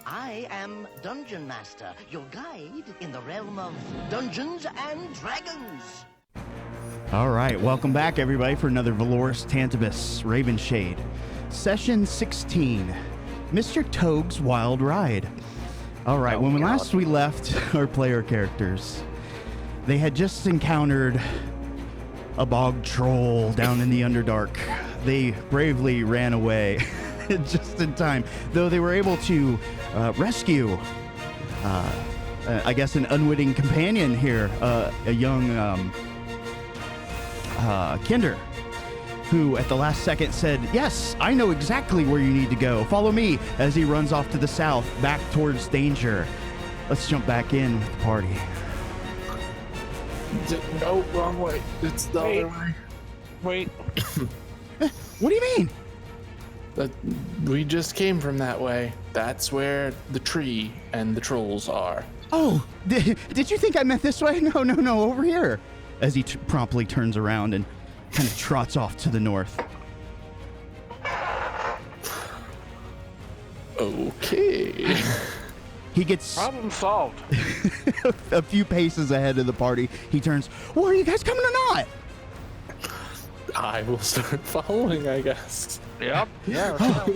I am Dungeon Master, your guide in the realm of Dungeons and Dragons. All right, welcome back, everybody, for another Valoris, Tantibus, Ravenshade. Session 16, Mr. Toag's Wild Ride. All right, when last we left our player characters, they had just encountered a bog troll down in the Underdark. They bravely ran away just in time, though they were able to rescue, I guess, an unwitting companion here, a young Kinder, who at the last second said, "Yes, I know exactly where you need to go. Follow me," as he runs off to the south, back towards danger. Let's jump back in with the party. No, wrong way. It's the other way. Wait. What do you mean? We just came from that way. That's where the tree and the trolls are. Oh, did you think I meant this way? No, over here. As he promptly turns around and kind of trots off to the north. Okay. He gets Problem solved. a few paces ahead of the party. He turns, "Well, are you guys coming or not?" I will start following, I guess. Yep. Yeah.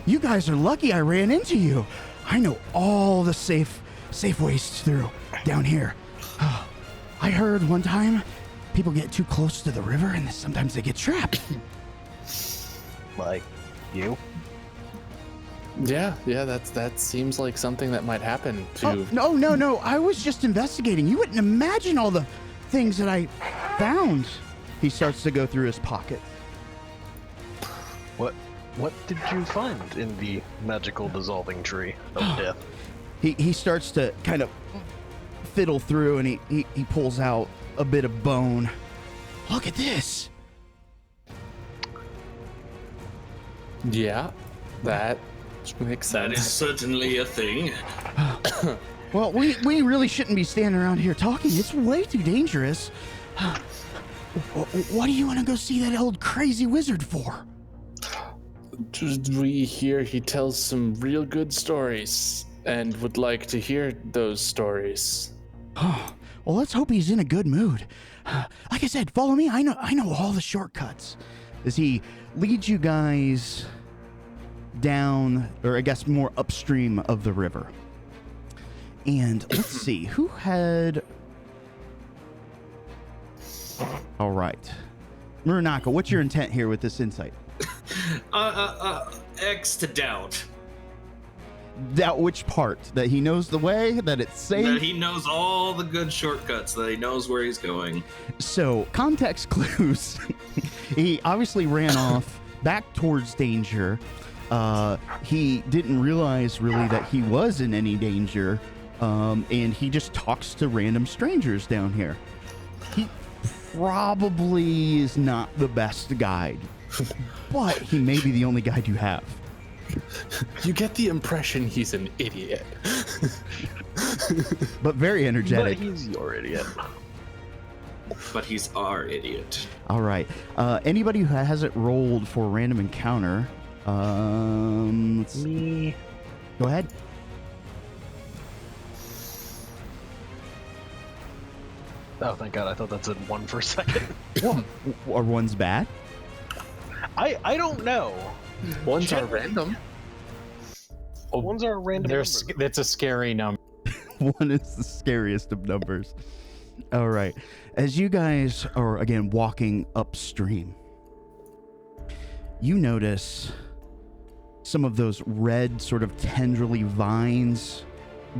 You guys are lucky I ran into you. I know all the safe ways through down here. I heard one time people get too close to the river and sometimes they get trapped. Like you? Yeah, that seems like something that might happen to... Oh, no. I was just investigating. You wouldn't imagine all the things that I found. He starts to go through his pocket. What did you find in the magical dissolving tree of death? He starts to kind of fiddle through and he pulls out a bit of bone. Look at this. Yeah, that makes sense. That is certainly a thing. Well, we really shouldn't be standing around here talking. It's way too dangerous. What do you want to go see that old crazy wizard for? We hear he tells some real good stories and would like to hear those stories. Oh, well, let's hope he's in a good mood. Like I said, follow me. I know all the shortcuts. As he leads you guys down, or I guess more upstream of the river. And let's see, who had... All right. Muranaka, what's your intent here with this insight? X to doubt. Doubt which part? That he knows the way? That it's safe? That he knows all the good shortcuts, that he knows where he's going. So, context clues. He obviously ran off back towards danger. He didn't realize really that he was in any danger. And he just talks to random strangers down here. He probably is not the best guide, but he may be the only guide you have. You get the impression he's an idiot. But very energetic. But he's your idiot. But he's our idiot. All right. Anybody who hasn't rolled for a random encounter, let's Me. go ahead. Oh, thank God. I thought that said one for a second. Or one's bad. I don't know. Ones are random. Ones are random numbers. That's a scary number. One is the scariest of numbers. All right. As you guys are, again, walking upstream, you notice some of those red sort of tendrily vines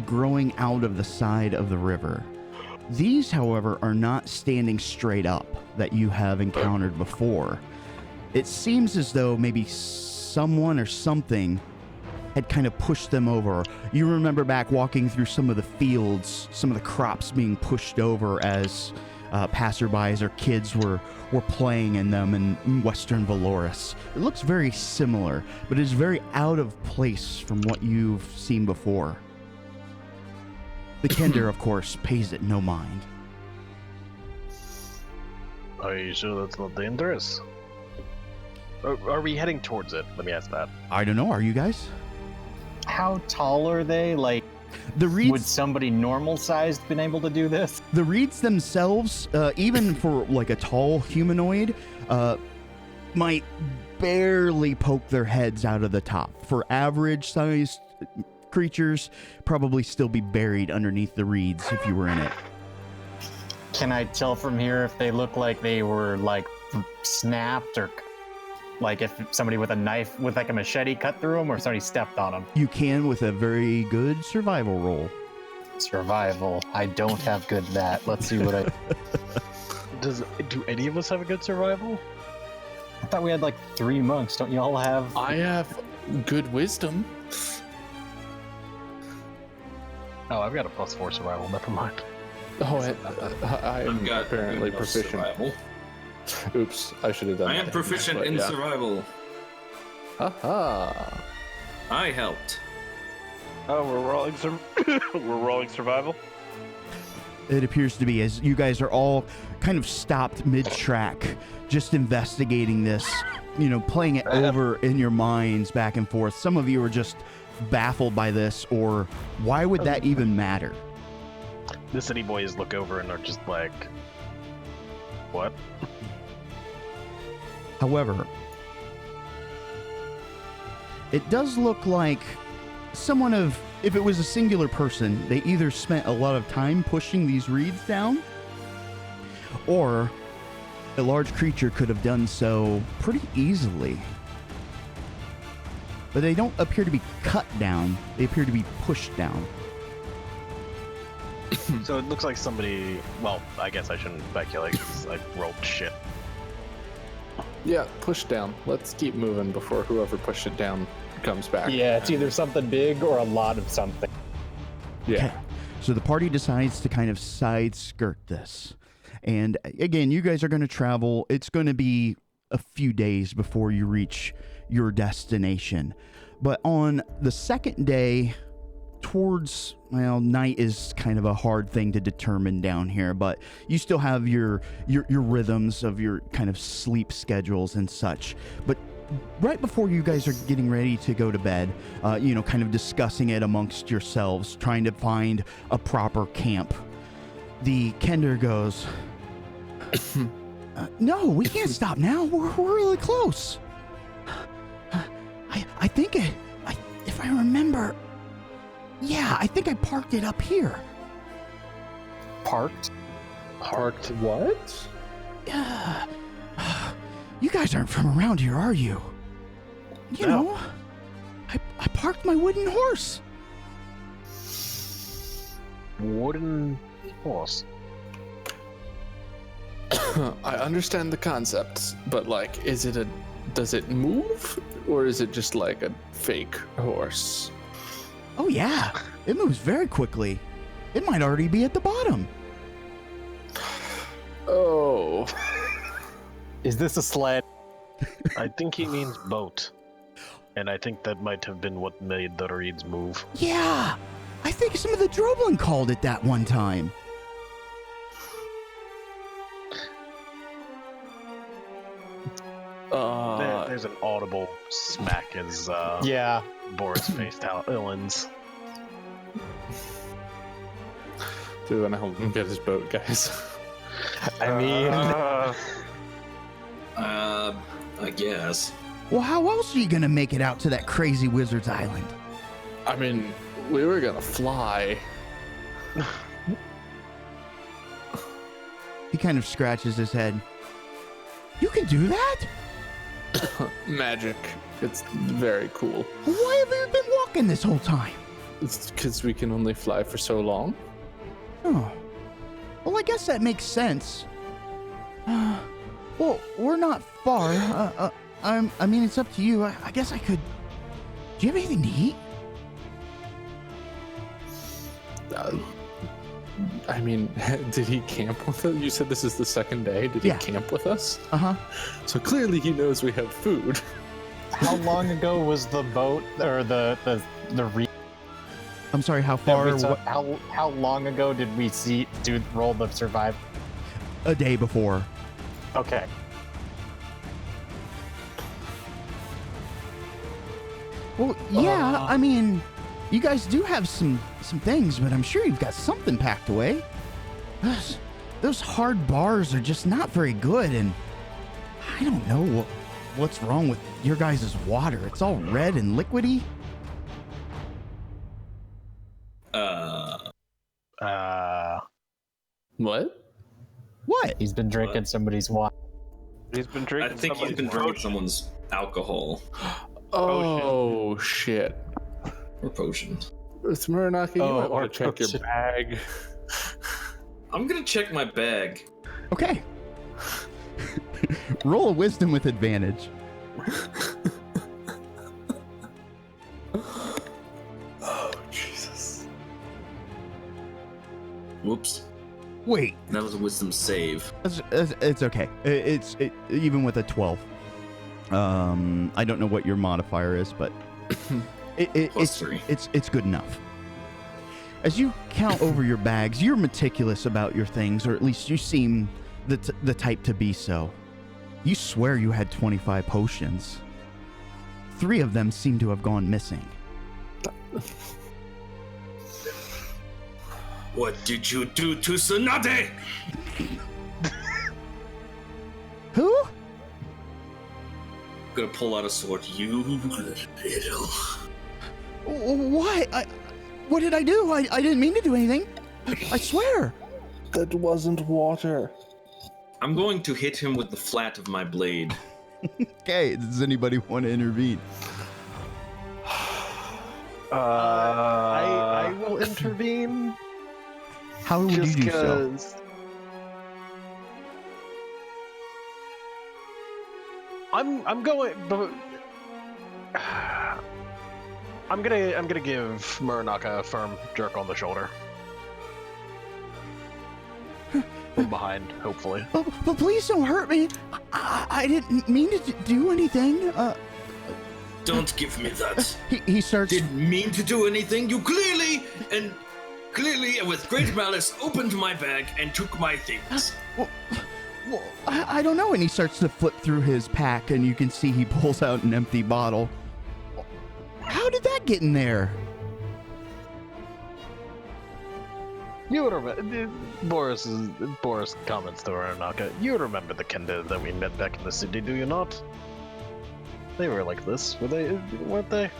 growing out of the side of the river. These, however, are not standing straight up that you have encountered before. It seems as though maybe someone or something had kind of pushed them over. You remember back walking through some of the fields, some of the crops being pushed over as passerbys or kids were playing in them in Western Valoris. It looks very similar, but it is very out of place from what you've seen before. The Kender, of course, pays it no mind. Are you sure that's not dangerous? Are we heading towards it? Let me ask that. I don't know. Are you guys? how tall are they? Like, The would reeds, somebody normal sized been able to do this? the reeds themselves, even for like a tall humanoid, might barely poke their heads out of the top. For average sized creatures, probably still be buried underneath the reeds if you were in it. Can I tell from here if they look like they were like snapped, or like if somebody with a knife with like a machete cut through them, or somebody stepped on them? You can with a very good survival roll. Survival. I don't have good that. Let's see what I. Do any of us have a good survival? I thought we had like 3 monks. Don't you all have? I have good wisdom. Oh, I've got a +4 survival. Never mind. Oh, I am I've got apparently good proficient. survival. Oops, I should have done I that. am proficient but in yeah. survival. Haha. I helped. Oh, we're rolling survival. It appears to be, as you guys are all kind of stopped mid-track, just investigating this, playing it over in your minds back and forth. Some of you are just baffled by this, or why would that even matter? The city boys look over and are just like, what? However, it does look like if it was a singular person, they either spent a lot of time pushing these reeds down, or a large creature could have done so pretty easily. But they don't appear to be cut down, they appear to be pushed down. So it looks like somebody. Well, I guess I shouldn't speculate because I rolled shit. Yeah, push down. Let's keep moving before whoever pushed it down comes back. Yeah, it's either something big or a lot of something. Yeah. Okay. So the party decides to kind of side skirt this. And again, you guys are going to travel. It's going to be a few days before you reach your destination. But on the second day, towards, night is kind of a hard thing to determine down here, but you still have your rhythms of your kind of sleep schedules and such. But right before you guys are getting ready to go to bed, kind of discussing it amongst yourselves, trying to find a proper camp, the Kender goes, no, we can't stop now. We're really close. I think if I remember, yeah, I think I parked it up here. Parked? Parked what? Yeah. You guys aren't from around here, are you? You No. know, I parked my wooden horse. Wooden horse. I understand the concept, but does it move? Or is it just like a fake horse? Oh yeah, it moves very quickly. It might already be at the bottom. Oh. Is this a sled? I think he means boat. And I think that might have been what made the reeds move. Yeah, I think some of the Droblin called it that one time. There's an audible smack as Yeah. Boris faced out Illins. Do we want to help him get his boat, guys? I mean, I guess. Well, how else are you gonna make it out to that crazy wizard's island? I mean, we were gonna fly. He kind of scratches his head. You can do that? Magic. It's very cool. Why have you been walking this whole time? It's because we can only fly for so long. Oh. Well, I guess that makes sense. Well, we're not far. I mean, it's up to you. I guess I could... Do you have anything to eat? I mean, did he camp with us? You said this is the second day. Did he Yeah. camp with us? Uh-huh. So clearly he knows we have food. how long ago was the boat or the I'm sorry, how far? how long ago did we roll the survive? A day before. Okay. Well, yeah, I mean, You guys do have some things, but I'm sure you've got something packed away. Those hard bars are just not very good, and I don't know what's wrong with your guys' water. It's all red and liquidy. What? What? He's been drinking somebody's water. He's been I drinking. think he's been somebody's drinking someone's alcohol Oh, shit. or potion. It's Muranaki, you might or want to check your bag. I'm gonna check my bag. Okay. Roll a wisdom with advantage. Oh, Jesus. Whoops. Wait, That was a wisdom save. it's okay. Even with a 12. I don't know what your modifier is, but Plus 3. it's good enough. As you count over your bags, you're meticulous about your things, or at least you seem the type to be so. You swear you had 25 potions. 3 of them seem to have gone missing. What did you do to Tsunade? Who? I'm gonna pull out a sword. You little. What? What did I do? I didn't mean to do anything. I swear. That wasn't water. I'm going to hit him with the flat of my blade. Okay, does anybody want to intervene? I will intervene. How would Just you do so? because I'm going, but I'm gonna give Muranaka a firm jerk on the shoulder from behind, hopefully. But please don't hurt me. I didn't mean to do anything. Don't give me that. He starts. Didn't mean to do anything. You clearly and with great malice opened my bag and took my things. Well, I don't know. And he starts to flip through his pack, and you can see he pulls out an empty bottle. How did that get in there? You would remember Boris comments to Muranaka. You remember the Kenda that we met back in the city, do you not? They were like this, weren't they?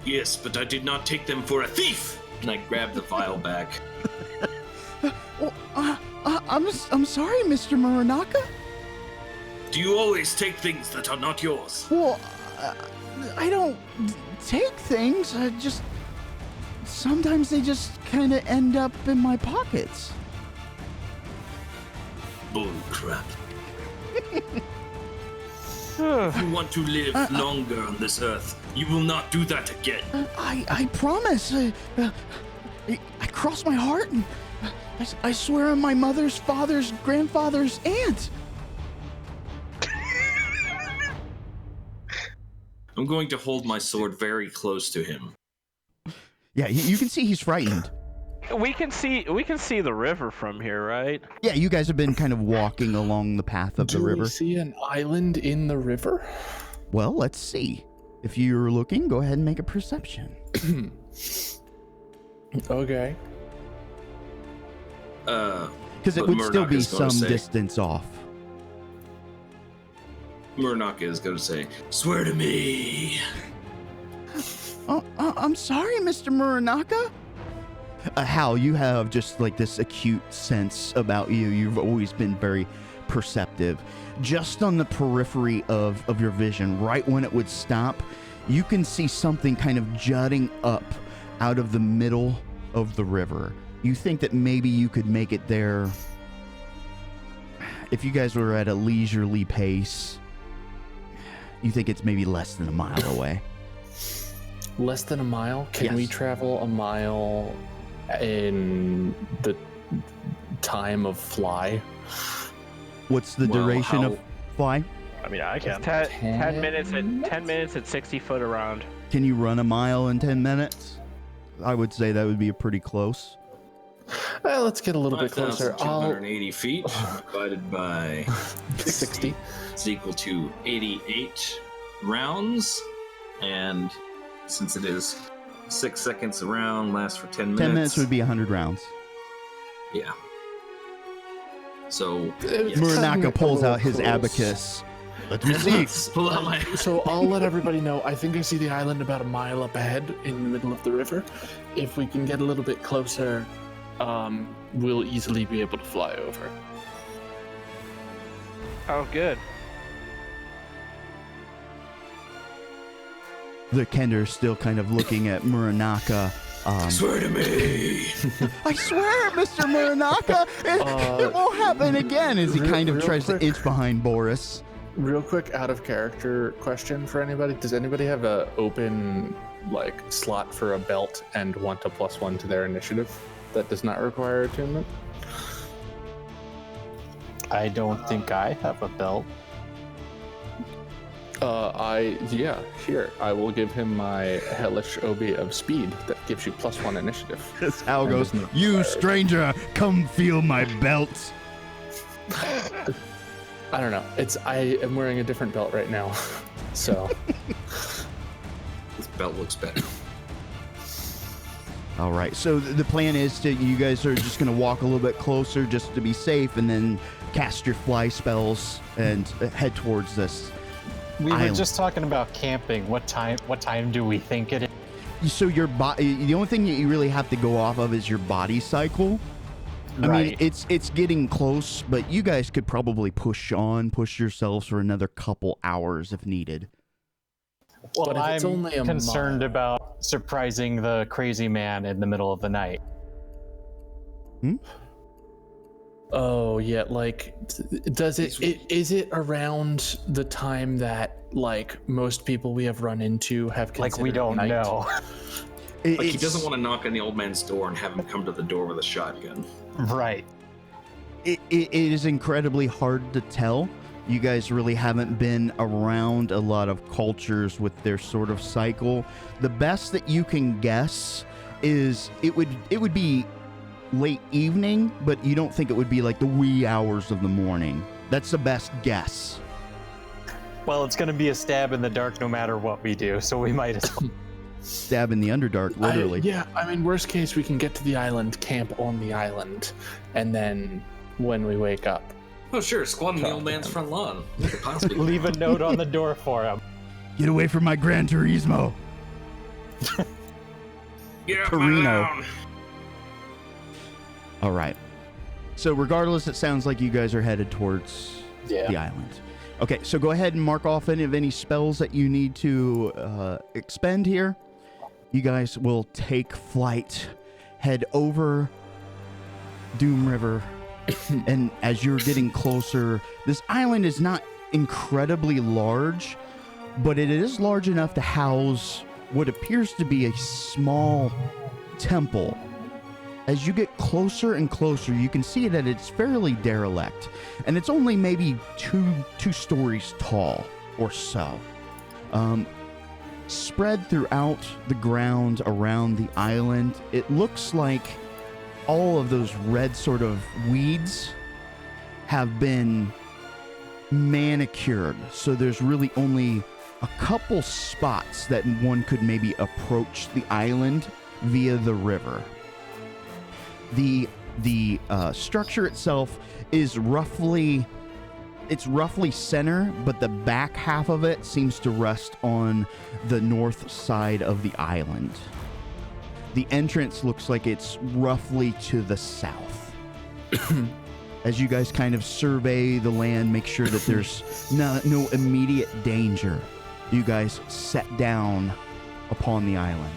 Yes, but I did not take them for a thief. And I grabbed the vial back. Well, I'm sorry, Mr. Muranaka. Do you always take things that are not yours? Well, I don't take things. I just sometimes they just kind of end up in my pockets. Bull crap. If you want to live longer on this earth, you will not do that again. I promise. I cross my heart, and I swear on my mother's, father's, grandfather's aunt. I'm going to hold my sword very close to him. Yeah, you can see he's frightened. We can see the river from here, right? Yeah, you guys have been kind of walking along the path of the Do river. we see an island in the river? Well, let's see. If you're looking, go ahead and make a perception. Okay. Because it But would still be Muranaka's gonna some say- distance off. Muranaka is going to say, "Swear to me." I'm sorry, Mr. Muranaka. Hal, you have just like this acute sense about you. You've always been very perceptive. Just on the periphery of your vision, right when it would stop, you can see something kind of jutting up out of the middle of the river. You think that maybe you could make it there if you guys were at a leisurely pace. You think it's maybe less than a mile away. Less than a mile? Can we Yes. travel a mile in the time of fly? What's the Well, duration of how- fly? I mean, I can. 10 minutes at 60 foot around. Can you run a mile in 10 minutes? I would say that would be a pretty close. Well, let's get a little bit closer. I'll 5,280 feet divided by 60. It's equal to 88 rounds. And since it is 6 seconds a round, lasts for 10 minutes. 10 minutes would be 100 rounds. Yeah. So, Muranaka pulls out his close. abacus. Let me see. pull out my. So I'll let everybody know. I think I see the island about a mile up ahead in the middle of the river. If we can get a little bit closer, we'll easily be able to fly over. Oh, good. The Kender's still kind of looking at Muranaka. Swear to me. I swear, Mr. Muranaka, it won't happen again. As he kind of real tries quick. to inch behind Boris. Real quick, out of character question for anybody: does anybody have a open slot for a belt and want a +1 to their initiative that does not require attunement? I don't think I have a belt. Here, I will give him my hellish obi of speed that gives you +1 initiative. As Hal And goes, doesn't "You require- stranger, come feel my belt." I don't know. I am wearing a different belt right now, so This belt looks better. All right, so the plan is you guys are just going to walk a little bit closer just to be safe, and then cast your fly spells and head towards this. We were Island. just talking about camping. What time do we think it is? So your body, the only thing that you really have to go off of is your body cycle. I mean, it's getting close, but you guys could probably push yourselves for another couple hours if needed. Well, But if it's I'm only a concerned mile- about surprising the crazy man in the middle of the night. Oh yeah, does is it around the time that most people we have run into have Like we considered don't night? know. He It's- doesn't want to knock on the old man's door and have him come to the door with a shotgun. Right. It is incredibly hard to tell. You guys really haven't been around a lot of cultures with their sort of cycle. The best that you can guess is it would be late evening, but you don't think it would be like the wee hours of the morning. That's the best guess. Well, it's going to be a stab in the dark no matter what we do, so we might as well. Stab in the Underdark, literally. I mean, worst case, we can get to the island, camp on the island, and then when we wake up. Oh, sure. Squat on the old man's front lawn. You could possibly Leave a note on the door for him. Get away from my Gran Turismo. Get off Torino. my lawn. All right. So regardless, it sounds like you guys are headed towards Yeah. the island. Okay, so go ahead and mark off any spells that you need to expend here. You guys will take flight, head over Doom River, and as you're getting closer, this island is not incredibly large, but it is large enough to house what appears to be a small temple. As you get closer and closer, you can see that it's fairly derelict, and it's only maybe two stories tall or so. Spread throughout the ground around the island, it looks like all of those red sort of weeds have been manicured, so there's really only a couple spots that one could maybe approach the island via the river. The structure itself is roughly center, but the back half of it seems to rest on the north side of the island. The entrance looks like it's roughly to the south. As you guys kind of survey the land, make sure that there's no immediate danger, you guys set down upon the island.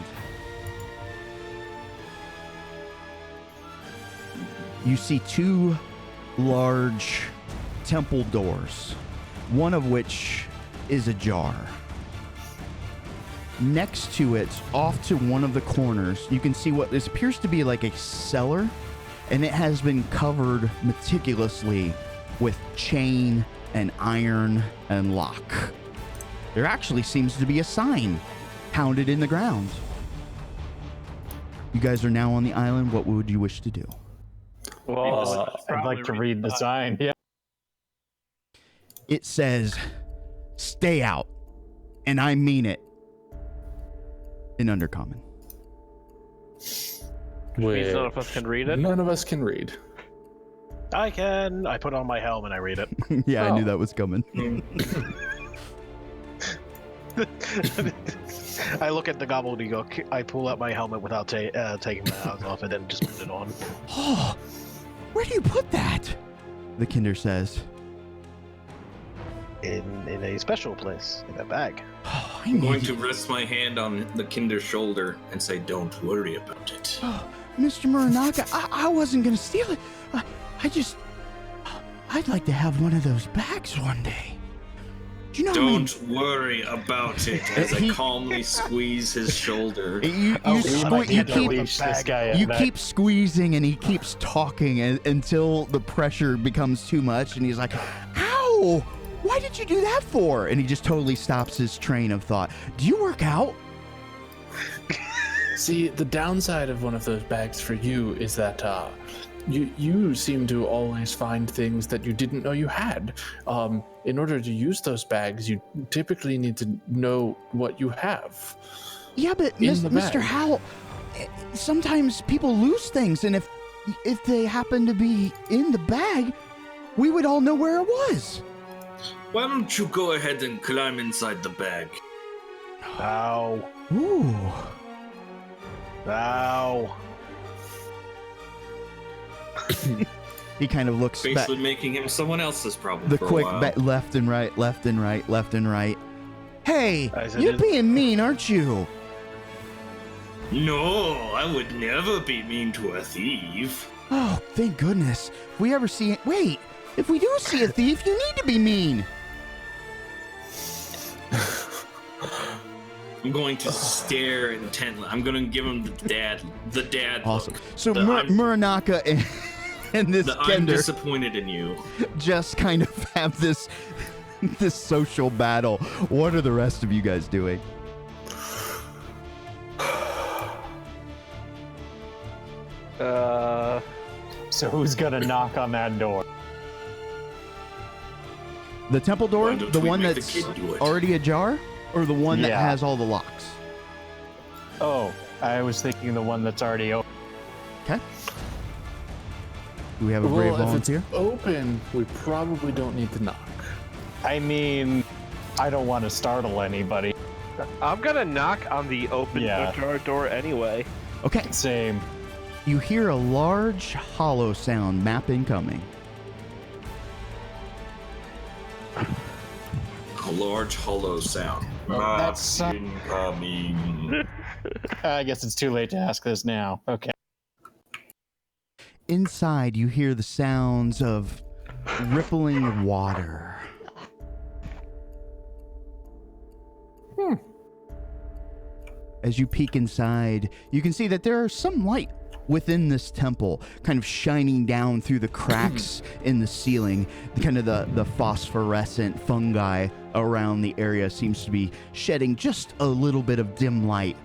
You see two large temple doors, one of which is ajar. Next to it, off to one of the corners, you can see what this appears to be like a cellar, and it has been covered meticulously with chain and iron and lock. There actually seems to be a sign pounded in the ground. You guys are now on the island. What would you wish to do? Well, I'd like to read the sign. Yeah. It says, "Stay out," and I mean it, in Undercommon. Which means none of us can read it. None of us can read. I can. I put on my helm and I read it. Yeah, I Oh. knew that was coming. I look at the gobbledygook. I pull out my helmet without taking my eyes off it and just put it on. Oh, where do you put that? The Kinder says. In a special place, in a bag. Oh, I'm going to rest my hand on the Kinder's shoulder and say, "Don't worry about it." Oh, Mr. Muranaka, I wasn't going to steal it. I'd like to have one of those bags one day. Do you know Don't worry about it. As I calmly squeeze his shoulder. You keep squeezing and he keeps talking until the pressure becomes too much and he's like, ow, why did you do that for? And he just totally stops his train of thought. Do you work out? See, the downside of one of those bags for you is that you seem to always find things that you didn't know you had. In order to use those bags, you typically need to know what you have. Yeah, but Mr. Howell, sometimes people lose things, and if they happen to be in the bag, we would all know where it was. Why don't you go ahead and climb inside the bag? Ow. Ooh. Ow. He kind of looks back. Basically making him someone else's problem The for quick a while. left and right, left and right, left and right. Hey, I said you're it- being mean, aren't you? No, I would never be mean to a thief. Oh, thank goodness. If we ever see it, wait. If we do see a thief, you need to be mean. I'm going to stare intently. I'm going to give him the dad Awesome. look. So The I'm- Muranaka and this I'm Kender disappointed in you. just kind of have this social battle. What are the rest of you guys doing? So who's gonna knock on that door? The temple door, Why don't the we one make the that's kid do it? already ajar, or the one that Yeah. has all the locks? Oh, I was thinking the one that's already open. Okay. Do we have a brave Well, if it's volunteer? open, we probably don't need to knock. I mean, I don't want to startle anybody. I'm gonna knock on the open Yeah. door anyway. Okay. Same. You hear a large hollow sound, map incoming. A large hollow sound. That's- Incoming. I guess it's too late to ask this now. Okay. Inside, you hear the sounds of rippling water. As you peek inside, you can see that there is some light within this temple, kind of shining down through the cracks in the ceiling. Kind of the phosphorescent fungi around the area seems to be shedding just a little bit of dim light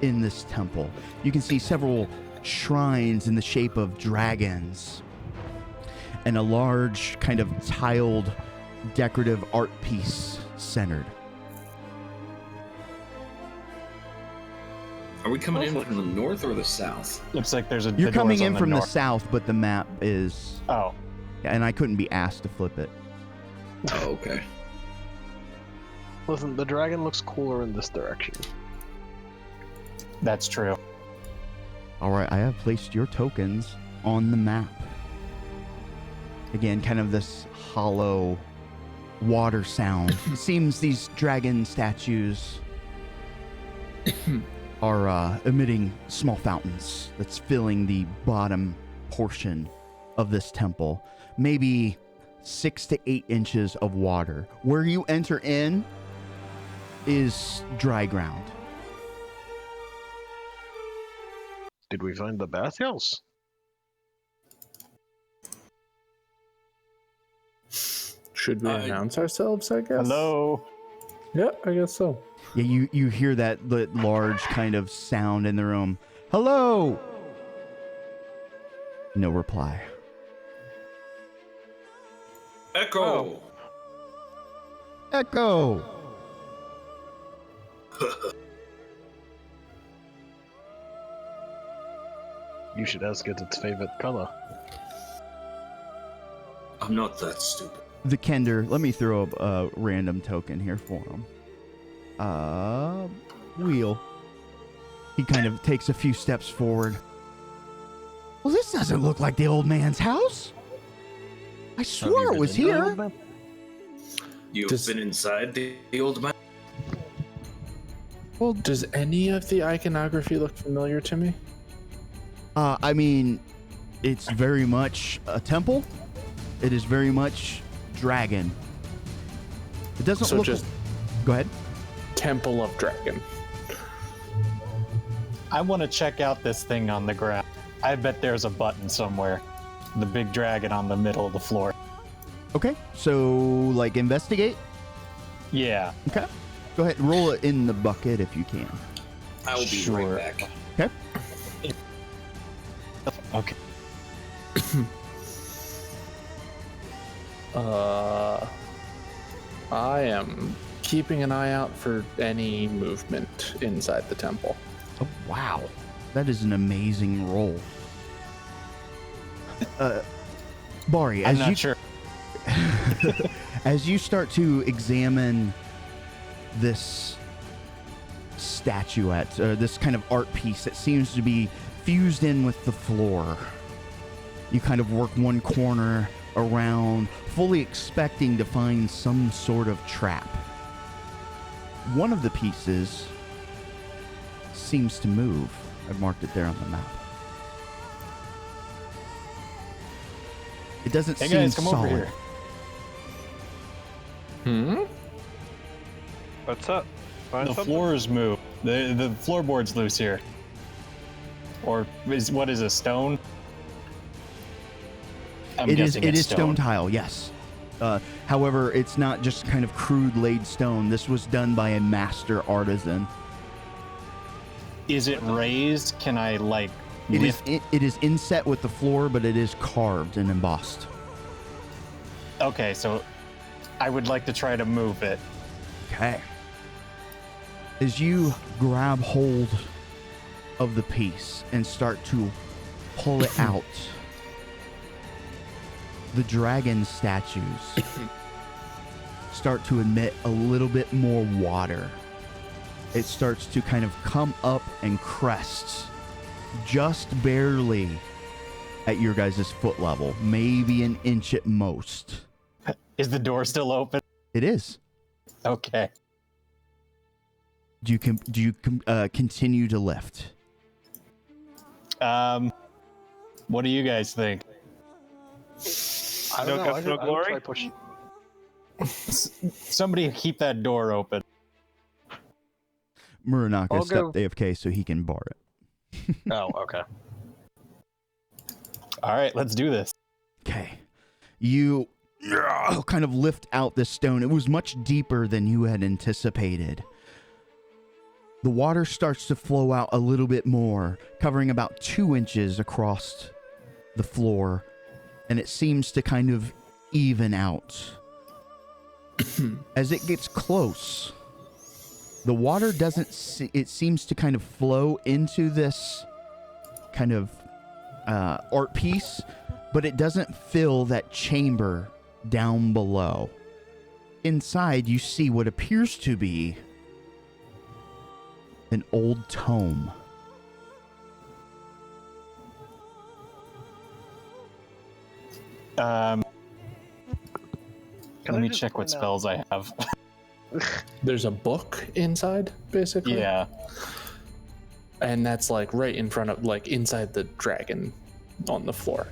in this temple. You can see several shrines in the shape of dragons and a large kind of tiled decorative art piece centered. Are we coming in from the north or the south? Looks like there's a. You're the coming door's in on from the north. south, but the map is... Oh, And I couldn't be asked to flip it. Oh, okay. Listen, the dragon looks cooler in this direction. that's true. All right, I have placed your tokens on the map. Again, kind of this hollow water sound. It seems these dragon statues are emitting small fountains that's filling the bottom portion of this temple. Maybe 6 to 8 inches of water. Where you enter in is dry ground. Did we find the bathhouse? Should we announce ourselves, I guess? Hello. Yeah, I guess so. Yeah, you hear that large kind of sound in the room. Hello! No reply. Echo! Echo! You should ask it its favorite color. I'm not that stupid. The Kender, let me throw up a random token here for him. Wheel. He kind of takes a few steps forward. Well, this doesn't look like the old man's house. I swore it was here. You've been inside the old man? Well, does any of the iconography look familiar to me? I mean, it's very much a temple. It is very much dragon. It doesn't So look. just Go ahead. Temple of Dragon. I want to check out this thing on the ground. I bet there's a button somewhere. The big dragon on the middle of the floor. Okay, so like investigate. Yeah. Okay, go ahead. Roll it in the bucket if you can. I'll be Sure. right back. Okay. Okay. I am keeping an eye out for any movement inside the temple. Oh, wow. That is an amazing roll. Bari, I'm as not you sure. as you start to examine this statuette, this kind of art piece that seems to be fused in with the floor, you kind of work one corner around, fully expecting to find some sort of trap. One of the pieces seems to move. I've marked it there on the map. It doesn't Hey seem guys, come solid. over here. What's up? Find The something? floors move. The floorboard's loose here. Or what is a stone? I'm It is guessing it's stone tile, yes. However, it's not just kind of crude laid stone. This was done by a master artisan. Is it raised? Can I like It is lift? it is inset with the floor, but it is carved and embossed. Okay, so I would like to try to move it. Okay. As you grab hold of the piece and start to pull it out, the dragon statues start to emit a little bit more water. It starts to kind of come up and crest just barely at your guys' foot level, maybe an inch at most. Is the door still open? It is. Okay. Do you continue to lift? What do you guys think? I No don't know. guts, no glory? try pushing. Somebody keep that door open. Muranaka I'll stepped go- AFK so he can bar it. Oh, okay. All right, let's do this. Okay. You kind of lift out this stone. It was much deeper than you had anticipated. The water starts to flow out a little bit more, covering about 2 inches across the floor, and it seems to kind of even out. As it gets close, the water doesn't it seems to kind of flow into this kind of art piece, but it doesn't fill that chamber down below. Inside, you see what appears to be an old tome. Let me check what spells I have. There's a book inside, basically. Yeah. And that's like right in front of, like inside the dragon on the floor.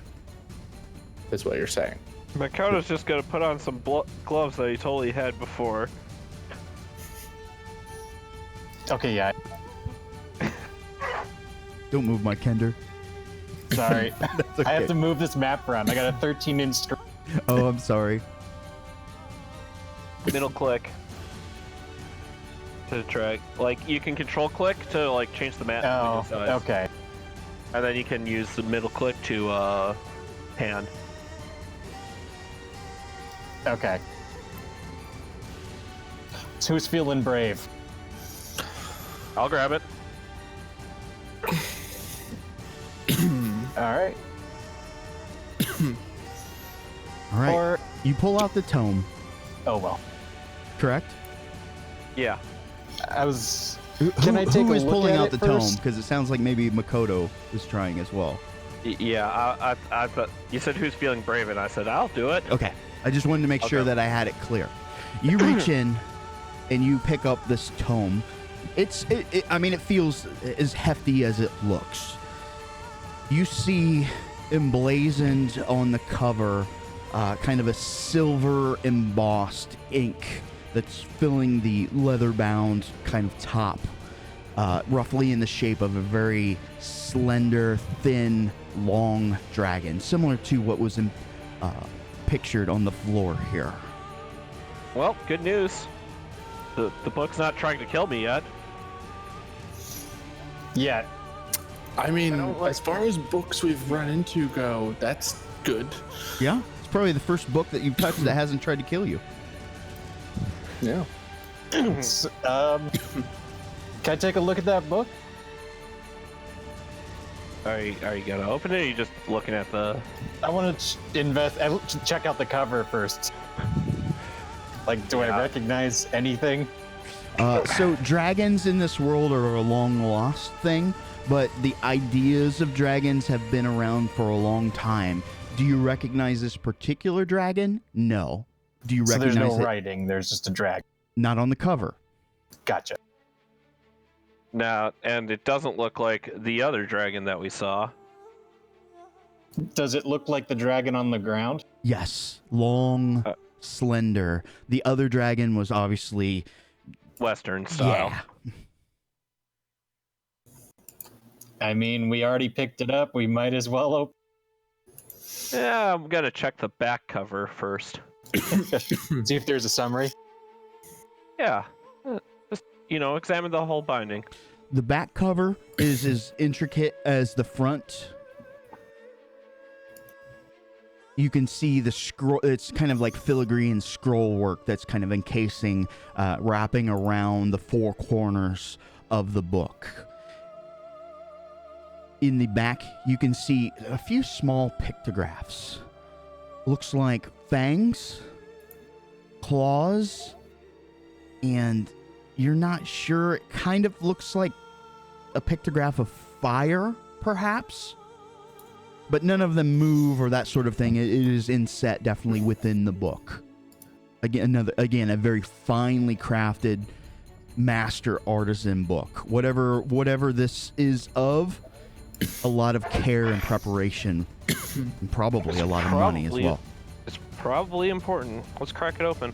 Is what you're saying. Makoto's just gonna put on some gloves that he totally had before. Okay, yeah. Don't move my Kender. Sorry. That's okay. I have to move this map around. I got a 13-inch screen. Oh, I'm sorry. Middle click to drag. Like you can control click to like change the map. Oh, size. okay. And then you can use the middle click to pan. Okay. So who's feeling brave? I'll grab it. All right. Or You pull out the tome, oh well. correct? Yeah. I was. Who, Can I take who a is look pulling at out it the tome? first? Because it sounds like maybe Makoto is trying as well. Yeah. I thought you said who's feeling brave, and I said I'll do it. Okay. I just wanted to make sure Okay. that I had it clear. You reach in and you pick up this tome. I mean, it feels as hefty as it looks. You see emblazoned on the cover kind of a silver embossed ink that's filling the leather-bound kind of top, roughly in the shape of a very slender, thin, long dragon, similar to what was pictured on the floor here. Well, good news. The book's not trying to kill me yet. Yeah. I mean, don't like as far as books we've run into go, that's good. Yeah, it's probably the first book that you've touched that hasn't tried to kill you. Yeah. Can I take a look at that book? Are you gonna open it? Or are you just looking at the? I want to check out the cover first. Like, do I recognize anything? So dragons in this world are a long lost thing, but the ideas of dragons have been around for a long time. Do you recognize this particular dragon? No. Do you So recognize there's no it? writing. There's just a dragon. Not on the cover. Gotcha. Now, and it doesn't look like the other dragon that we saw. Does it look like the dragon on the ground? Yes, long, slender. The other dragon was obviously Western style. Yeah. I mean, we already picked it up. We might as well open. Yeah, I'm gonna check the back cover first. See if there's a summary. Yeah. Just, examine the whole binding. The back cover is as intricate as the front. You can see the scroll. It's kind of like filigree scroll work that's kind of encasing, wrapping around the four corners of the book. In the back, you can see a few small pictographs. Looks like fangs, claws, and you're not sure. It kind of looks like a pictograph of fire, perhaps. But none of them move or that sort of thing. It is inset definitely within the book. Again, a very finely crafted master artisan book. Whatever this is of, a lot of care and preparation, and probably a lot of money as well. It's probably important. Let's crack it open.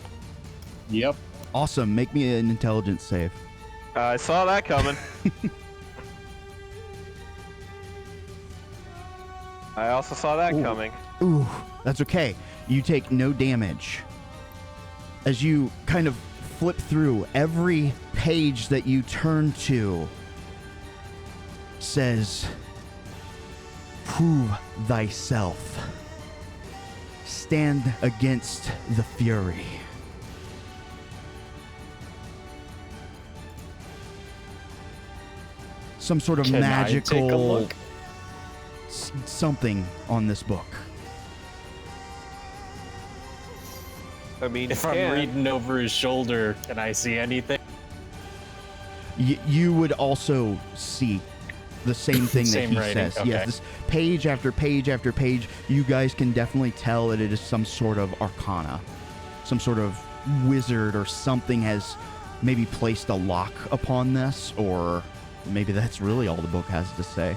Yep. Awesome. Make me an intelligence save. I saw that coming. I also saw that coming. Ooh, that's okay. You take no damage. As you kind of flip through, every page that you turn to says, "Prove thyself. Stand against the fury." Some sort of Can I take a magical look? something on this book. I mean, If I'm reading over his shoulder, can I see anything? You would also see the same thing that Same he writing, says. Yes, okay. this page after page after page, you guys can definitely tell that it is some sort of arcana. Some sort of wizard or something has maybe placed a lock upon this, or maybe that's really all the book has to say.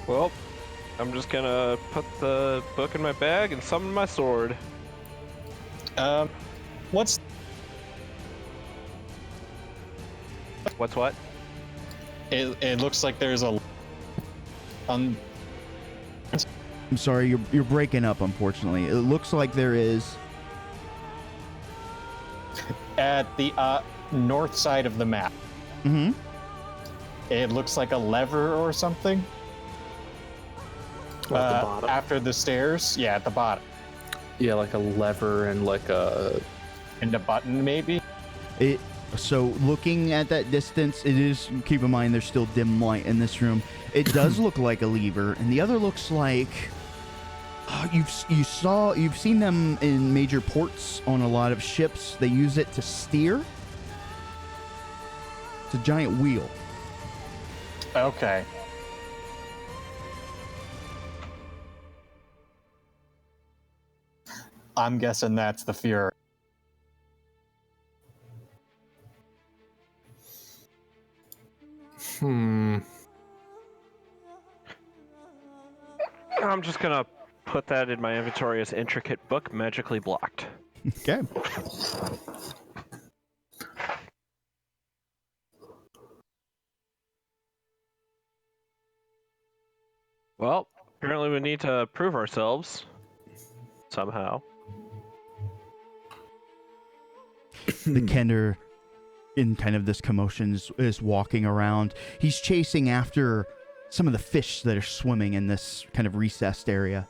Well, I'm just gonna put the book in my bag and summon my sword. What's What's what? it looks like there's a I'm sorry, you're breaking up, unfortunately. It looks like there is. at the north side of the map. Mm-hmm. It looks like a lever or something. At the bottom. After the stairs? Yeah, at the bottom. Yeah, like a lever and like a. And a button, maybe? So looking at that distance, it is, keep in mind there's still dim light in this room. It does look like a lever, and the other looks like You've seen them in major ports on a lot of ships. They use it to steer. It's a giant wheel. Okay. I'm guessing that's the Fury. Hmm. I'm just gonna put that in my inventory as intricate book magically blocked. Okay. Well, apparently we need to prove ourselves somehow. The Kender, in kind of this commotion, is walking around. He's chasing after some of the fish that are swimming in this kind of recessed area.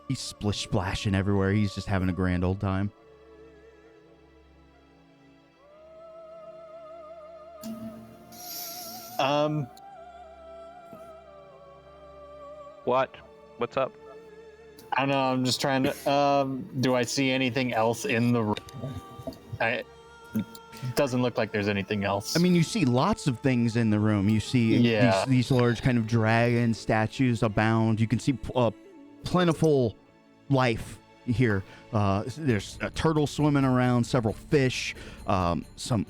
He's splashing everywhere. He's just having a grand old time. What? What's up? I don't know. I'm just trying to. Do I see anything else in the room? It doesn't look like there's anything else. I mean, you see lots of things in the room. You see these large kind of dragon statues abound. You can see plentiful life here. There's a turtle swimming around, several fish, some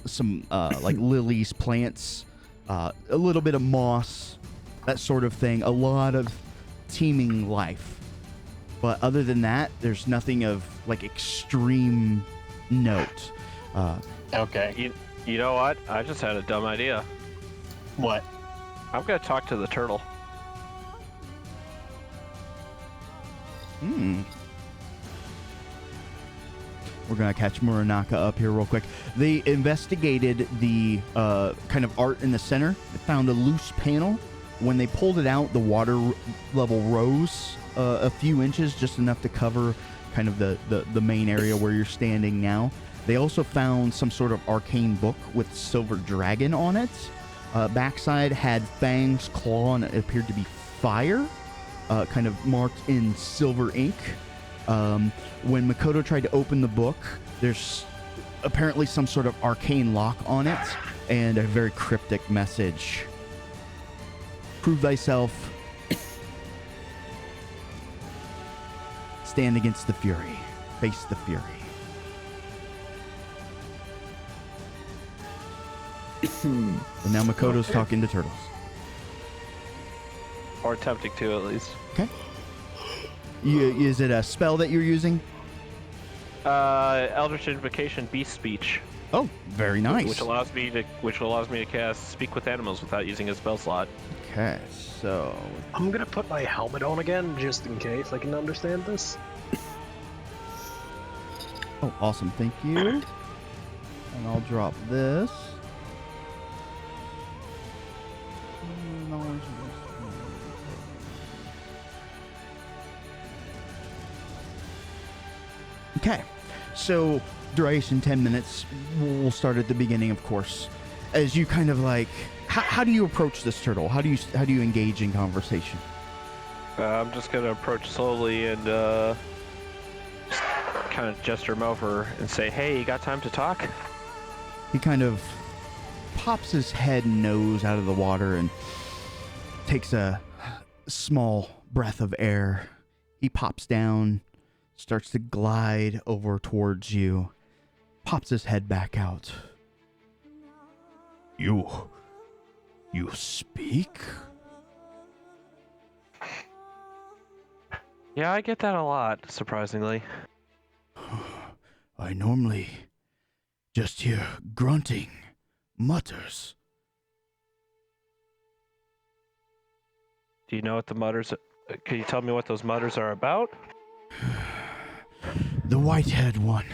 like lilies, plants, a little bit of moss, that sort of thing. A lot of teeming life. But other than that, there's nothing of like extreme note. Okay. You know what? I just had a dumb idea. What? I'm gonna talk to the turtle. We're going to catch Muranaka up here real quick. They investigated the kind of art in the center. They found a loose panel. When they pulled it out, the water level rose a few inches, just enough to cover kind of the main area where you're standing now. They also found some sort of arcane book with silver dragon on it. Backside had fangs, claw, and it appeared to be fire, kind of marked in silver ink. When Makoto tried to open the book, there's apparently some sort of arcane lock on it and a very cryptic message. Prove thyself. Stand against the fury. Face the fury. And now Makoto's talking to turtles. Or attempting to, at least. Okay. Is it a spell that you're using? Eldritch Invocation Beast Speech. Oh, very nice. Which allows me to cast Speak with Animals without using a spell slot. Okay, so I'm gonna put my helmet on again just in case I can understand this. oh, awesome, thank you. And I'll drop this. Okay, so duration 10 minutes. We'll start at the beginning, of course. As you kind of like, how do you approach this turtle? How do you engage in conversation? I'm just gonna approach slowly and kind of gesture him over and say, "Hey, you got time to talk?" He kind of pops his head and nose out of the water and takes a small breath of air. He pops down, starts to glide over towards you, pops his head back out. You speak? Yeah, I get that a lot, surprisingly. I normally just hear grunting, mutters. Do you know what the mutters... Can you tell me what those mutters are about? The white-haired one.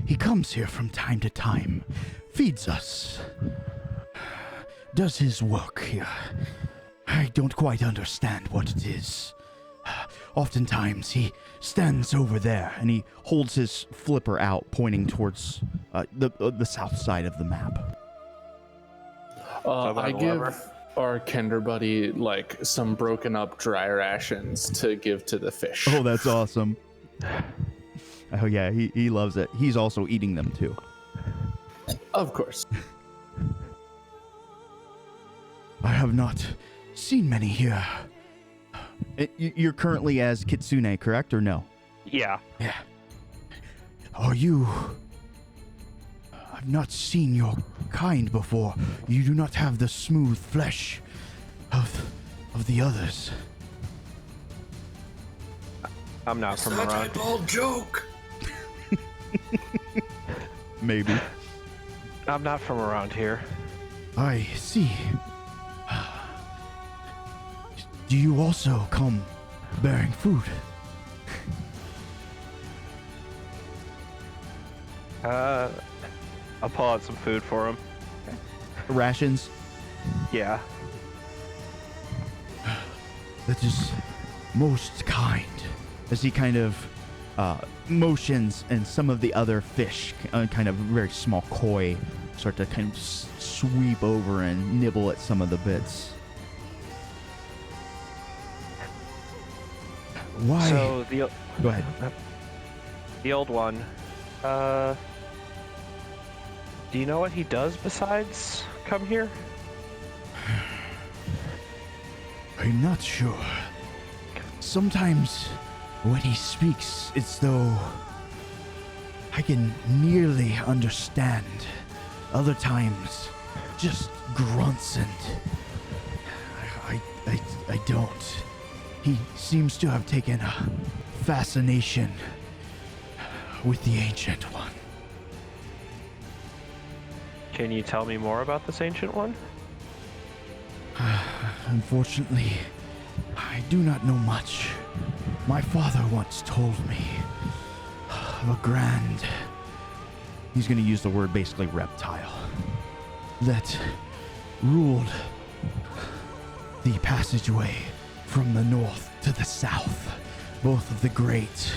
He comes here from time to time, feeds us, does his work here. I don't quite understand what it is. Oftentimes he stands over there and he holds his flipper out, pointing towards the south side of the map. I give our Kender buddy like some broken up dry rations to give to the fish. Oh, that's awesome. Oh yeah, he loves it. He's also eating them too. Of course. I have not seen many here. You're currently as Kitsune, correct, or no? Yeah. Yeah. Are you... I've not seen your kind before. You do not have the smooth flesh of the others. I'm not It's from not around. a bald joke. Maybe. I'm not from around here. I see. Do you also come bearing food? I'll pull out some food for him. Rations? Yeah. That is most kind. As he kind of motions, and some of the other fish, kind of very small koi, start to kind of sweep over and nibble at some of the bits. Why? So Go ahead. the old one. Do you know what he does besides come here? I'm not sure. Sometimes when he speaks, it's though I can nearly understand. Other times, just grunts and I don't. He seems to have taken a fascination with the Ancient One. Can you tell me more about this ancient one? Unfortunately, I do not know much. My father once told me of a grand... He's going to use the word basically reptile. That ruled the passageway from the north to the south. Both of the great...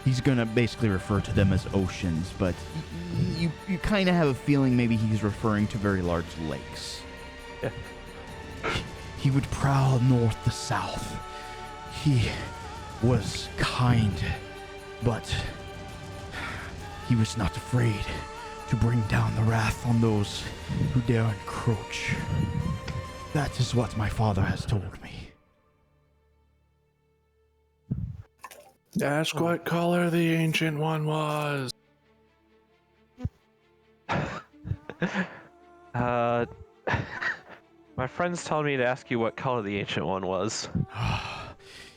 He's going to basically refer to them as oceans, but you kind of have a feeling maybe he's referring to very large lakes. Yeah. He would prowl north to south. He was kind, but he was not afraid to bring down the wrath on those who dare encroach. That is what my father has told me. Ask what color the Ancient One was. My friend's telling me to ask you what color the ancient one was.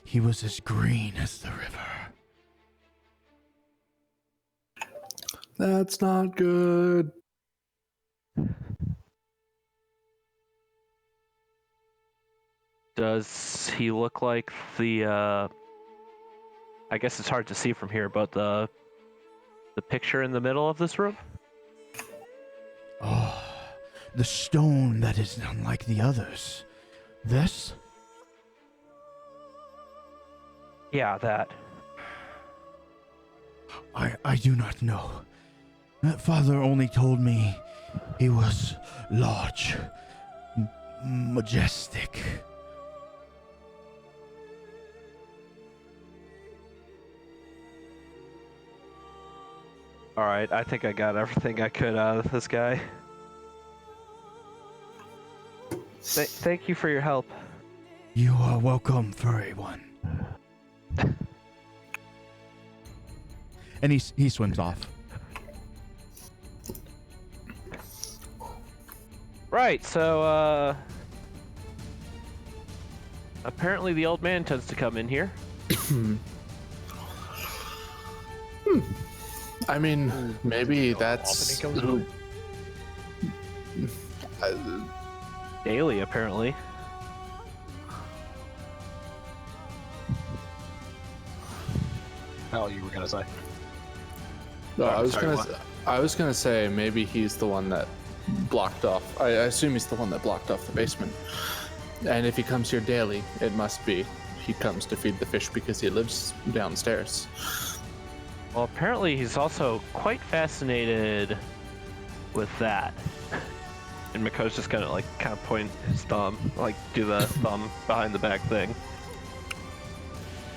He was as green as the river. That's not good. Does he look like the, I guess it's hard to see from here, but the picture in the middle of this room? Oh, the stone that is unlike the others. This? Yeah, that. I do not know. That father only told me he was large, majestic. Alright, I think I got everything I could out of this guy. Thank you for your help. You are welcome, furry one. And he swims off. Right, so, apparently the old man tends to come in here. I mean, maybe that's who. Daily, apparently. Oh, you were gonna say? No, I was sorry, gonna. what? I was gonna say maybe he's the one that blocked off. I assume he's the one that blocked off the basement. And if he comes here daily, it must be he comes to feed the fish because he lives downstairs. Well, apparently he's also quite fascinated with that. And Mako's just gonna like kind of point his thumb, like do the thumb behind the back thing.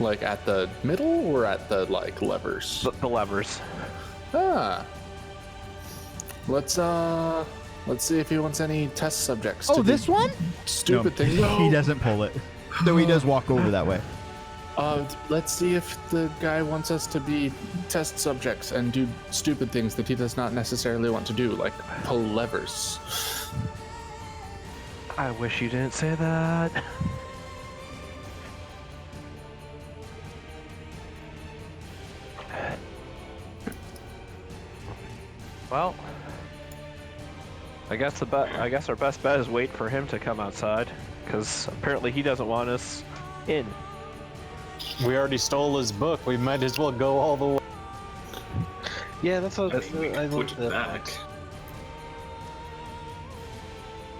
Like at the middle or at the like levers? The levers. Ah. Let's see if he wants any test subjects. Oh, to this do one? Stupid No, thing. He doesn't pull it. Though he does walk over that way. Let's see if the guy wants us to be test subjects and do stupid things that he does not necessarily want to do, like pull levers. I wish you didn't say that. Well, I guess our best bet is wait for him to come outside, because apparently he doesn't want us in. We already stole his book. We might as well go all the way. Yeah, that's what I Put looked it at. back.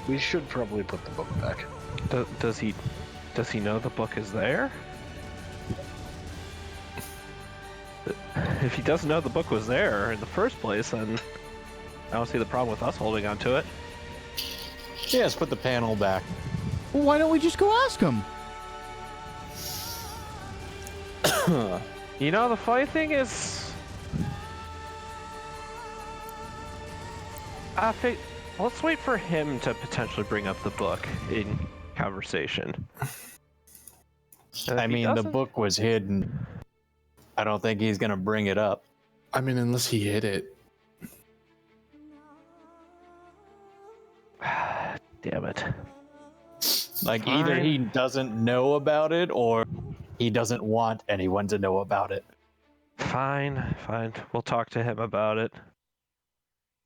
We should probably put the book back. Does he know the book is there? If he doesn't know the book was there in the first place, then I don't see the problem with us holding on to it. Yes, put the panel back. Well, why don't we just go ask him? You know, the funny thing is, let's wait for him to potentially bring up the book in conversation. And I if he mean, the doesn't- book was hidden. I don't think he's gonna bring it up. I mean, unless he hid it. Damn it. Like, either he doesn't know about it or he doesn't want anyone to know about it. Fine. We'll talk to him about it.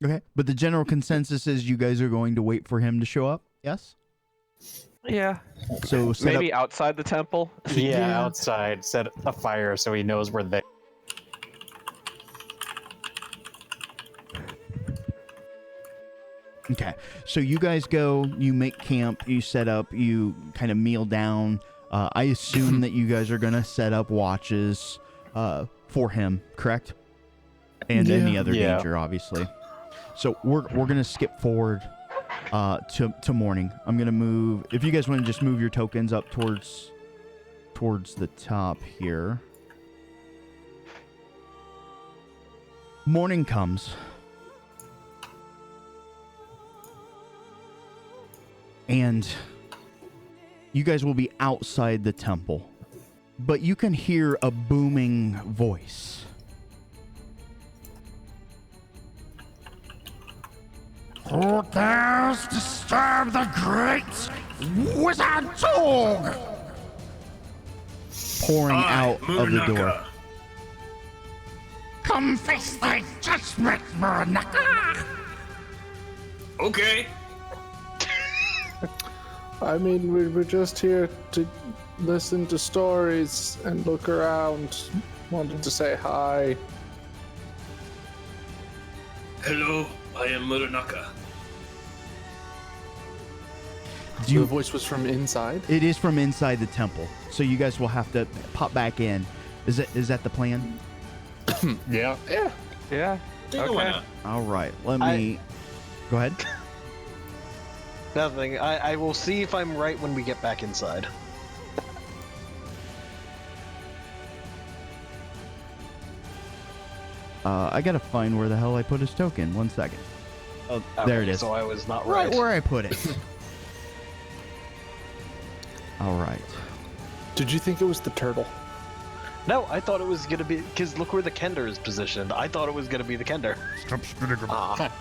Okay. But the general consensus is you guys are going to wait for him to show up? Yes? Yeah. So set Maybe up... outside the temple. Yeah, outside. Set a fire so he knows we're there. Okay. So you guys go, you make camp, you set up, you kind of meal down. I assume that you guys are going to set up watches for him, correct? And any other danger, obviously. So we're going to skip forward to morning. I'm going to move, if you guys want to just move your tokens up towards the top here. Morning comes. And you guys will be outside the temple, but you can hear a booming voice. Who dares disturb the great wizard Toag? Pouring out of the door. Come face thy judgment, Muranaka! Okay. I mean, we're just here to listen to stories and look around. Wanted to say hi. Hello, I am Muranaka. The voice was from inside? It is from inside the temple, so you guys will have to pop back in. Is that the plan? Yeah. Yeah. Yeah, why Okay. not? All right, let me... Go ahead. Nothing. I will see if I'm right when we get back inside. I gotta find where the hell I put his token. 1 second. Oh, There it is. So I was not Right right. where I put it. All right. Did you think it was the turtle? No, I thought it was gonna be because look where the Kender is positioned. I thought it was gonna be the Kender. Stop spinning Ah,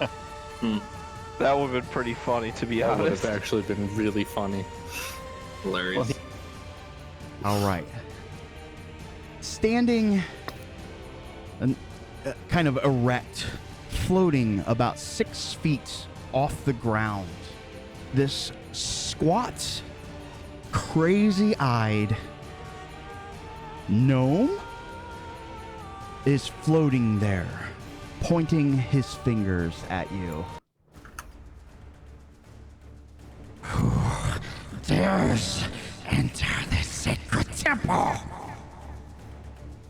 That would have been pretty funny, to be That would honest. have actually been really funny. Hilarious. All right. Standing kind of erect, floating about 6 feet off the ground, this squat, crazy-eyed gnome is floating there, pointing his fingers at you. Who dares enter the sacred temple?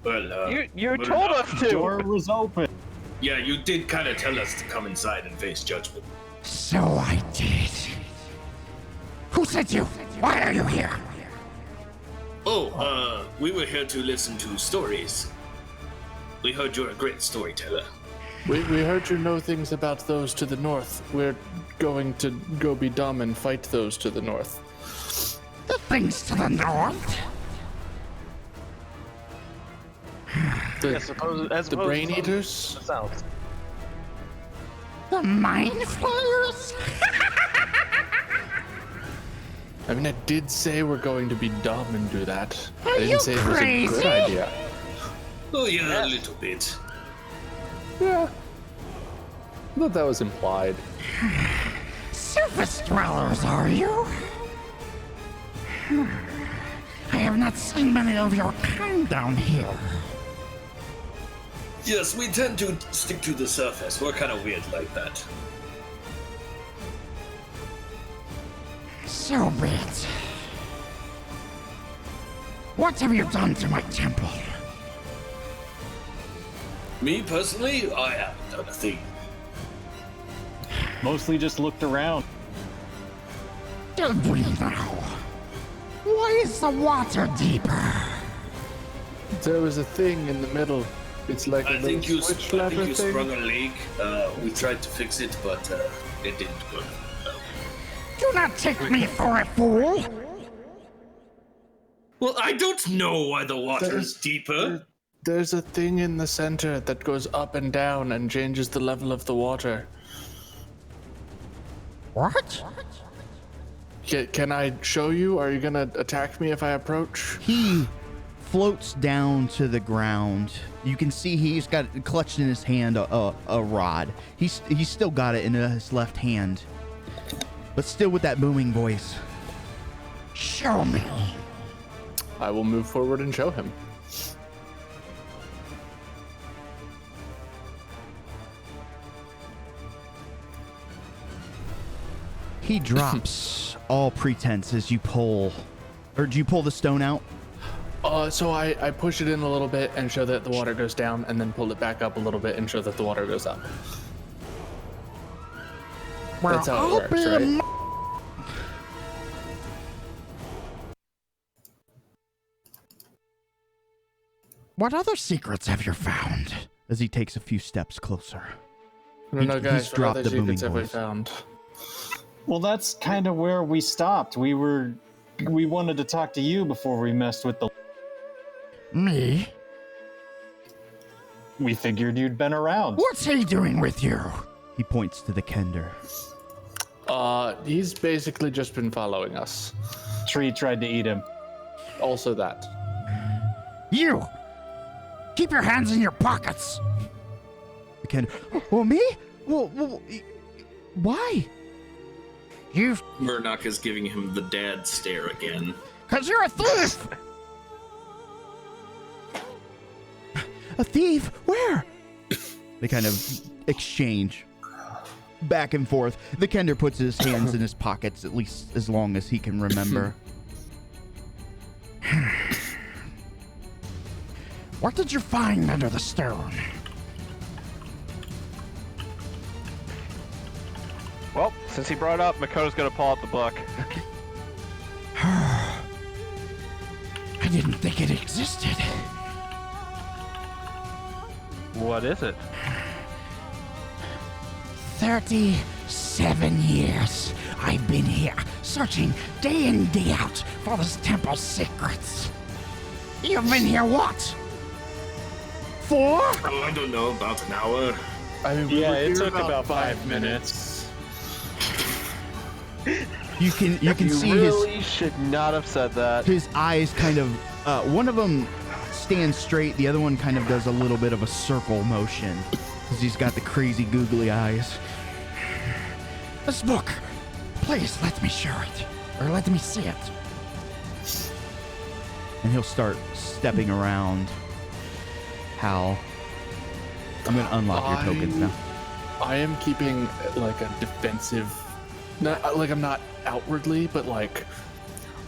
Well, You told us to. Door was open. Yeah, you did kind of tell us to come inside and face judgment. So I did. sent you? Why are you here? Oh, we were here to listen to stories. We heard you're a great storyteller. We heard you know things about those to the north. We're going to go be dumb and fight those to the north. The things to the north? The brain eaters? The south. The mind flayers? I mean, I did say we're going to be dumb and do that. Are I didn't you say it was a crazy? good idea. Oh, yeah, a little bit. Yeah. I thought that was implied. Surface dwellers, are you? I have not seen many of your kind down here. Yes, we tend to stick to the surface. We're kind of weird like that. So be it. What have you done to my temple? Me, personally, I haven't done a thing. Mostly just looked around. Did we now? Why is the water deeper? There was a thing in the middle. It's like a I think you switch lever thing. sprung a leak. We tried to fix it, but it didn't work. Do not take me for a fool. Well, I don't know why the water is deeper. There's a thing in the center that goes up and down and changes the level of the water. What? Can I show you? Are you gonna attack me if I approach? He floats down to the ground. You can see he's got clutched in his hand a rod. He's still got it in his left hand, but still with that booming voice. Show me. I will move forward and show him. He drops all pretense as you pull, or do you pull the stone out? So I push it in a little bit and show that the water goes down, and then pull it back up a little bit and show that the water goes up. Well, That's how it works, right? What other secrets have you found? As he takes a few steps closer. I don't know, He's guys. What dropped other the booming secrets have we voice. found? Well, that's kind of where we stopped. We wanted to talk to you before we messed with the... Me? We figured you'd been around. What's he doing with you? He points to the Kender. He's basically just been following us. Tree tried to eat him. Also that. You! Keep your hands in your pockets! The Kender. Well, me? Well, why? You... Murdoch is giving him the dad stare again. 'Cause you're a thief! A thief? Where? They kind of exchange back and forth. The Kender puts his hands in his pockets, at least as long as he can remember. What did you find under the stone? Well, since he brought it up, Makoto's gonna pull out the book. I didn't think it existed. What is it? 37 years I've been here, searching day in, day out for this temple's secrets. You've been here what? 4? Oh, I don't know, about an hour. I mean, Yeah, we were it here took about 5 minutes. You can see really should not have said that. his eyes kind of one of them stands straight, the other one kind of does a little bit of a circle motion because he's got the crazy googly eyes. This book. Please let me show it. Or let me see it. And he'll start stepping around. Hal, I'm gonna unlock your tokens now. I am keeping like a defensive, not like I'm not outwardly, but like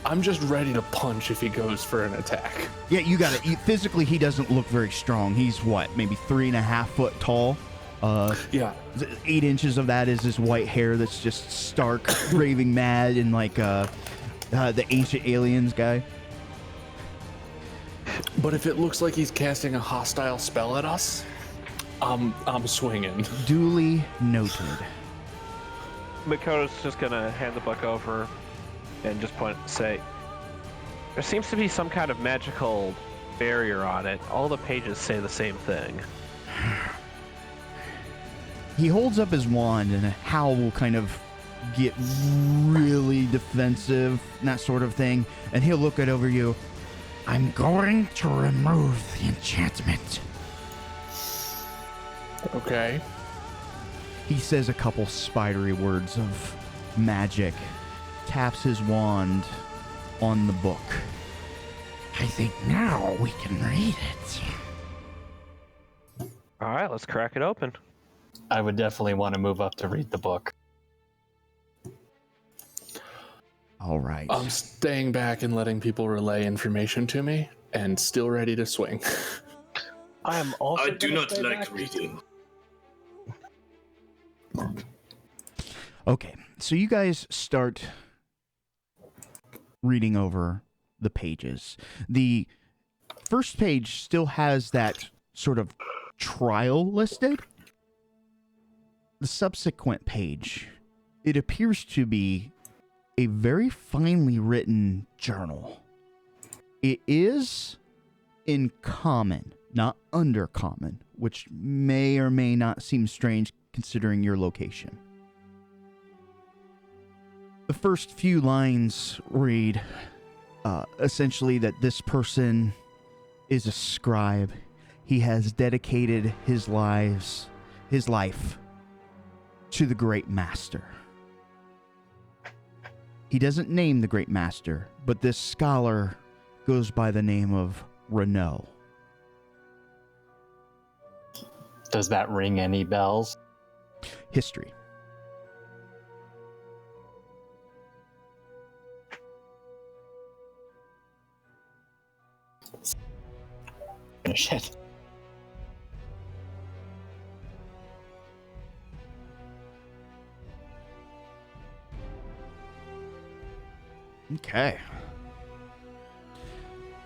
I'm just ready to punch if he goes for an attack. Yeah, you got it. Physically, he doesn't look very strong. He's what, maybe 3.5 foot tall. Yeah. 8 inches of that is his white hair that's just stark, raving mad, and like The ancient aliens guy. But if it looks like he's casting a hostile spell at us, I'm swinging. Duly noted. Makoto's just gonna hand the book over and just say, there seems to be some kind of magical barrier on it. All the pages say the same thing. He holds up his wand and Hal will kind of get really defensive, that sort of thing, and he'll look it over you. I'm going to remove the enchantment. Okay. He says a couple spidery words of magic, taps his wand on the book. I think now we can read it. All right, let's crack it open. I would definitely want to move up to read the book. All right. I'm staying back and letting people relay information to me, and still ready to swing. I am also. I do gonna not stay like back. reading. Okay, so you guys start reading over the pages. The first page still has that sort of trial listed. The subsequent page, it appears to be a very finely written journal. It is in common, not undercommon, which may or may not seem strange considering your location. The first few lines read essentially that this person is a scribe. He has dedicated his life to the Great Master. He doesn't name the Great Master, but this scholar goes by the name of Renault. Does that ring any bells? History. Shit. Okay.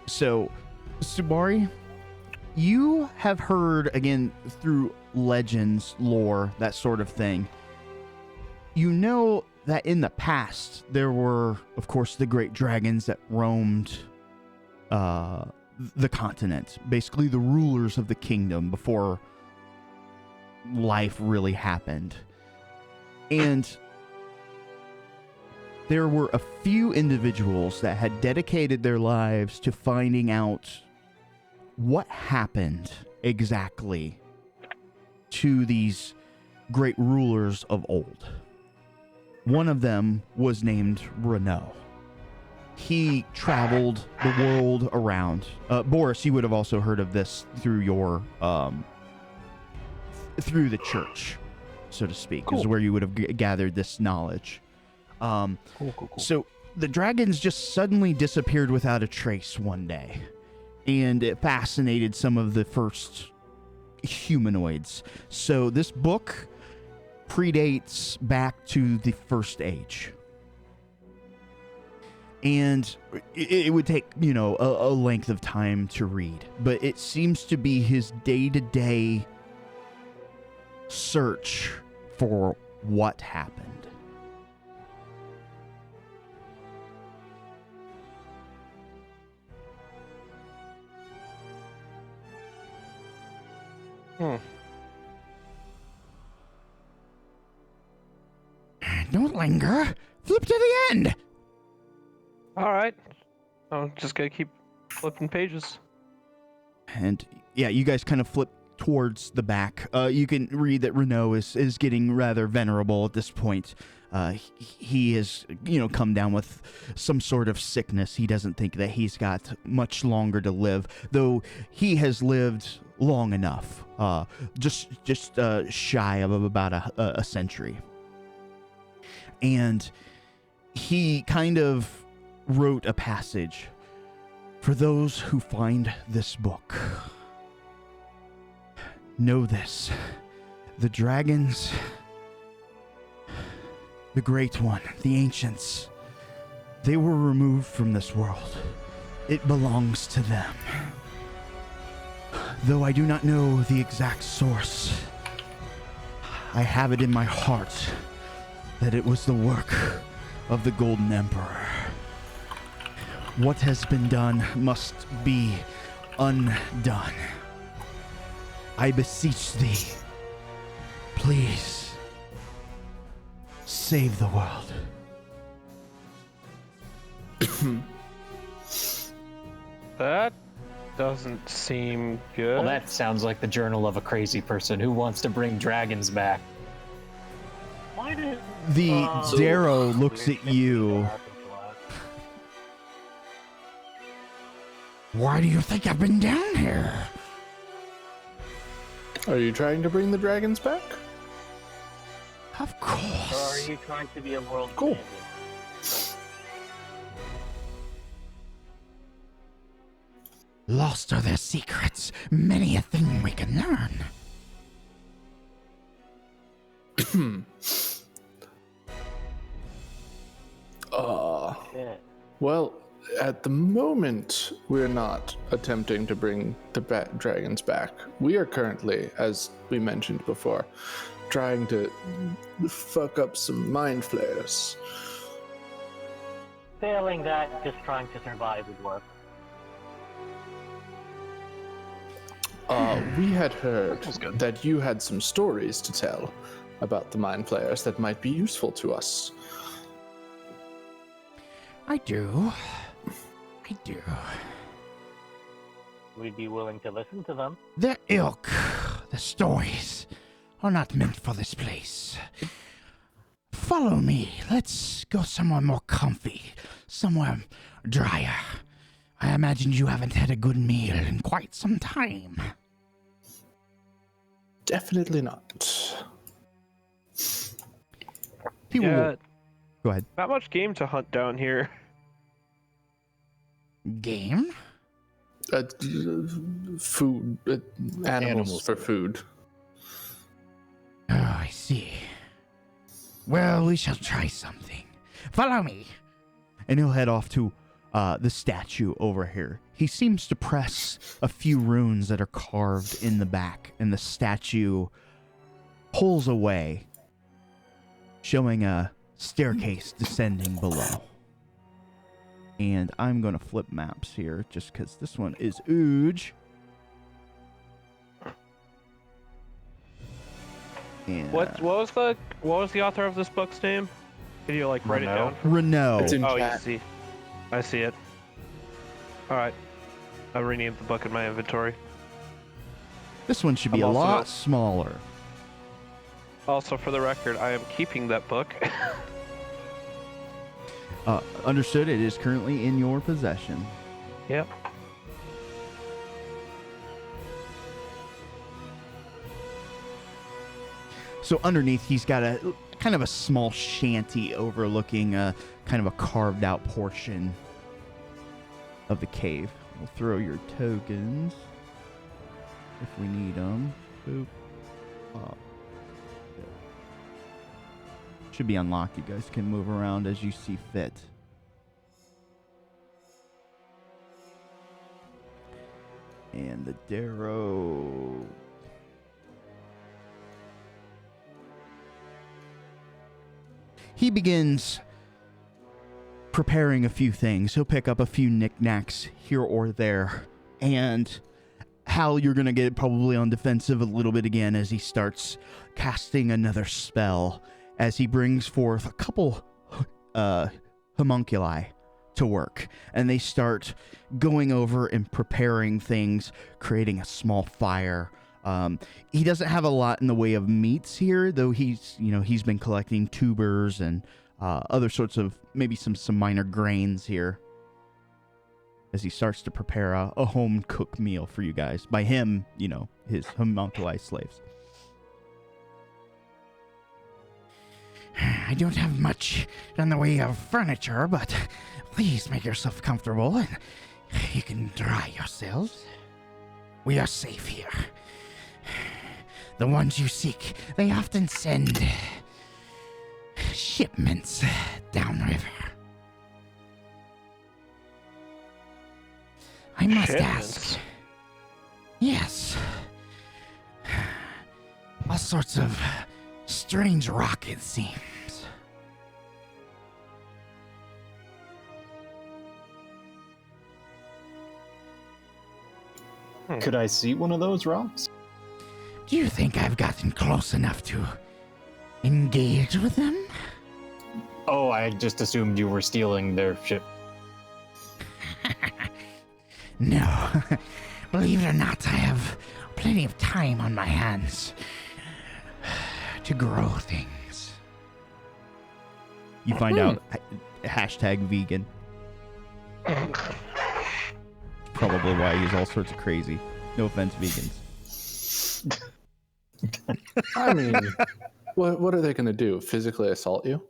So, Subari, you have heard, again, through legends, lore, that sort of thing, you know that in the past, there were, of course, the great dragons that roamed the continent, basically the rulers of the kingdom before life really happened. And there were a few individuals that had dedicated their lives to finding out what happened exactly to these great rulers of old. One of them was named Renault. He traveled the world around. Boris, you would have also heard of this through your through the church, so to speak, is where you would have gathered this knowledge. Cool. So the dragons just suddenly disappeared without a trace one day, and it fascinated some of the first humanoids. So this book predates back to the First Age. And it would take, a length of time to read. But it seems to be his day-to-day search for what happened. Don't linger. Flip to the end. All right. I'm just gonna keep flipping pages. And yeah, you guys kind of flip towards the back. You can read that Renault is getting rather venerable at this point. He has, come down with some sort of sickness. He doesn't think that he's got much longer to live, though he has lived long enough. Just shy of about a century. And he kind of wrote a passage. For those who find this book, know this: the dragons, the Great One, the ancients, They were removed from this world. It belongs to them. Though I do not know the exact source, I have it in my heart that it was the work of the Golden Emperor. What has been done must be undone. I beseech thee, please save the world. That doesn't seem good. Well, that sounds like the journal of a crazy person who wants to bring dragons back. Why did The Darrow looks at you. Why do you think I've been down here? Are you trying to bring the dragons back? Of Or are course. you trying to be a world Cool. champion? Lost are their secrets. Many a thing we can learn. Yeah. Well, at the moment, we're not attempting to bring the dragons back. We are currently, as we mentioned before, trying to fuck up some mind flayers. Failing that, just trying to survive would work. We had heard that you had some stories to tell about the mind flayers that might be useful to us. I do. We'd be willing to listen to them. Their ilk, the stories, are not meant for this place. Follow me. Let's go somewhere more comfy, somewhere drier. I imagine you haven't had a good meal in quite some time. Definitely not. People Yeah, will- Go ahead. not much game to hunt down here. Game? Food, animals for food. Oh, I see. Well, we shall try something. Follow me. And he'll head off to the statue over here. He seems to press a few runes that are carved in the back, and the statue pulls away, showing a staircase descending below. And I'm going to flip maps here, just because this one is huge. And What was the author of this book's name? Can you like write it down? Renault. It's in Oh, you chat. see. I see it. All right. I renamed the book in my inventory. This one should be I'm a also lot not- smaller. Also, for the record, I am keeping that book. Understood, it is currently in your possession. Yep. So underneath, he's got a kind of a small shanty overlooking a kind of a carved out portion of the cave. We'll throw your tokens if we need them. Boop. Oh. Should be unlocked. You guys can move around as you see fit. And the Darrow. He begins preparing a few things. He'll pick up a few knickknacks here or there. And Hal, you're going to get probably on defensive a little bit again as he starts casting another spell, as he brings forth a couple homunculi to work. And they start going over and preparing things, creating a small fire. He doesn't have a lot in the way of meats here, though he's been collecting tubers and other sorts of maybe some minor grains here as he starts to prepare a home cooked meal for you guys. By him, his homunculi slaves. I don't have much in the way of furniture, but please make yourself comfortable and you can dry yourselves. We are safe here. The ones you seek, they often send shipments downriver. I must Shipments? ask. Yes. All sorts of strange rock, it seems. Could I see one of those rocks? Do you think I've gotten close enough to engage with them? Oh, I just assumed you were stealing their ship. No. Believe it or not, I have plenty of time on my hands to grow things. You find out hashtag vegan. Probably why he's all sorts of crazy. No offense, vegans. I mean, what are they going to do? Physically assault you?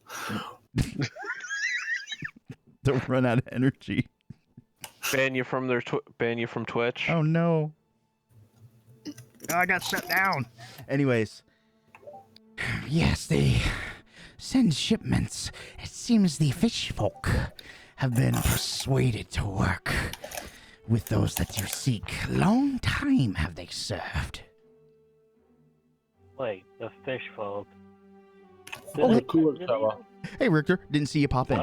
They'll run out of energy. Ban you from ban you from Twitch. Oh no. Oh, I got shut down. Anyways. Yes, they send shipments. It seems the fish folk have been persuaded to work with those that you seek. Long time have they served. Wait, the fish folk. Oh, cool Did fella. Hey, Richter. Didn't see you pop in.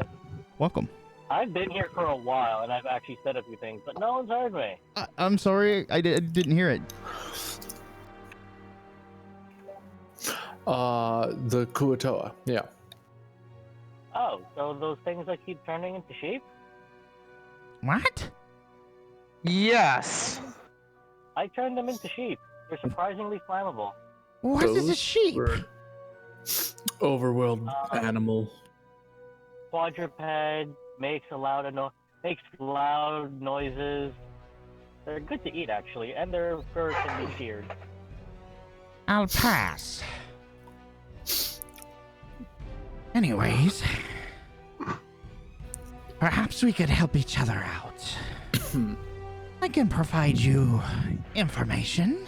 Welcome. I've been here for a while, and I've actually said a few things, but no one's heard me. I'm sorry. I didn't hear it. The Kuatoa, yeah. Oh, so those things that keep turning into sheep? What? Yes. I turned them into sheep. They're surprisingly flammable. What is a Those sheep? were Overworld animal. Quadruped makes loud noises. They're good to eat, actually, and their fur can be sheared. I'll pass. Anyways, perhaps we could help each other out. I can provide you information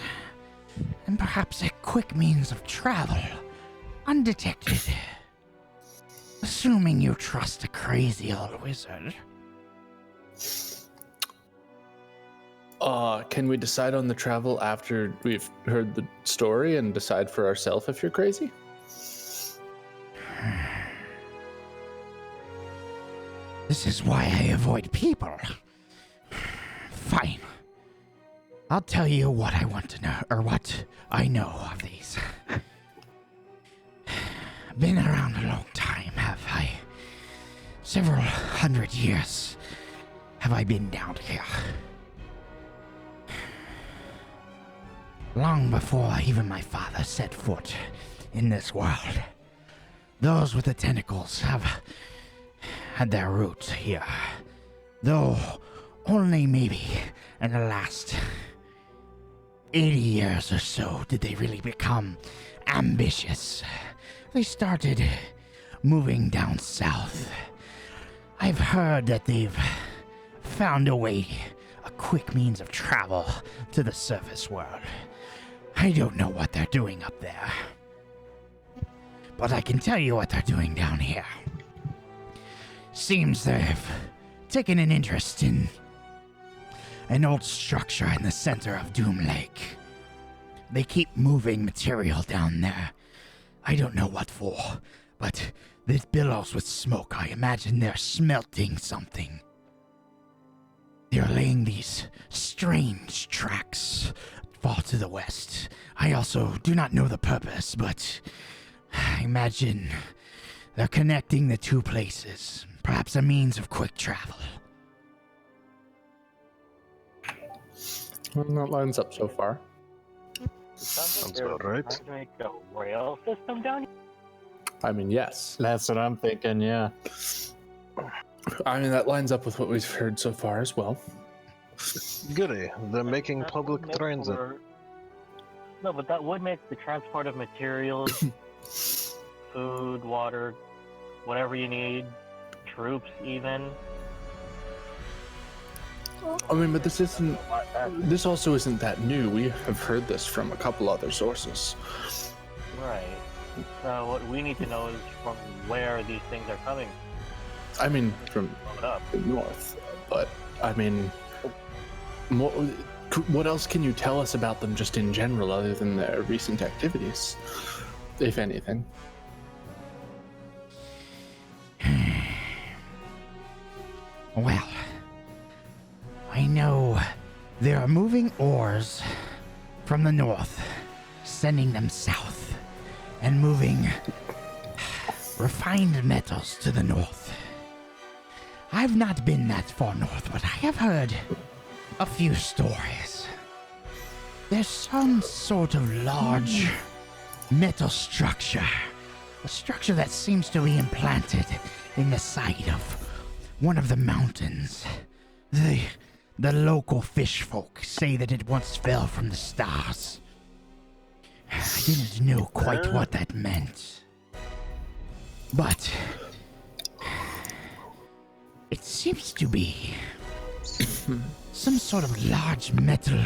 and perhaps a quick means of travel, undetected. Assuming you trust a crazy old wizard. Can we decide on the travel after we've heard the story and decide for ourselves if you're crazy? This is why I avoid people. Fine. I'll tell you what I want to know, or what I know of these. Been around a long time, have I? Several hundred years have I been down here. Long before even my father set foot in this world. Those with the tentacles have had their roots here. Though only maybe in the last 80 years or so did they really become ambitious. They started moving down south. I've heard that they've found a way, a quick means of travel to the surface world. I don't know what they're doing up there. But I can tell you what they're doing down here. Seems they've taken an interest in an old structure in the center of Doom Lake. They keep moving material down there. I don't know what for, but this billows with smoke. I imagine they're smelting something. They're laying these strange tracks far to the west. I also do not know the purpose, but I imagine they're connecting the two places. Perhaps a means of quick travel. Well, that lines up so far. Sounds about right. trying to make a rail system down here. I mean, yes. That's what I'm thinking, yeah. I mean, that lines up with what we've heard so far as well. Goody, they're making That public would make transit. No, but that would make the transport of materials, food, water, whatever you need, troops even. I mean, but this isn't. a lot faster. This also isn't that new. We have heard this from a couple other sources. Right. So what we need to know is from where these things are coming I mean, from up. the north, but I mean, What else can you tell us about them just in general, other than their recent activities, if anything? Well, I know they are moving ores from the north, sending them south, and moving refined metals to the north. I've not been that far north, but I have heard a few stories. There's some sort of large metal structure, a structure that seems to be implanted in the side of one of the mountains. The local fish folk say that it once fell from the stars. I didn't know quite what that meant, but it seems to be some sort of large metal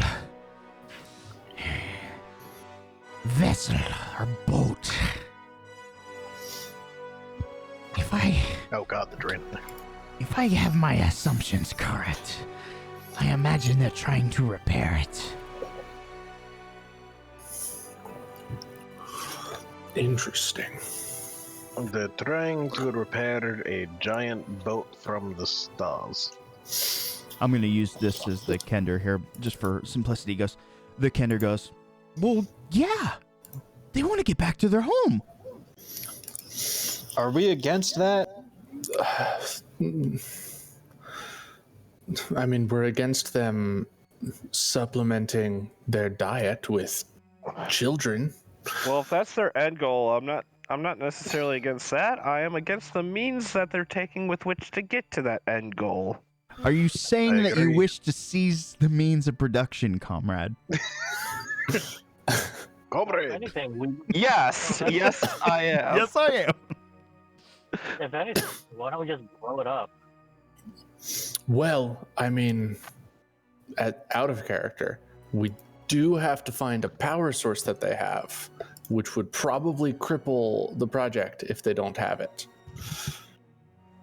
vessel or boat. Oh god, the drain. If I have my assumptions correct, I imagine they're trying to repair it. Interesting. They're trying to repair a giant boat from the stars. I'm going to use this as the Kender here, just for simplicity. The Kender goes, well, yeah, they want to get back to their home. Are we against that? I mean, we're against them supplementing their diet with children. Well, if that's their end goal, I'm not necessarily against that. I am against the means that they're taking with which to get to that end goal. Are you saying I that agree. you wish to seize the means of production, comrade? If Comrade! anything, Yes, yes, I am. Yes, I am. if anything, why don't we just blow it up? Well, I mean, out of character, we do have to find a power source that they have, which would probably cripple the project if they don't have it.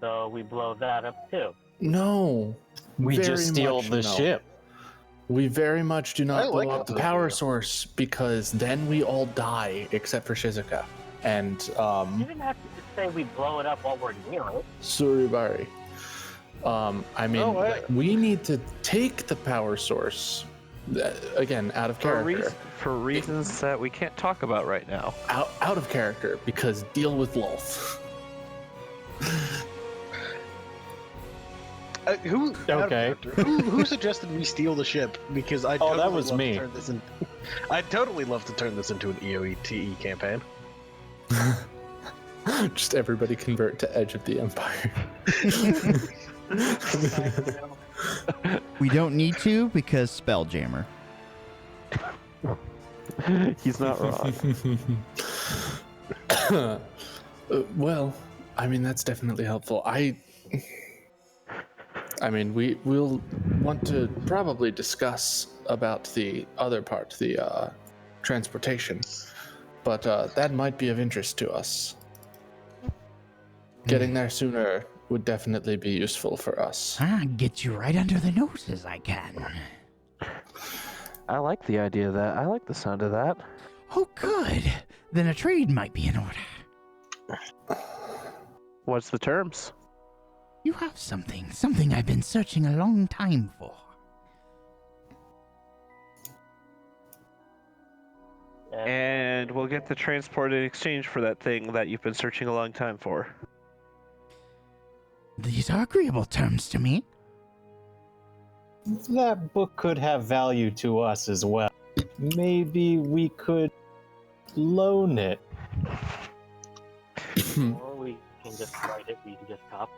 So we blow that up too. No. We very just steal much the no. ship. We very much do I not like blow it up the though, power yeah. source, because then we all die except for Shizuka. And, You didn't have to just say we blow it up while we're near it. Suribari. I mean, No, I- we need to take the power source, again, out of character. For reasons that we can't talk about right now. Out of character, because deal with Lolth. Okay. Who suggested we steal the ship? Because I totally that was love me. To turn this in... I'd totally love to turn this into an EOETE campaign. Just everybody convert to Edge of the Empire. We don't need to because Spelljammer. He's not wrong. Well, I mean, that's definitely helpful. I mean, we'll want to probably discuss about the other part, the transportation, but that might be of interest to us. Getting there sooner would definitely be useful for us. I'll get you right under the nose as I can. I like the idea of that. I like the sound of that. Oh, good. Then a trade might be in order. What's the terms? You have something I've been searching a long time for. And we'll get the transport in exchange for that thing that you've been searching a long time for. These are agreeable terms to me. That book could have value to us as well. Maybe we could loan it. Or we can just write it, we can just copy.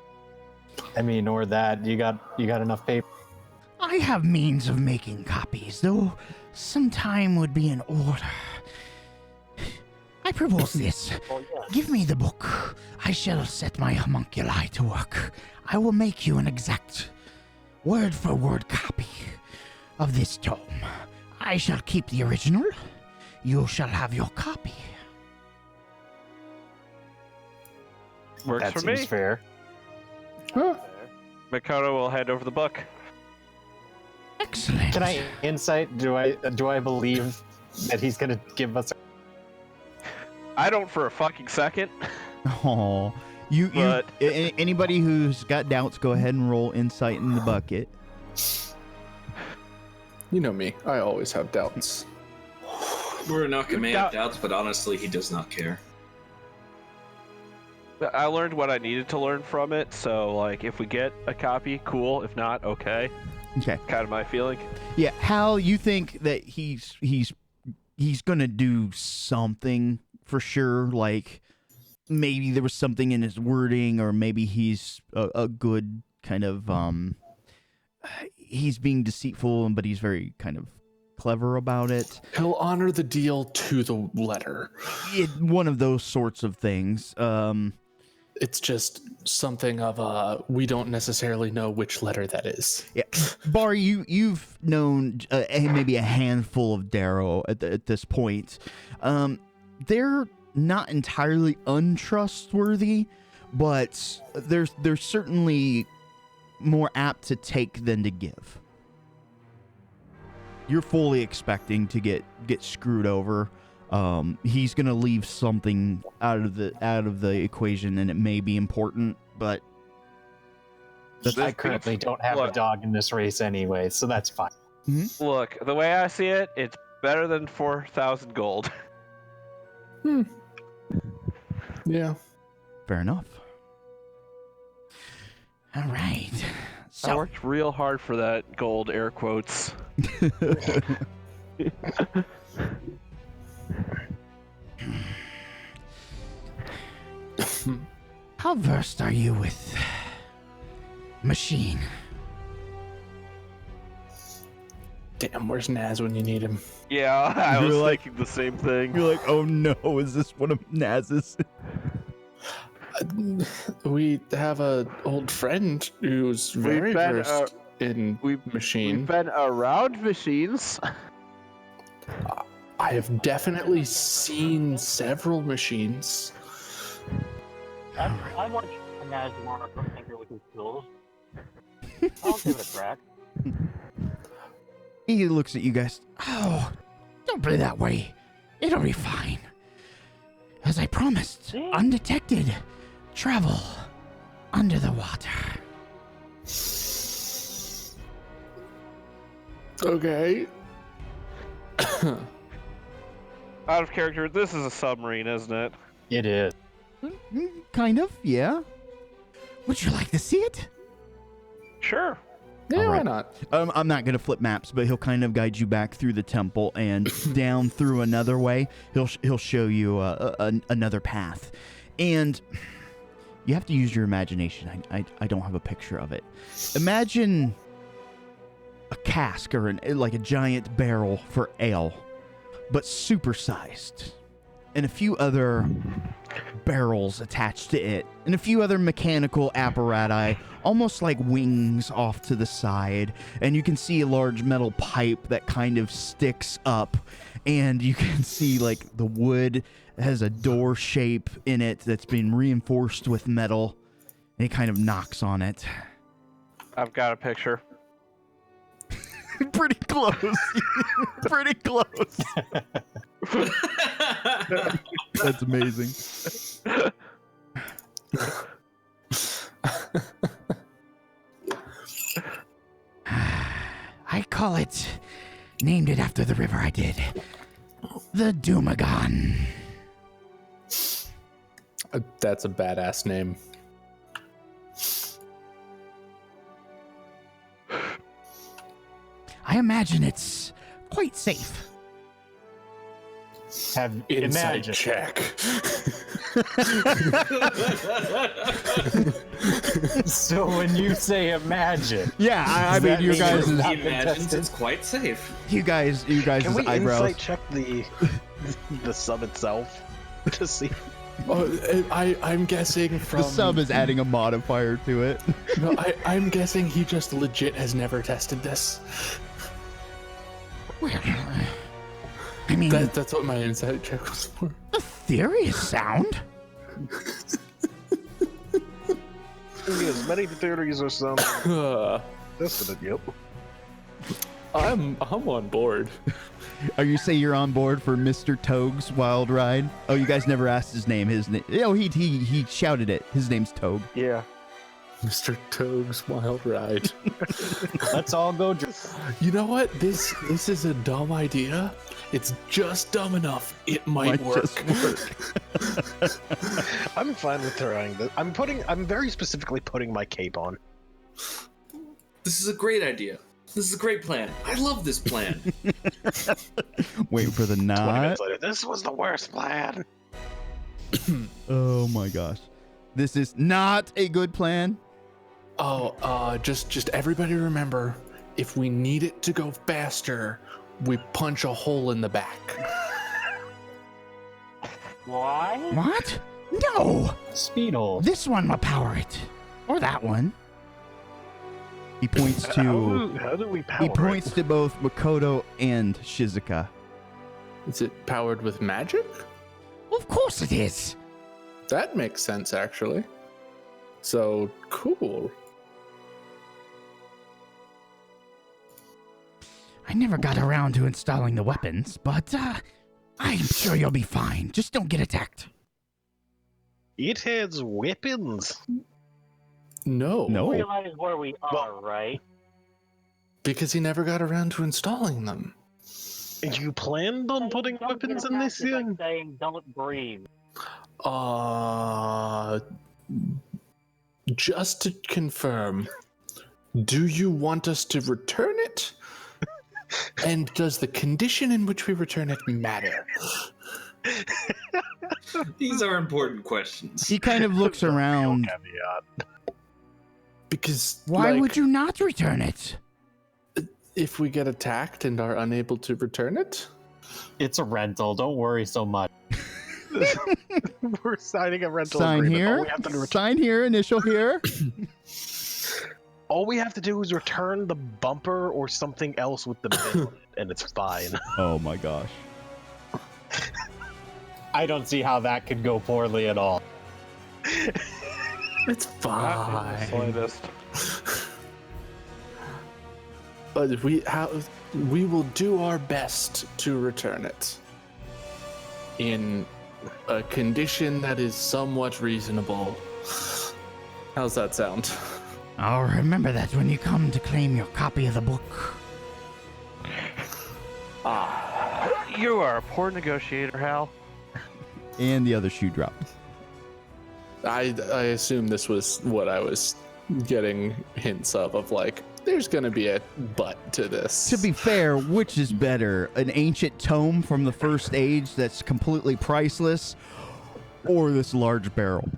I mean, or that you got enough paper. I have means of making copies, though some time would be in order. I propose this. Well, yeah. Give me the book. I shall set my homunculi to work. I will make you an exact word-for-word copy of this tome. I shall keep the original. You shall have your copy. Works That for seems me. fair. Makoto will hand over the book. Excellent. Can I insight? Do I believe that he's gonna give us? I don't for a fucking second. Oh, But- anybody who's got doubts, go ahead and roll insight in the bucket. You know me. I always have doubts. Muranaka may got- have doubts, but honestly, he does not care. I learned what I needed to learn from it, so like if we get a copy, cool. If not, okay. Okay. Kind of my feeling. Yeah, Hal, you think that he's gonna do something for sure? Like maybe there was something in his wording, or maybe he's a good kind of he's being deceitful, but he's very kind of clever about it. He'll honor the deal to the letter. One of those sorts of things. It's just something of we don't necessarily know which letter that is. Yeah, Bari, you've known maybe a handful of Darrow at this point. They're not entirely untrustworthy, but they're certainly more apt to take than to give. You're fully expecting to get screwed over. He's gonna leave something out of the equation, and it may be important, but I currently don't have a dog in this race anyway, so that's fine. Look, the way I see it, it's better than 4,000 gold. Yeah. fair enough. All right. I So, worked real hard for that gold, air quotes. how versed are you with machine? Damn, where's Naz when you need him? Yeah, I You're was like- thinking the same thing. You're like, oh no, is this one of Naz's? We have a old friend who's very been, versed in machine. We've been around machines. I have definitely seen several machines. I watched Naz more tinker with his tools. I'll give it a crack. He looks at you guys. Oh, don't be that way. It'll be fine. As I promised, See? undetected travel under the water. Okay. Out of character, this is a submarine, isn't it? It is. Kind of, yeah. Would you like to see it? Sure. Yeah, All why right. not? I'm not gonna flip maps, but he'll kind of guide you back through the temple and down through another way. He'll show you another path, and you have to use your imagination. I don't have a picture of it. Imagine a cask or like a giant barrel for ale, but supersized, and a few other barrels attached to it, and a few other mechanical apparatus, almost like wings off to the side, and you can see a large metal pipe that kind of sticks up, and you can see like the wood has a door shape in it that's been reinforced with metal, and he kind of knocks on it. I've got a picture. Pretty close. Pretty close. That's amazing. I call it, named it after the river I did, the Dumagon. That's a badass name. I imagine it's quite safe. Have Inside imagine. check. So when you say imagine, Yeah, I Does mean, that you mean guys, you're He not imagines contested? it's quite safe. you guys' Can we eyebrows. insight check the sub itself to see? I'm guessing from The sub is adding a modifier to it. No, I'm guessing he just legit has never tested this. Well, I mean, That's what my insight check was for. the theory is sound. As many theories or some Uh, tested it. Yep. I'm on board. Are you say you're on board for Mr. Toag's wild ride? Oh, you guys never asked his name. His name. Oh, he shouted it. His name's Toag. Yeah. Mr. Toag's wild ride. Let's all go. You know what? This is a dumb idea. It's just dumb enough. It might work. just work. I'm fine with trying this. I'm very specifically putting my cape on. This is a great idea. This is a great plan. I love this plan. Wait for the 20 nod. minutes later, this was the worst plan. Oh my gosh. This is not a good plan. Oh, just everybody remember, if we need it to go faster, we punch a hole in the back. Why? What? No! Speed hole. This one will power it. Or that one. He points to How do we power he points it? to both Makoto and Shizuka. Is it powered with magic? Of course it is. That makes sense, actually. So, cool. I never got around to installing the weapons, but I'm sure you'll be fine. Just don't get attacked. It has weapons. No. No. We realize where we are, right? Because he never got around to installing them. You planned on putting Don't weapons get in this attacked is thing? like saying don't breathe. Just to confirm, do you want us to return it? And does the condition in which we return it matter? These are important questions. He kind of looks around. Caveat. Because Why like, would you not return it? if we get attacked and are unable to return it? It's a rental. Don't worry so much. We're signing a rental Sign agreement. All here. we have to do Sign here. Initial here. All we have to do is return the bumper or something else with the bin on it, and it's fine. Oh my gosh. I don't see how that could go poorly at all. It's Not in the fine. slightest. But we will do our best to return it in a condition that is somewhat reasonable. How's that sound? I'll remember that when you come to claim your copy of the book. You are a poor negotiator, Hal. And the other shoe drops. I assume this was what I was getting hints of like, there's gonna be a but to this. To be fair, which is better? An ancient tome from the first age that's completely priceless, or this large barrel?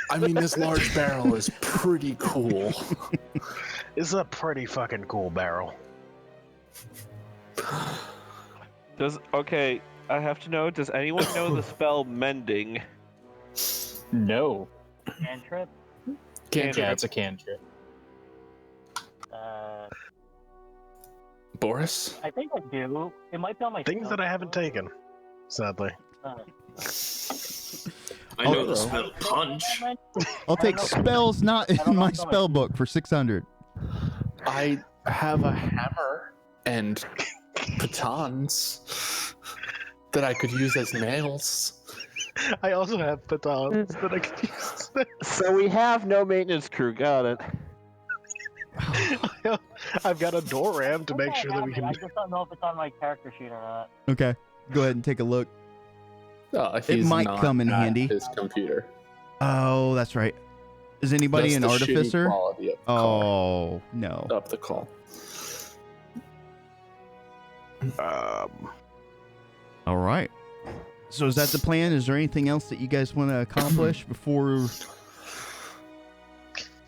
I mean, this large barrel is pretty cool. It's a pretty fucking cool barrel. Okay, I have to know, does anyone know the spell mending? No. Cantrip? Yeah, it's a cantrip. Boris? I think I do. It might be on my Things that I haven't taken, sadly. I know Oh. the spell punch. I'll take spells not don't in know my if I'm spell book for 600. I have a hammer and batons that I could use as nails. I also have batons that I could use. So we have no maintenance crew, got it. I've got a door ram to make sure that we I can. just don't know if it's on my character sheet or not. Okay, go ahead and take a look. He's might not come in at handy. His computer. Oh, that's right. Is anybody That's an the shitty artificer? quality of the call. Oh, no. Of the call. All right. So is that the plan? Is there anything else that you guys want to accomplish before...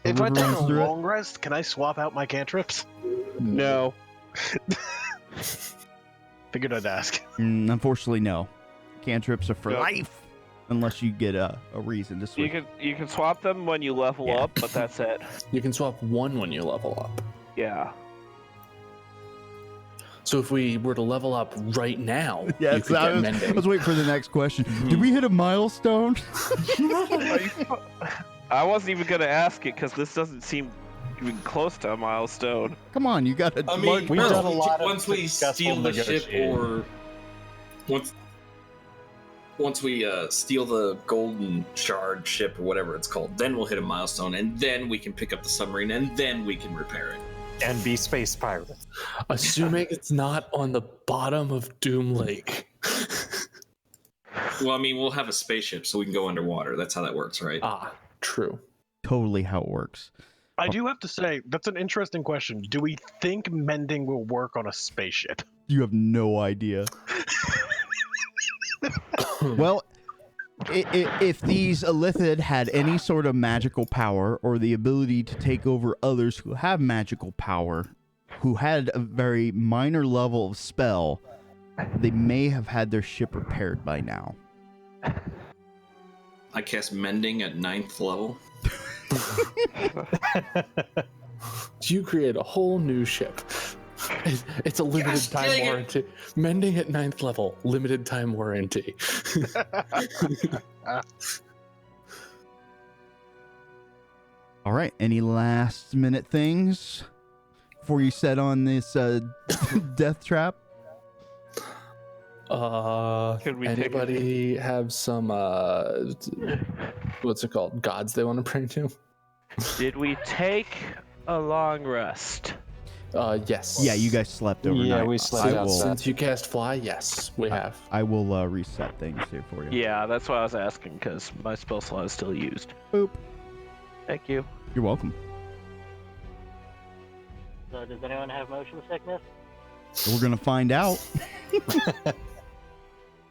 If I take runs a through it? long rest, can I swap out my cantrips? No. Figured I'd ask. Unfortunately, no. Cantrips are for Nope. life, unless you get a reason to switch. You can swap them when you level Yeah. up, but that's it. You can swap one when you level up. Yeah. So if we were to level up right now, Yeah, you could I get was mending. waiting for the next question. Did we hit a milestone? I wasn't even gonna ask it because this doesn't seem even close to a milestone. Come on, you got a I large mean, We've boat. done a lot of once we successful steal the ship, negotiating. or once we steal the golden shard ship or whatever it's called, then we'll hit a milestone, and then we can pick up the submarine, and then we can repair it. And be space pirates. Assuming it's not on the bottom of Doom Lake. Well, I mean, we'll have a spaceship, so we can go underwater. That's how that works, right? Ah, true. Totally how it works. I do have to say, that's an interesting question. Do we think mending will work on a spaceship? You have no idea. Well, if these Illithid had any sort of magical power or the ability to take over others who have magical power, who had a very minor level of spell, they may have had their ship repaired by now. I cast mending at 9th level. You create a whole new ship. It's a limited Gosh, time dang it. warranty. Mending at 9th level, limited time warranty. All right, any last minute things before you set on this death trap? Could we take Anybody have some what's it called? Gods they want to bring to? Did we take a long rest? Yes. Yeah, you guys slept overnight. Yeah, we slept I will, outside. Since you cast fly, yes, we have. I will reset things here for you. Yeah, that's why I was asking, because my spell slot is still used. Boop. Thank you. You're welcome. So does anyone have motion sickness? We're gonna find out.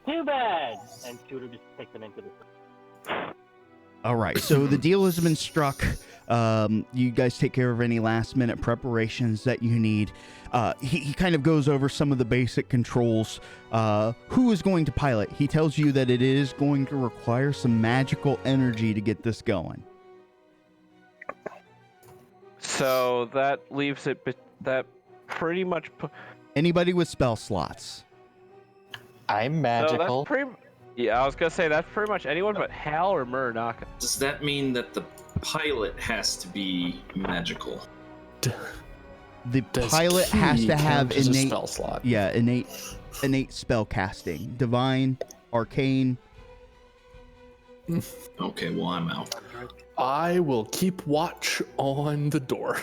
Too bad! And Shooter just takes them into the... All right, so the deal has been struck. You guys take care of any last minute preparations that you need. He kind of goes over some of the basic controls. Who is going to pilot? He tells you that it is going to require some magical energy to get this going. So that leaves it, that pretty much... Anybody with spell slots. I'm So magical. that's pretty... Yeah, I was going to say, that's pretty much anyone but Hal or Muranaka. Does that mean that the pilot has to be magical? The Does pilot has key to have count as a innate, spell slot. innate spell casting, divine, arcane. Okay, well, I'm out. I will keep watch on the door.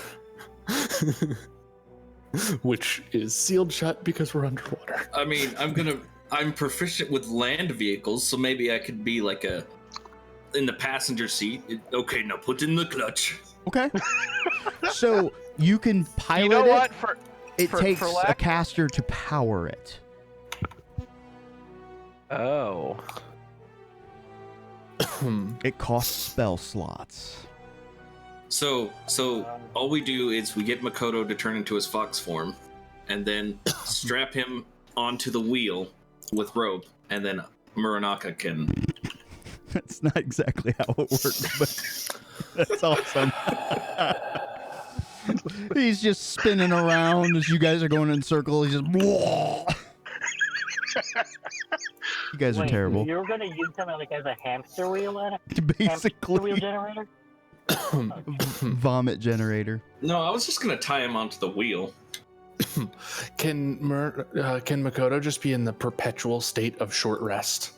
Which is sealed shut because we're underwater. I mean, I'm proficient with land vehicles, so maybe I could be like in the passenger seat. Okay, now put in the clutch. Okay. So you can pilot You know it. what? It takes a lack- caster to power it. Oh. It costs spell slots. So all we do is we get Makoto to turn into his fox form, and then strap him onto the wheel with rope, and then Muranaka can... That's not exactly how it works, but that's awesome. He's just spinning around as you guys are going in circles. He's just... You guys are Wait, terrible. You're gonna use him like as a hamster wheel hamster wheel Basically, generator? vomit generator. No, I was just gonna tie him onto the wheel. Can Makoto just be in the perpetual state of short rest?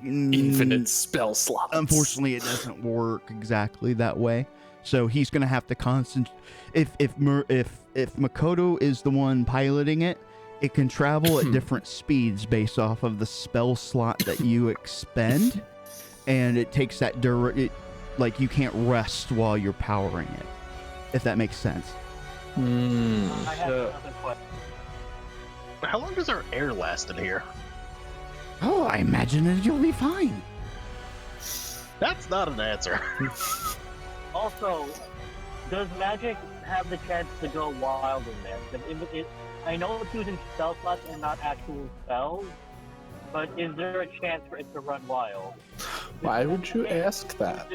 Infinite spell slots. Unfortunately, it doesn't work exactly that way. So he's gonna have to concentrate. If Makoto is the one piloting it, it can travel at different speeds based off of the spell slot that you expend, and it takes that like you can't rest while you're powering it. If that makes sense. I have another question. How long does our air last in here? Oh, I imagine that you'll be fine. That's not an answer. Also, does magic have the chance to go wild in there? I know it's using spell slots and not actual spells, but is there a chance for it to run wild? Why would you ask that?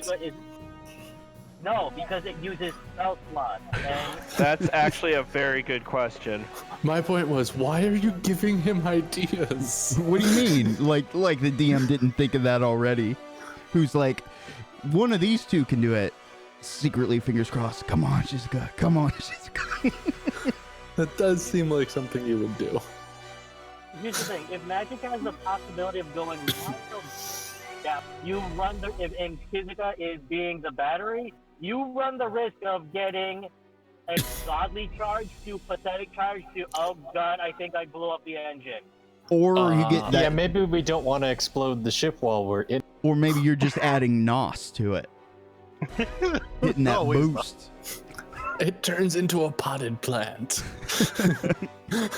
No, because it uses spell slots. And That's actually a very good question. My point was, why are you giving him ideas? What do you mean? like the DM didn't think of that already? Who's like, one of these two can do it. secretly, fingers crossed. Come on, Shizuka. Come on, Shizuka. That does seem like something you would do. Here's the thing: if magic has the possibility of going wild, yeah, you run the. If Shizuka is being the battery, you run the risk of getting a godly charge to pathetic charge to, oh god, I think I blew up the engine. Or you get that. Yeah, maybe we don't want to explode the ship while we're in. Or maybe you're just adding NOS to it. Getting that Always boost. It turns into a potted plant. We're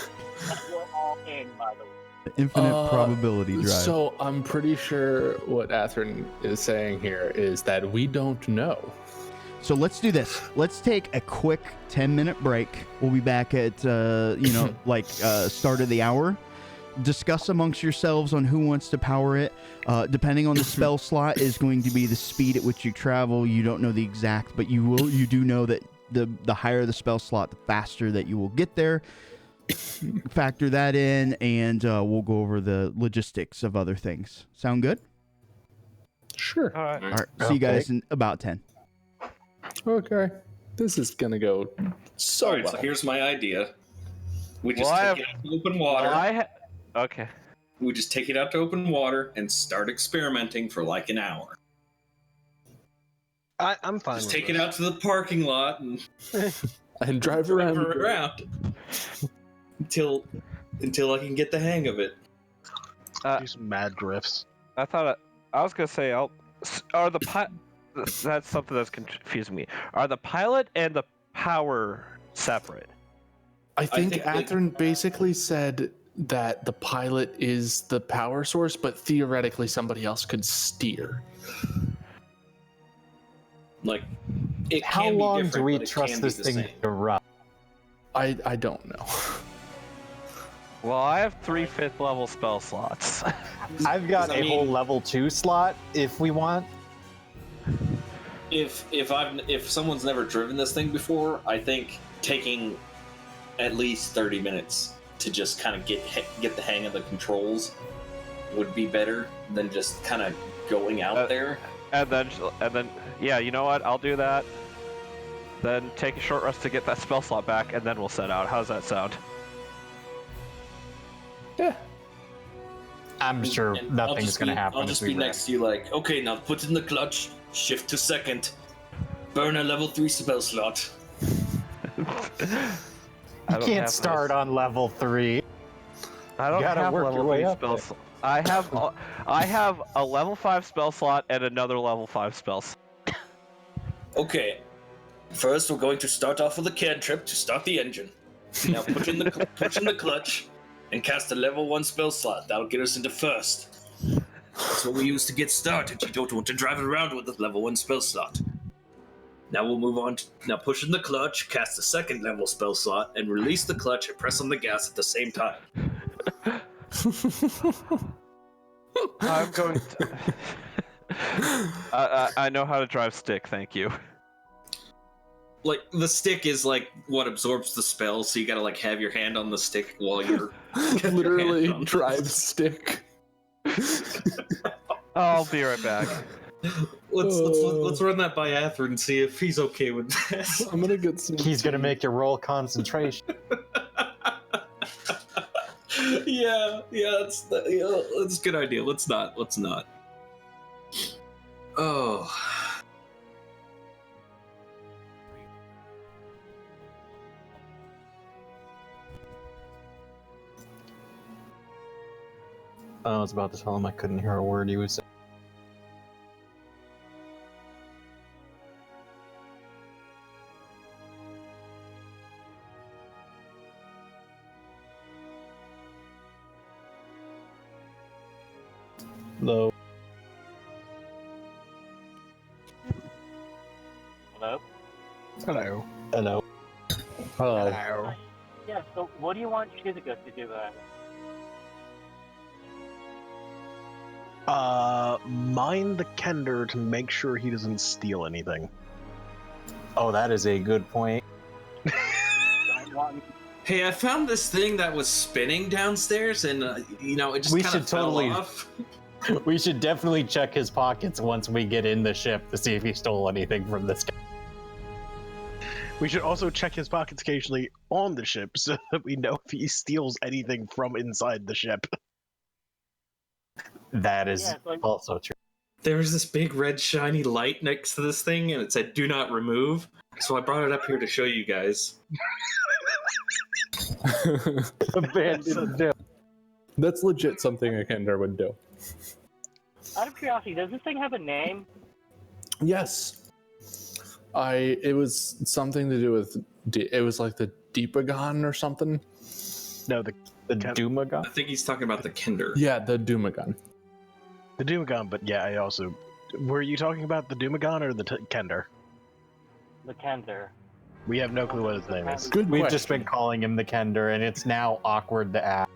all in, by the way. The infinite probability drive. So I'm pretty sure what Atherin is saying here is that we don't know. So let's do this. Let's take a quick 10-minute break. We'll be back at, start of the hour. Discuss amongst yourselves on who wants to power it. Depending on the spell slot is going to be the speed at which you travel. You don't know the exact, but you do know that the higher the spell slot, the faster that you will get there. Factor that in, and we'll go over the logistics of other things. Sound good? Sure. All right. All right. See you guys in about 10. Okay. This is gonna go so All right, well. so here's my idea. We just Well, take it out to open water. Okay. We just take it out to open water and start experimenting for like an hour. I'm fine. Just with take this. it out to the parking lot and And drive drive around. around until I can get the hang of it. Do some mad drifts. I was gonna say, that's something that's confusing me. Are the pilot and the power separate? I think think Atherin basically said that the pilot is the power source, but theoretically somebody else could steer. Like, it How can be long different, do we but it trust can be this the thing same. to run? I don't know. Well, I have 3 5th level spell slots. I've got I a whole mean- level 2 slot if we want. If someone's never driven this thing before, I think taking at least 30 minutes to just kind of get the hang of the controls would be better than just kind of going out there. and then, yeah, you know what? I'll do that. Then take a short rest to get that spell slot back, and then we'll set out. How's that sound? Yeah. I'm sure And I'll nothing's just going to be- happen. I'll as just we be run. next to you like, okay, now put in the clutch, shift to second, burn a level 3 spell slot. You I don't can't have start those. on level 3. I don't gotta have work level your way 3 up spell there. slot. I have a level 5 spell slot and another level 5 spells. Okay, first we're going to start off with a cantrip to start the engine. Now push in the clutch and cast a level 1 spell slot. That'll get us into first. That's what we use to get started. You don't want to drive around with a level 1 spell slot. Now we'll move on. Now push in the clutch, cast a second level spell slot, and release the clutch and press on the gas at the same time. I'm going to... I know how to drive stick, thank you. Like, the stick is like what absorbs the spell, so you gotta like have your hand on the stick while you're Literally your hand on drive stick. I'll be right back. Let's run that by Ather and see if he's okay with this. I'm gonna get some. He's going to make you roll concentration. yeah, that's a good idea. Let's not. Oh. I was about to tell him I couldn't hear a word he was saying. Hello. Hello? Hello. Hello. Hello. Yeah, so what do you want Shizuka to do then? Mind the Kender to make sure he doesn't steal anything. Oh, that is a good point. I want Hey, I found this thing that was spinning downstairs, and it just We kind of should fell totally- off. We should definitely check his pockets once we get in the ship to see if he stole anything from this guy. We should also check his pockets occasionally on the ship so that we know if he steals anything from inside the ship. That is Yeah, it's like- also true. There was this big red shiny light next to this thing, and it said "Do not remove." So I brought it up here to show you guys. Abandoned ship. That's legit something a Kender would do. Out of curiosity, does this thing have a name? Yes. It was something to do with, it was like the Deepagon or something. No, the Dumagon? I think he's talking about the Kinder. Yeah, the Dumagon. Dumagon, but yeah, I also... Were you talking about the Dumagon or the Kender? The Kender. We have no clue what his name is. Good We've question. just been calling him the Kender, and it's now awkward to ask.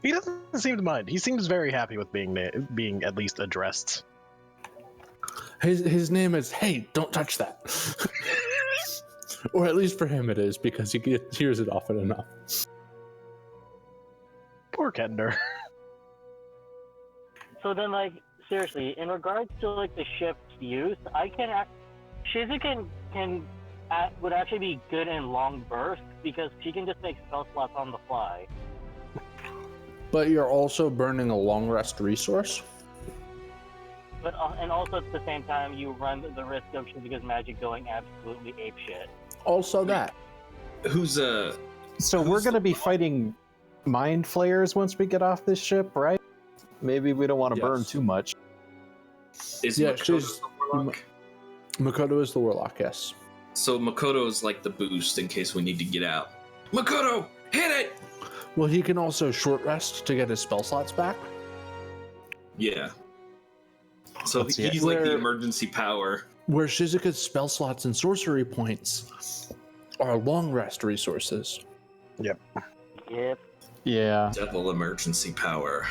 He doesn't seem to mind. He seems very happy with being at least addressed. His name is, hey, don't touch that. Or at least for him it is, because he hears it often enough. Poor Kender. So then, like, seriously, in regards to like the ship's use, Shizuka would actually be good in long bursts because she can just make spell slots on the fly. But you're also burning a long rest resource. But and also at the same time, you run the risk of Shizuka's magic going absolutely apeshit. Also that. Who's So we're going to be fighting mind flayers once we get off this ship, right? Maybe we don't want to burn Yes. too much. is Yeah, Makoto she's- the warlock? Makoto is the warlock, yes. So Makoto is like the boost in case we need to get out. Makoto, hit it! Well, he can also short rest to get his spell slots back. Yeah. So Let's see. he's like the Where- emergency power. Where Shizuka's spell slots and sorcery points are long rest resources. Yep. Yeah. Devil emergency power.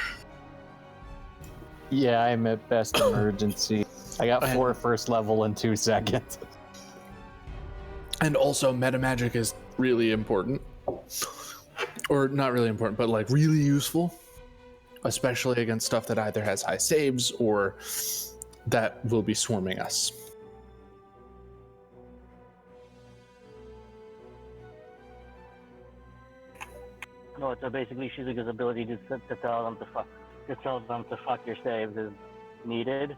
Yeah, I'm at best emergency. I got 4 first level in 2 seconds. And also, meta magic is really important. Or not really important, but like really useful. Especially against stuff that either has high saves or that will be swarming us. No, so basically Shizuka's ability to tell them to fuck your saves is needed.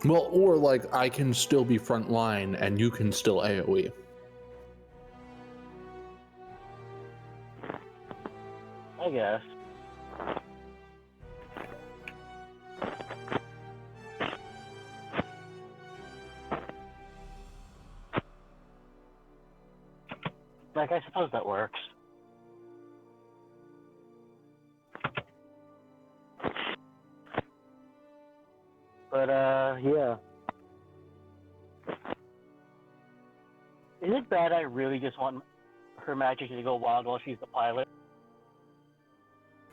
Well, or like I can still be front line and you can still AoE. I guess. Like, I suppose that works. But, yeah. Is it bad I really just want her magic to go wild while she's the pilot?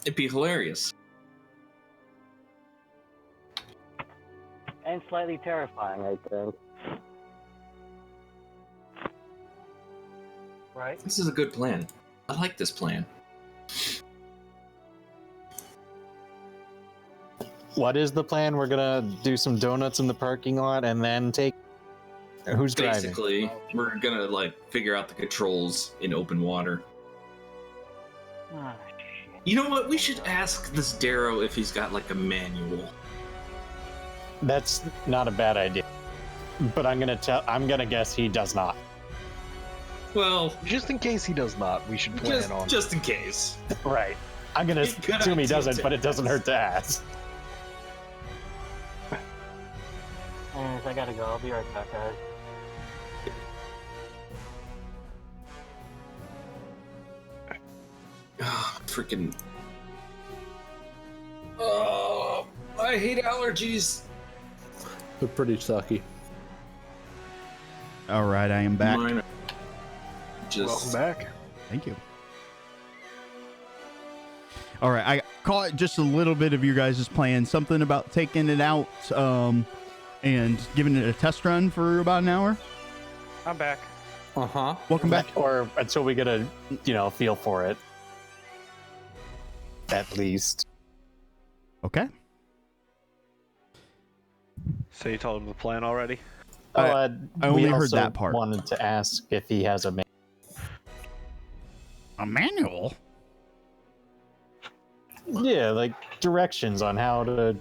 It'd be hilarious. And slightly terrifying, I think. Right? This is a good plan. I like this plan. What is the plan? We're gonna do some donuts in the parking lot and then take. Who's driving? Basically, we're gonna like figure out the controls in open water. Ah, shit. You know what? We should ask this Darrow if he's got like a manual. That's not a bad idea. But I'm gonna guess he does not. Well, Just in case he does not, we should plan on... just in case. Right. I'm gonna Good assume he idea doesn't, to but it doesn't hurt to ask. Anyways, I gotta go. I'll be right back, guys. Oh, freaking. Oh, I hate allergies. They're pretty sucky. All right, I am back. Mine are just Welcome back. Thank you. All right, I caught just a little bit of you guys' plan. Something about taking it out and giving it a test run for about an hour. I'm back. Uh-huh. Welcome back. Or until we get a, feel for it. At least. Okay. So you told him the plan already? I only we heard also that part. Wanted to ask if he has a A manual? yeah, like directions on how to.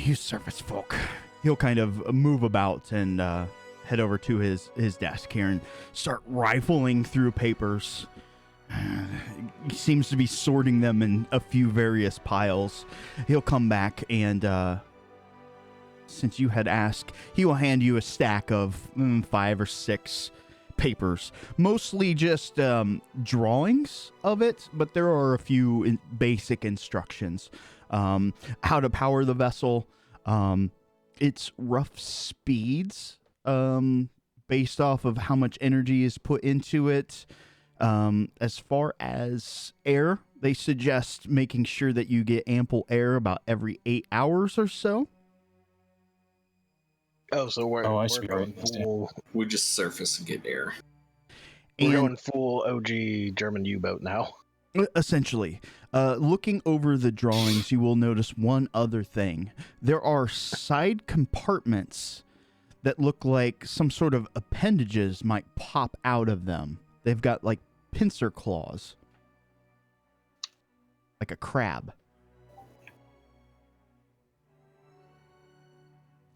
You service folk. He'll kind of move about and head over to his desk here and start rifling through papers. He seems to be sorting them in a few various piles. He'll come back and, since you had asked, he will hand you a stack of 5 or 6 papers. Mostly just drawings of it, but there are a few basic instructions. How to power the vessel, its rough speeds based off of how much energy is put into it. As far as air, they suggest making sure that you get ample air about every 8 hours or so. Oh, so we're going full. We just surface and get air. We're going full OG German U-boat now. Essentially, looking over the drawings, you will notice one other thing. There are side compartments that look like some sort of appendages might pop out of them. They've got like pincer claws, like a crab.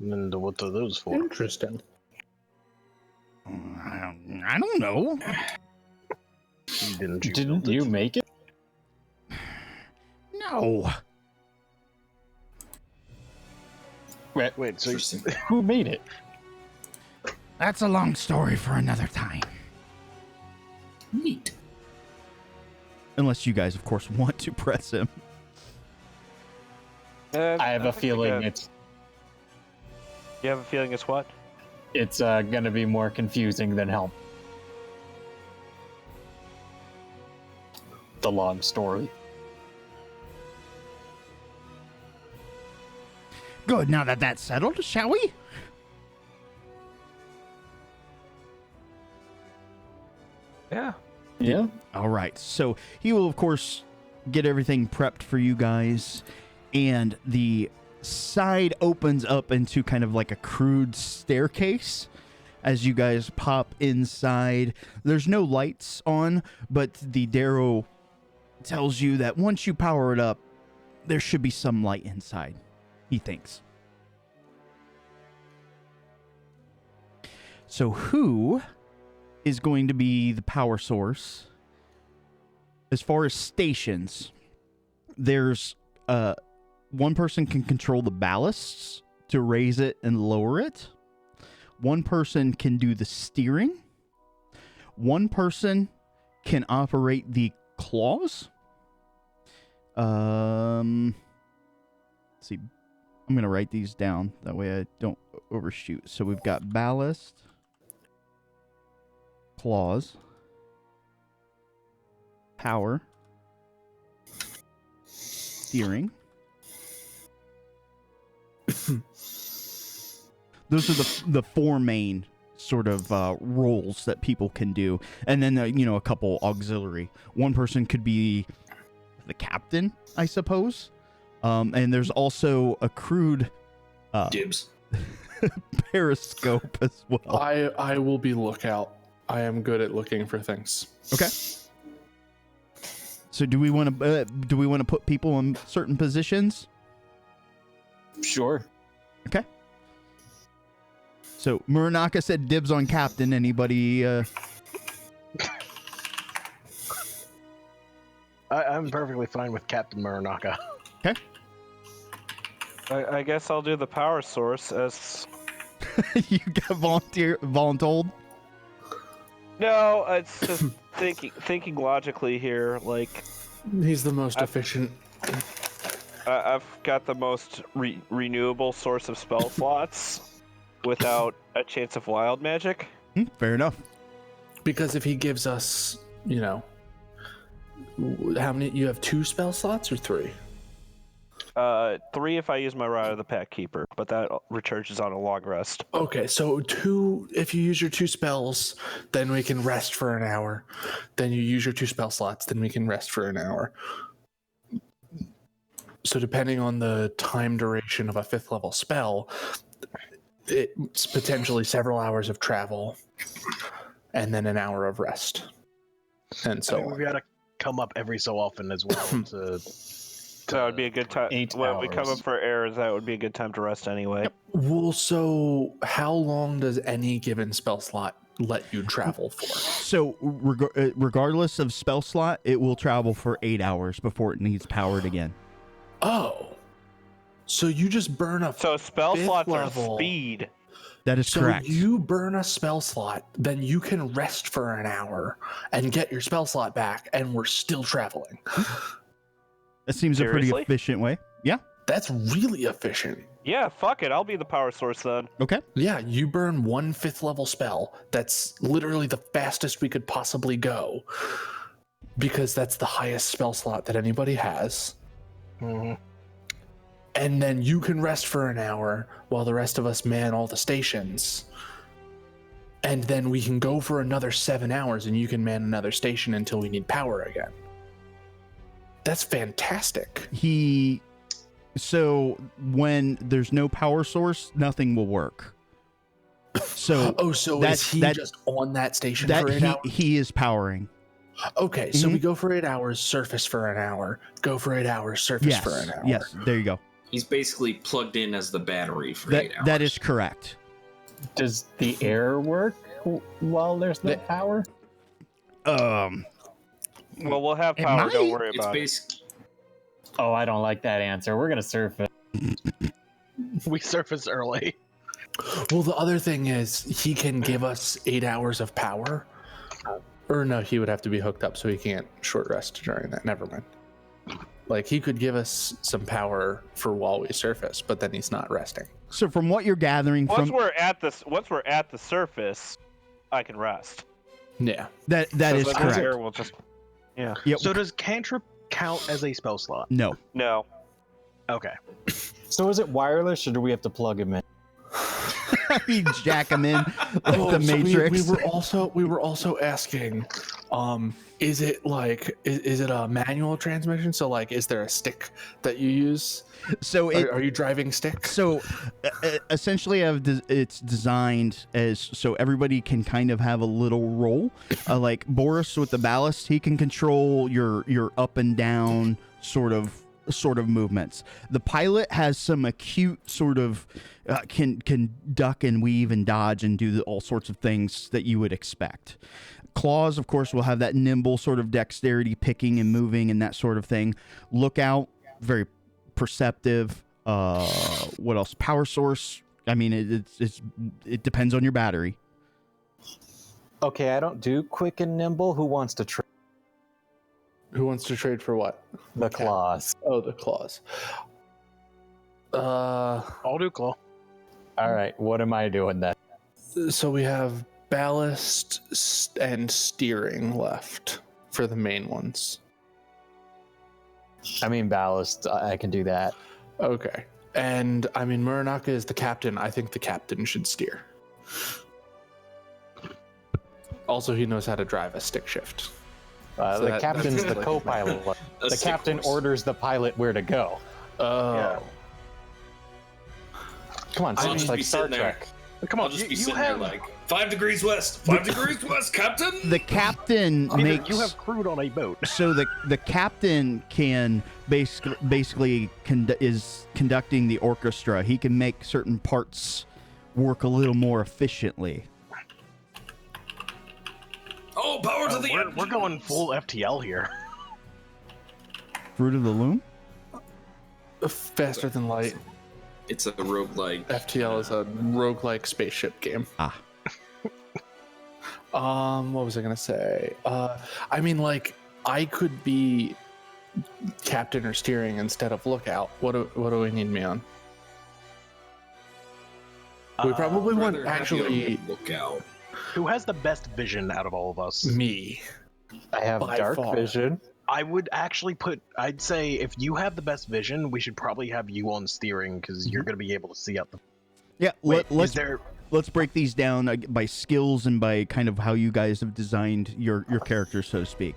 And what are those for? Interesting. I don't know. Didn't you make it? No. Wait, so Who made it? That's a long story for another time. Neat. Unless you guys, of course, want to press him. I have a feeling it's You have a feeling it's what? gonna be more confusing than help. The long story. Good, now that that's settled, shall we? Yeah. Yeah. All right. So he will, of course, get everything prepped for you guys. And the side opens up into kind of like a crude staircase. As you guys pop inside, there's no lights on, but the Darrow tells you that once you power it up, there should be some light inside, he thinks. So who is going to be the power source? As far as stations, there's one person can control the ballasts to raise it and lower it. One person can do the steering. One person can operate the claws. Let's see. I'm going to write these down. That way I don't overshoot. So we've got ballast, claws, power, steering. Those are the 4 main sort of roles that people can do, and then a couple auxiliary. One person could be the captain, I suppose, and there's also a crude Dibs. periscope as well. I will be lookout. I am good at looking for things. Okay. So do we want to put people in certain positions? Sure. Okay. So Muranaka said dibs on captain. Anybody? I'm perfectly fine with Captain Muranaka. Okay. I guess I'll do the power source as. You got voluntold? No, it's just thinking logically here. Like, He's the most efficient. I've got the most renewable source of spell slots without a chance of wild magic. Fair enough. Because if he gives us, how many? You have 2 spell slots or 3? 3 if I use my Ride of the Pack Keeper, but that recharges on a long rest. Okay, so 2. If you use your 2 spells, then we can rest for an hour. Then you use your 2 spell slots, then we can rest for an hour. So depending on the time duration of a 5th level spell, it's potentially several hours of travel and then an hour of rest. And so we've got to come up every so often as well to That would be a good time. 8 When we come hours. up for errors, that would be a good time to rest anyway. Well, so how long does any given spell slot let you travel for? So, regardless of spell slot, it will travel for 8 hours before it needs powered again. Oh. So you just burn a So spell 5th slots level. are speed. That is So correct. you burn a spell slot, then you can rest for an hour and get your spell slot back, and we're still traveling. That seems a pretty Seriously? efficient way. Yeah. That's really efficient. Yeah, fuck it. I'll be the power source then. Okay. Yeah, you burn one 5th level spell. That's literally the fastest we could possibly go, because that's the highest spell slot that anybody has. Mhm. And then you can rest for an hour while the rest of us man all the stations. And then we can go for another 7 hours and you can man another station until we need power again. That's fantastic. So when there's no power source, nothing will work. So So that's- is he that- just on that station for 8 hours? he is powering. Okay, so Mhm. we go for 8 hours, surface for an hour. Go for 8 hours, surface Yes. for an hour. Yes. There you go. He's basically plugged in as the battery for 8 hours. That is correct. Does the air work while there's no The- power? Well, we'll have It power. Don't might. worry It's about it. basic. Oh, I don't like that answer. We're gonna surf it. We surface early. Well, the other thing is he can give us 8 hours of power. Or no, he would have to be hooked up, so he can't short rest during that. Never mind. Like, he could give us some power for while we surface, but then he's not resting. So from what you're gathering Once from we're at the surface, I can rest. Yeah. that is Because the correct. air will just. Yeah. Yep. So does cantrip count as a spell slot? No. No. Okay. So is it wireless or do we have to plug him in? You jack them in like the So Matrix. we were also asking, is it like is it a manual transmission? So like, is there a stick that you use? So it, Are you driving stick? So essentially, it's designed as so everybody can kind of have a little role. Like Boris with the ballast, he can control your up and down sort of movements. The pilot has some acute sort of can duck and weave and dodge and do all sorts of things that you would expect. Claws, of course, will have that nimble sort of dexterity, picking and moving and that sort of thing. Lookout, very perceptive. What else? Power source. I mean, it depends on your battery. Okay, I don't do quick and nimble. Who wants to trade Who wants to trade for what? the claws? Oh, the claws. I'll do claw. All right, what am I doing then? So we have ballast and steering left for the main ones. I mean ballast. I can do that. Okay. And I mean, Muranaka is the captain. I think the captain should steer. Also, he knows how to drive a stick shift. So The that- captain's that's the like- co-pilot. A The stick captain horse. orders the pilot where to go. Oh. Yeah. Come on, I'll it's just like be Star sitting there. Trek. Come I'll on, just be you sitting have there like 5 degrees west, 5 degrees west, Captain. The captain Peter, makes you have crewed on a boat. so the captain can basically is conducting the orchestra. He can make certain parts work a little more efficiently. Oh, power to the We're going full FTL here. Fruit of the Loom. Faster than light. It's a roguelike. FTL is a roguelike spaceship game. Ah. What was I gonna say? I mean, like, I could be captain or steering instead of lookout. What do we need me on? We probably want Rather have actually you look out. Who has the best vision out of all of us? me. I have By dark far. vision. I would actually I'd say if you have the best vision, we should probably have you on steering because you're going to be able to see out the. Yeah, Wait, is let's there? let's break these down by skills and by kind of how you guys have designed your characters, so to speak.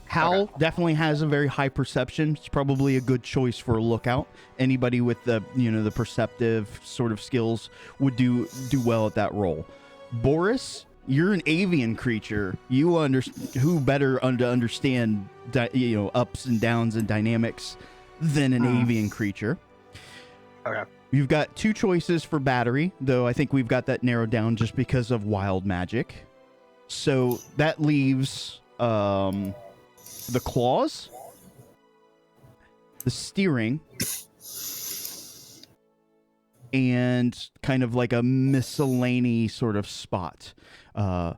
Hal definitely has a very high perception. It's probably a good choice for a lookout. Anybody with the the perceptive sort of skills would do well at that role. Boris, you're an avian creature. Who better to understand ups and downs and dynamics than an avian creature? Okay. You've got 2 choices for battery, though I think we've got that narrowed down just because of wild magic. So that leaves the claws, the steering, and kind of like a miscellany sort of spot. Are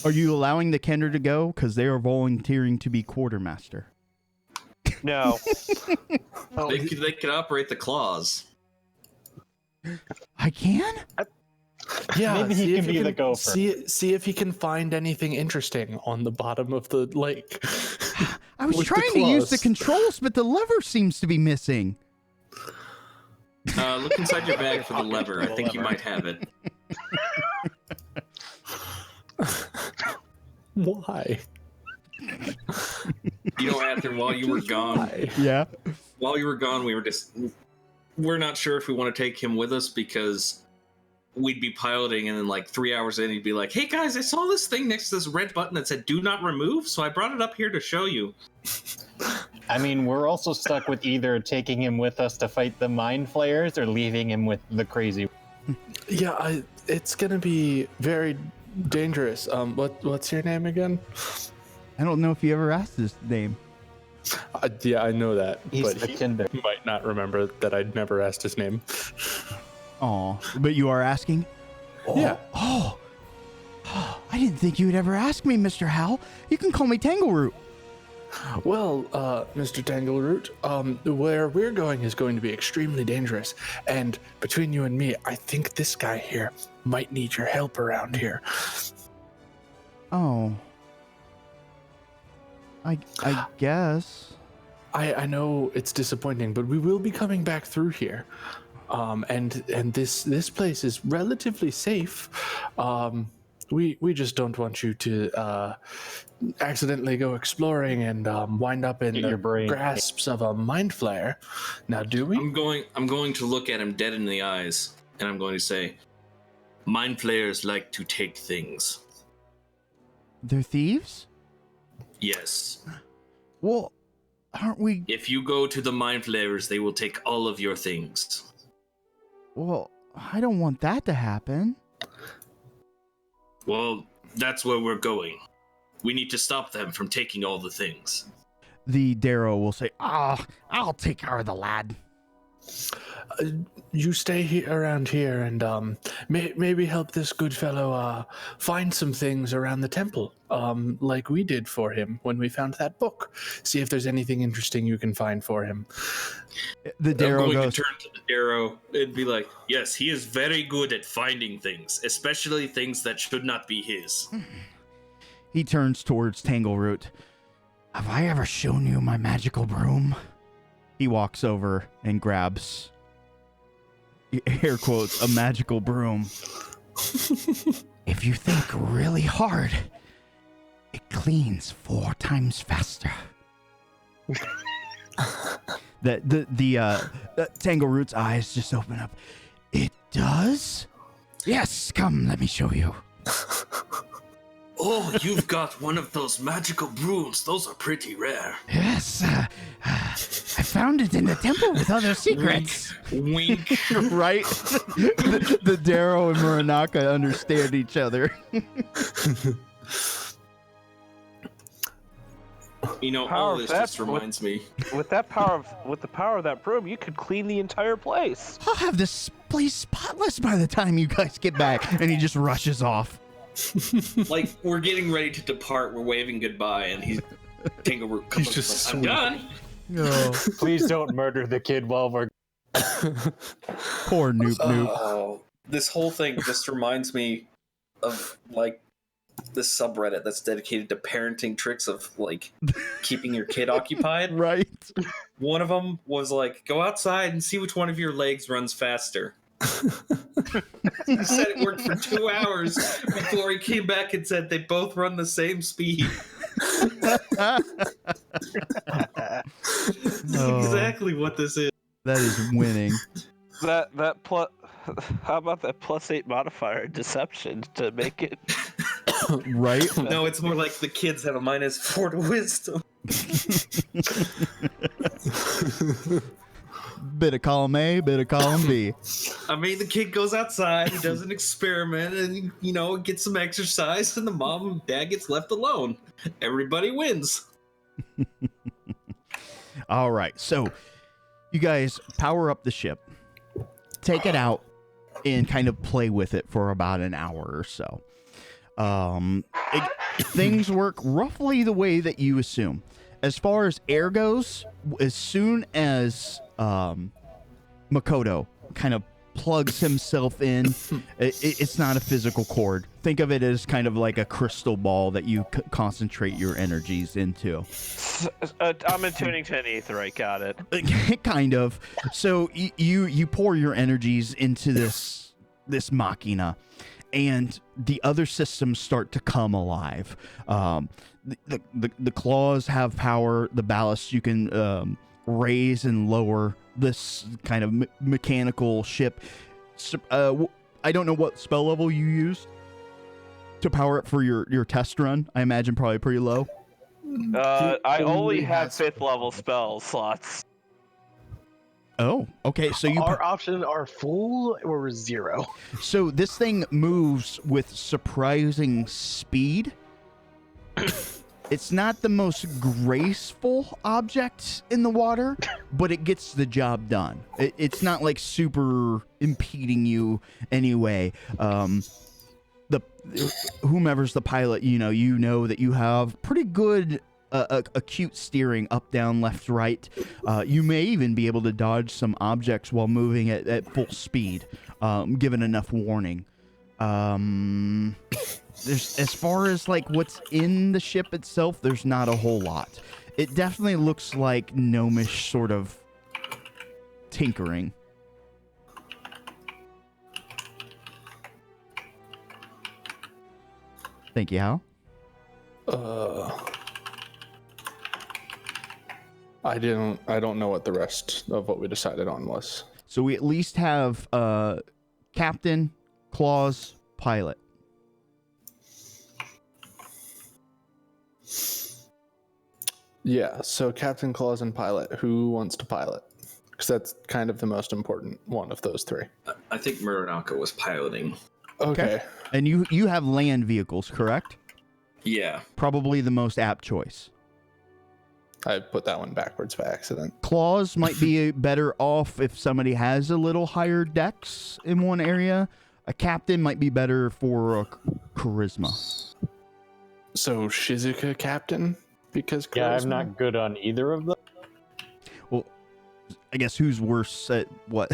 you allowing the Kender to go? Because they are volunteering to be quartermaster. No. They could operate the claws. I can? Yeah, Maybe he see can if be you the gopher. See if he can find anything interesting on the bottom of the lake. I was With the trying to use the claws. controls, but the lever seems to be missing. Look inside your bag for the lever. I think you might have it. Why? You know, after while you were gone, Why? Yeah. while you were gone, we're not sure if we want to take him with us because we'd be piloting and then like 3 hours in he'd be like, hey guys, I saw this thing next to this red button that said do not remove, so I brought it up here to show you. I mean, we're also stuck with either taking him with us to fight the mind flayers or leaving him with the crazy. Yeah, it's gonna be very dangerous. What's your name again? I don't know if you ever asked his name. Yeah, I know that, He's but the Kinder. he might not remember that I'd never asked his name. Aw, but you are asking? Yeah. Oh, I didn't think you would ever ask me, Mr. Hal. You can call me Tangleroot. Well, Mr. Tangleroot, where we're going is going to be extremely dangerous, and between you and me, I think this guy here might need your help around here. Oh. I guess. I know it's disappointing, but we will be coming back through here. And this place is relatively safe. We just don't want you to accidentally go exploring and wind up in Get the your brain. grasps of a mind flayer. Now, do we? I'm going to look at him dead in the eyes, and I'm going to say, mind flayers like to take things. They're thieves? Yes. Well, aren't we... If you go to the mind flayers, they will take all of your things. Well, I don't want that to happen. Well, that's where we're going. We need to stop them from taking all the things. The Darrow will say, I'll take care of the lad. You stay around here and maybe help this good fellow find some things around the temple, like we did for him when we found that book. See if there's anything interesting you can find for him. the I'm Darrow going goes, to turn to the Darrow and be like, yes, he is very good at finding things, especially things that should not be his. he turns towards Tangleroot. Have I ever shown you my magical broom? He walks over and grabs, air quotes, a magical broom. If you think really hard, it cleans 4 times faster. The Tangleroot's eyes just open up. It does? Yes, come, let me show you. Oh, you've got one of those magical brooms. Those are pretty rare. Yes, I found it in the temple with other secrets. Wink. Right? the Darrow and Muranaka understand each other. You know, Power all of this that just reminds me. With the power of that broom, you could clean the entire place. I'll have this place spotless by the time you guys get back. And he just rushes off. Like, we're getting ready to depart. We're waving goodbye, and Tangleroot comes He's up just and like, I'm sweet. done. Please don't murder the kid while we're. Poor Noop Noop. Oh, this whole thing just reminds me of, like, this subreddit that's dedicated to parenting tricks of, like, keeping your kid occupied. Right? One of them was like, go outside and see which one of your legs runs faster. He said it worked for 2 hours before he came back and said they both run the same speed. Oh. Exactly what this is. That is winning. That plus. How about that +8 modifier in deception to make it? Right? No, it's more like the kids have a -4 to wisdom. Bit of column A, bit of column B. I mean, the kid goes outside, he does an experiment, and gets some exercise, and the mom and dad gets left alone. Everybody wins. All right, so you guys power up the ship, take it out, and kind of play with it for about an hour or so. Things work roughly the way that you assume. As far as air goes, as soon as Makoto kind of plugs himself in, it's not a physical cord. Think of it as kind of like a crystal ball that you concentrate your energies into. I'm attuning to an aetherite. Got it. Kind of. So you pour your energies into this machina, and the other systems start to come alive. The claws have power. The ballast you can raise and lower this kind of mechanical ship. I don't know what spell level you used to power it for your test run. I imagine probably pretty low. I only have 5th level spell slots. Oh, okay. So Our options are full or 0. So this thing moves with surprising speed. It's not the most graceful object in the water, but it gets the job done. It's not like super impeding you anyway. Whomever's the pilot, you know that you have pretty good acute steering up, down, left, right. You may even be able to dodge some objects while moving at full speed, given enough warning. There's, as far as like what's in the ship itself, there's not a whole lot. It definitely looks like gnomish sort of tinkering. Thank you, Hal. I don't know what the rest of what we decided on was. So we at least have captain, claws, pilot. Yeah, so Captain, Claws, and Pilot. Who wants to pilot? Because that's kind of the most important one of those three. I think Muranaka was piloting. Okay. And you have land vehicles, correct? Yeah. Probably the most apt choice. I put that one backwards by accident. Claws might be better off if somebody has a little higher dex in one area. A captain might be better for charisma. So Shizuka Captain? Because charisma? Yeah, I'm not good on either of them. Well, I guess who's worse at what?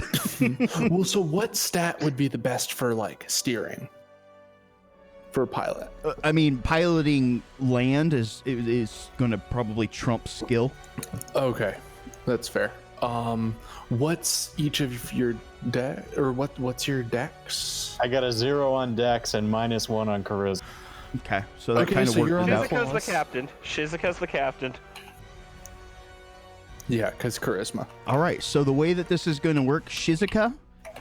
Well, so what stat would be the best for like steering? For pilot? I mean, piloting land is going to probably trump skill. Okay, that's fair. What's each of your what's your dex? I got a 0 on dex and -1 on charisma. Okay, so that Okay, kind of so worked you're on it out. Shizuka's the Claws. captain. Shizuka's the captain. Yeah, because charisma. All right, so the way that this is going to work, Shizuka,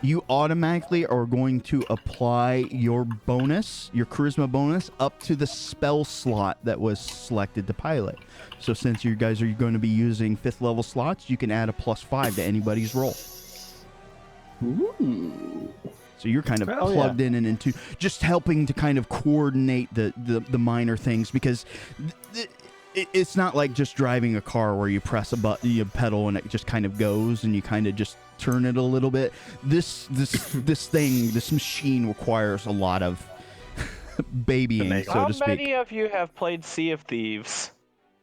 you automatically are going to apply your bonus, your charisma bonus, up to the spell slot that was selected to pilot. So since you guys are going to be using 5th level slots, you can add a +5 to anybody's roll. Ooh. So you're kind of Oh, plugged in and into just helping to kind of coordinate the minor things, because it's not like just driving a car where you press a button, you pedal, and it just kind of goes, and you kind of just turn it a little bit. This machine requires a lot of babying, so How to speak. many of you have played Sea of Thieves?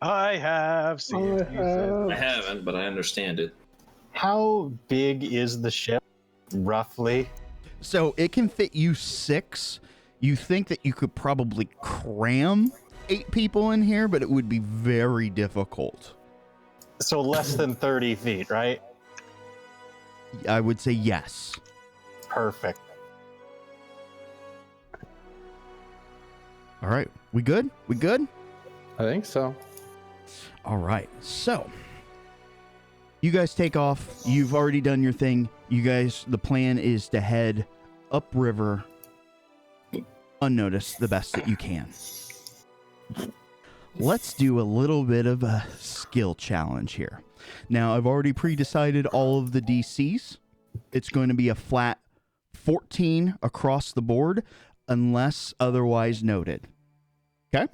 I have seen I haven't, but I understand it. How big is the ship, roughly? So it can fit you 6. You think that you could probably cram 8 people in here, but it would be very difficult. So less than 30 feet, right? I would say yes. Perfect. All right, we good? We good? I think so. All right. So, you guys take off. You've already done your thing. You guys, the plan is to head upriver unnoticed the best that you can. Let's do a little bit of a skill challenge here. Now, I've already pre-decided all of the DCs. It's going to be a flat 14 across the board, unless otherwise noted. Okay?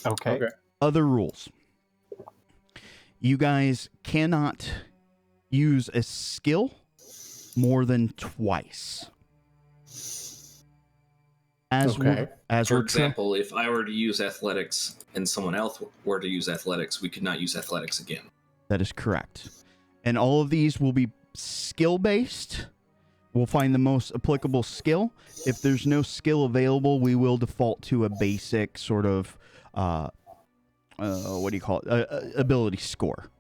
Okay. Other rules. You guys cannot use a skill more than twice. For example, if I were to use athletics and someone else were to use athletics, we could not use athletics again. That is correct. And all of these will be skill-based. We'll find the most applicable skill. If there's no skill available, we will default to a basic sort of, what do you call it? Ability score.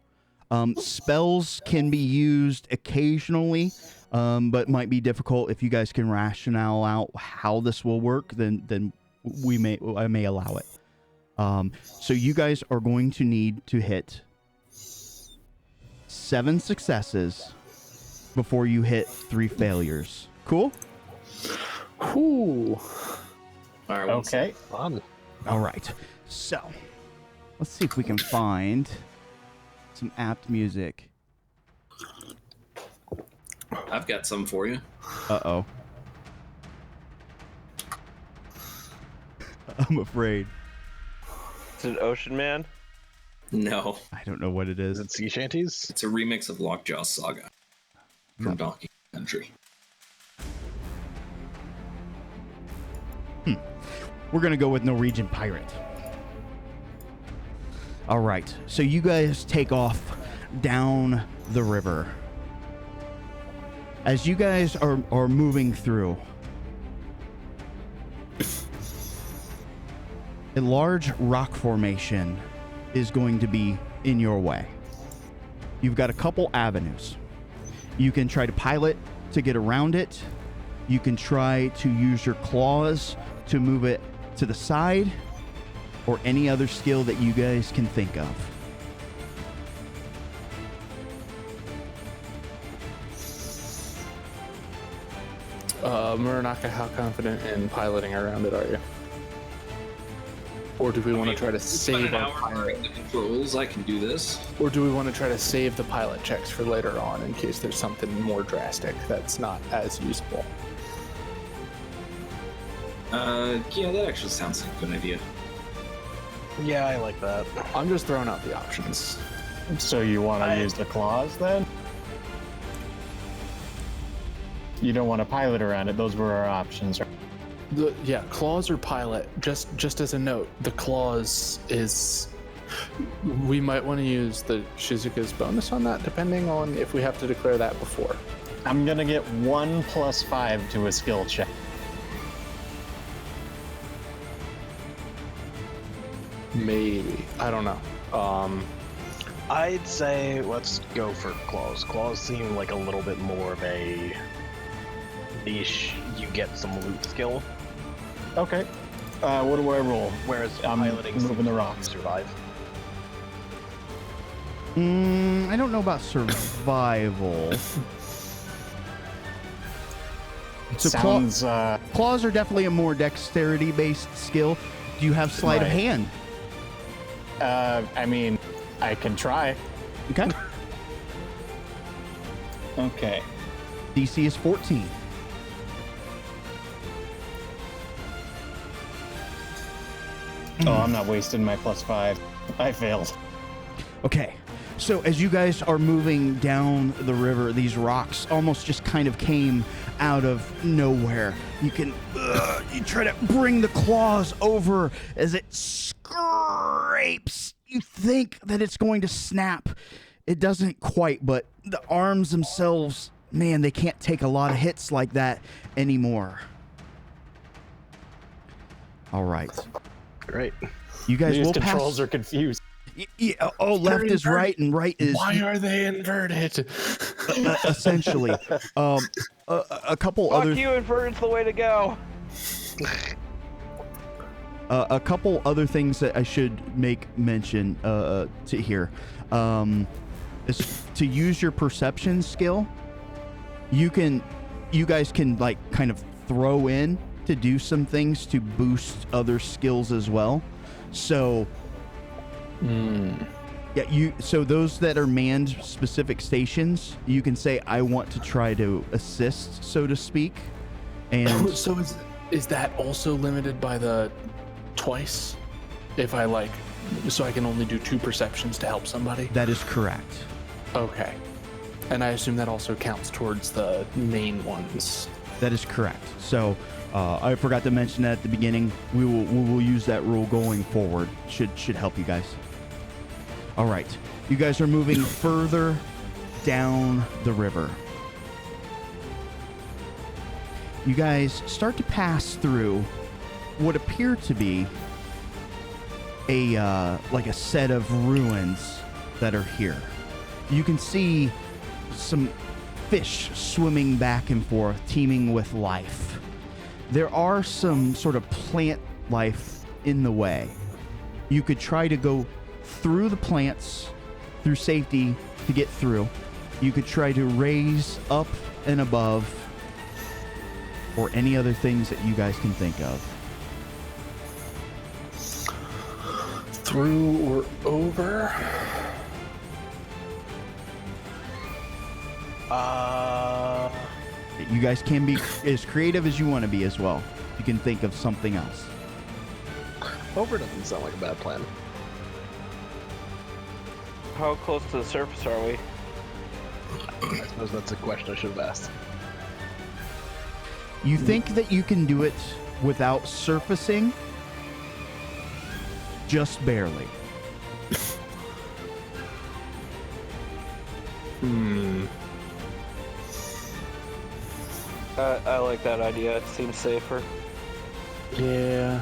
Spells can be used occasionally, but might be difficult. If you guys can rationale out how this will work, then I may allow it. So you guys are going to need to hit 7 successes before you hit 3 failures. Cool? Ooh. All right. Okay. Fun. All right. So, let's see if we can find some apt music. I've got some for you. Uh-oh. I'm afraid. Is it Ocean Man? No, I don't know what it Is is. it sea shanties? it's a remix of Lockjaw Saga from No. Donkey Country. We're going to go with Norwegian Pirate. All right. So you guys take off down the river. As you guys are moving through, a large rock formation is going to be in your way. You've got a couple avenues. You can try to pilot to get around it. You can try to use your claws to move it to the side, or any other skill that you guys can think of. Muranaka, how confident in piloting around it are you? Or do we want to try to Spend save an our hour pilot? learning the controls. I can do this. Or do we want to try to save the pilot checks for later on in case there's something more drastic that's not as useful? Yeah, that actually sounds like a good idea. Yeah, I like that. I'm just throwing out the options. So you want to use the claws then? You don't want to pilot around it. Those were our options, right? Claws or pilot. Just as a note, the claws is. We might want to use the Shizuka's bonus on that, depending on if we have to declare that before. I'm gonna get 1 + 5 to a skill check. Maybe. I don't know. I'd say let's go for claws. Claws seem like a little bit more of a niche. You get some loot skill, Okay. What do I roll? whereas I'm piloting moving seems the to rocks. survive. I don't know about survival. So Sounds claws are definitely a more dexterity-based skill. Do you have sleight of Right. hand? I mean, I can try. Okay. Okay. DC is 14. Oh, I'm not wasting my +5. I failed. Okay. So as you guys are moving down the river, these rocks almost just kind of came out of nowhere. You can, you try to bring the claws over as it scrapes. You think that it's going to snap. It doesn't quite, but the arms themselves, man, they can't take a lot of hits like that anymore. All right. Great. You guys These will controls pass. are confused. Yeah, left is right and right is Why are they inverted? essentially. A couple Fuck other you, inverted's the way to go. A couple other things that I should make mention to here is to use your perception skill. You guys can like kind of throw in to do some things to boost other skills as well. So, yeah, so those that are manned specific stations, you can say, I want to try to assist, so to speak. And so is that also limited by the twice? If I like, so I can only do 2 perceptions to help somebody? that is correct. Okay. And I assume that also counts towards the main ones. That is correct. So I forgot to mention that at the beginning. We will use that rule going forward. Should help you guys. All right, you guys are moving further down the river. You guys start to pass through what appear to be like a set of ruins that are here. You can see some fish swimming back and forth, teeming with life. There are some sort of plant life in the way. You could try to go through the plants, through safety to get through. You could try to raise up and above, or any other things that you guys can think of. Through or over? You guys can be as creative as you want to be as well. You can think of something else. Over doesn't sound like a bad plan. How close to the surface are we? I suppose that's a question I should have asked. You think that you can do it without surfacing? Just barely. I like that idea. It seems safer. Yeah.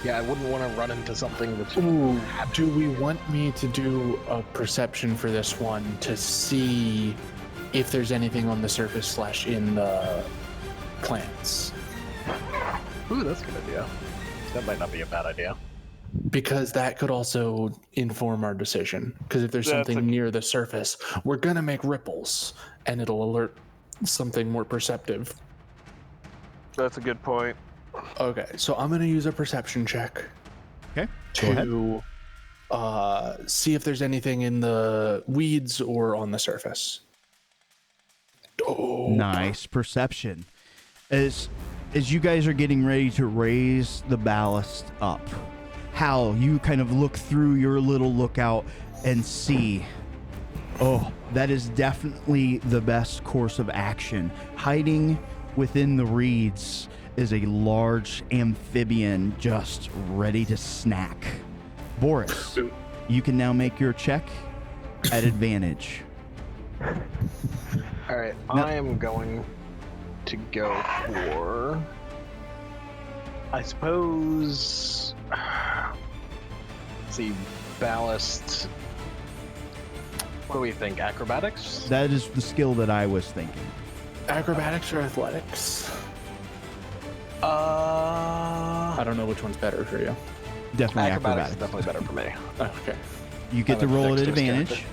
Yeah, I wouldn't want to run into something that's... Ooh, do we want me to do a perception for this one to see if there's anything on the surface / in the plants? Ooh, that's a good idea. That might not be a bad idea. Because that could also inform our decision. Because if there's something near the surface, we're going to make ripples, and it'll alert something more perceptive. That's a good point. Okay, so I'm going to use a perception check. Okay, go ahead. To see if there's anything in the weeds or on the surface. Oh, Nice perception. As you guys are getting ready to raise the ballast up, Hal, you kind of look through your little lookout and see, oh, that is definitely the best course of action. Hiding within the reeds is a large amphibian just ready to snack. Boris, you can now make your check at advantage. All right, No. I am going to go for... I suppose... Let's see, ballast... What do we think, acrobatics? That is the skill that I was thinking. acrobatics or athletics? I don't know which one's better for you. Definitely acrobatics acrobatics. is definitely better for me. Okay. You get to I'm a roll at dexterous advantage. character.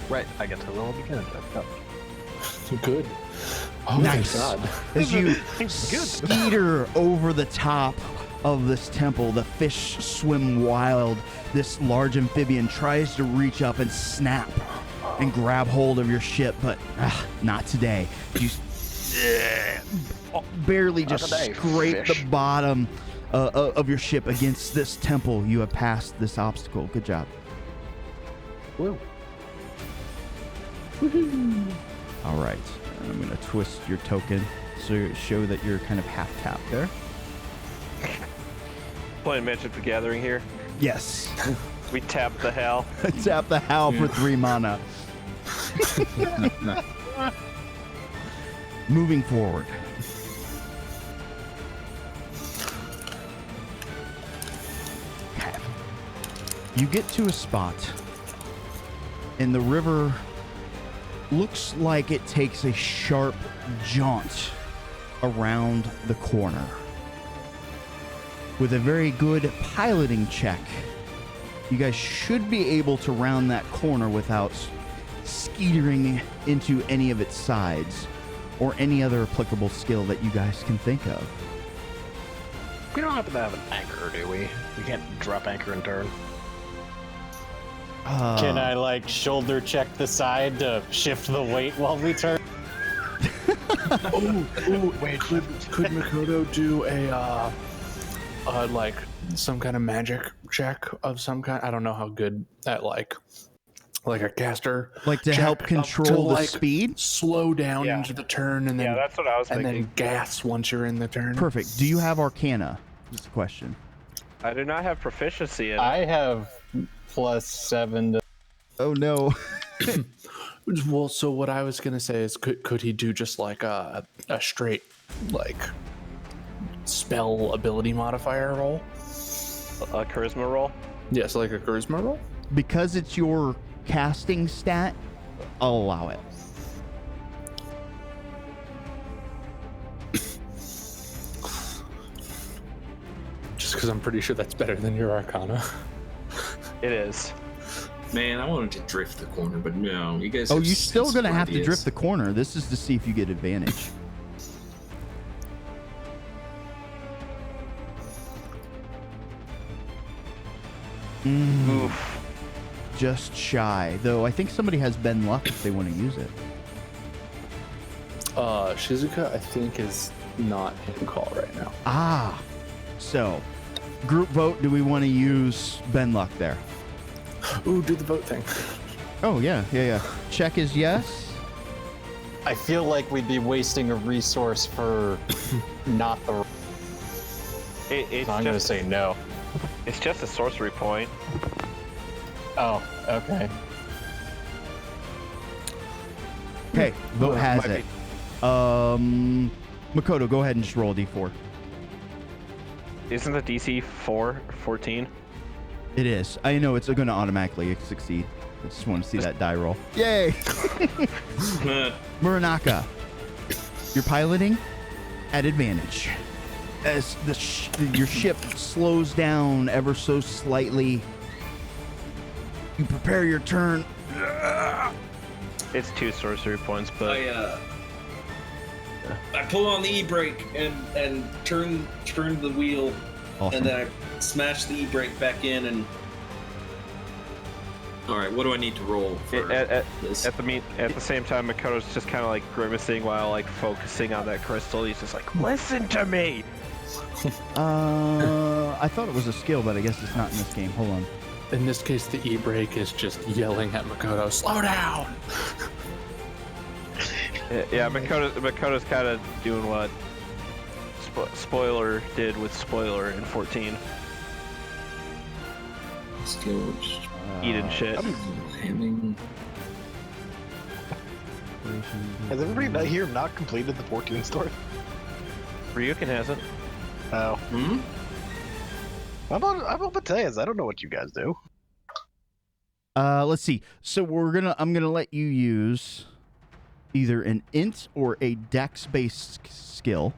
Right, I get to roll at advantage. Good. Oh Nice. my god. As you skeeter over the top of this temple, the fish swim wild. This large amphibian tries to reach up and snap and grab hold of your ship, but not today. You barely Not just today, scrape fish. the bottom of your ship against this temple. You have passed this obstacle. Good job. Woo. All right. I'm going to twist your token so show that you're kind of half tapped there. Playing Magic the Gathering here. Yes. We tap the hell. Tap the howl for 3 mana. Moving forward. Okay. You get to a spot, and the river looks like it takes a sharp jaunt around the corner. with a very good piloting check, you guys should be able to round that corner without skeetering into any of its sides or any other applicable skill that you guys can think of. We don't happen to have an anchor, do we? We can't drop anchor and turn. Can I like shoulder check the side to shift the weight while we turn? Wait, could Makoto do a like some kind of magic check of some kind? I don't know how good at like a caster, like to check help control to, the speed? slow down into the turn, and then that's what I was and thinking. then gas once you're in the turn. Perfect. Do you have Arcana? That's the question. I do not have proficiency in it. I have +7 to... Oh no. Well, so what I was gonna say is, could he do just like a straight like spell ability modifier roll? A charisma roll? Yes, like a charisma roll. Because it's your casting stat, I'll allow it. Just because I'm pretty sure that's better than your Arcana. It is. Man, I wanted to drift the corner, but no, you guys. Oh, have you're still sensible gonna have to ideas. drift the corner. This is to see if you get advantage. Oof. Just shy, though. I think somebody has Ben Luck if they want to use it. Shizuka, I think, is not in call right now. Ah, so group vote. Do we want to use Ben Luck there? Ooh, do the vote thing. Oh yeah. Check is yes. I feel like we'd be wasting a resource for not the... It's So I'm gonna just say no. it's just a sorcery point. Oh, okay. Okay, vote has might it. Makoto, go ahead and just roll a d4. Isn't the DC 14? It is. I know it's going to automatically succeed. I just want to see that die roll. Yay! Muranaka, you're piloting at advantage. As your ship slows down ever so slightly, you prepare your turn. It's 2 sorcery points, but I pull on the e-brake and turn the wheel, Awesome. and then I smash the e-brake back in. And all right, what do I need to roll for this? at the same time, Makoto's just kind of like grimacing while like focusing on that crystal. He's just like, "Listen to me." I thought it was a skill, but I guess it's not in this game. Hold on. In this case, the e-brake is just yelling at Makoto, "Slow down!" Yeah, Makoto's kind of doing what Spoiler did with Spoiler in 14. Skills. Eating shit. Handing. Has everybody here not completed the 14 story? Ryukin hasn't. Oh. Hmm? I'm on Mateus. I don't know what you guys do. Let's see. So I'm gonna let you use either an int or a dex-based skill.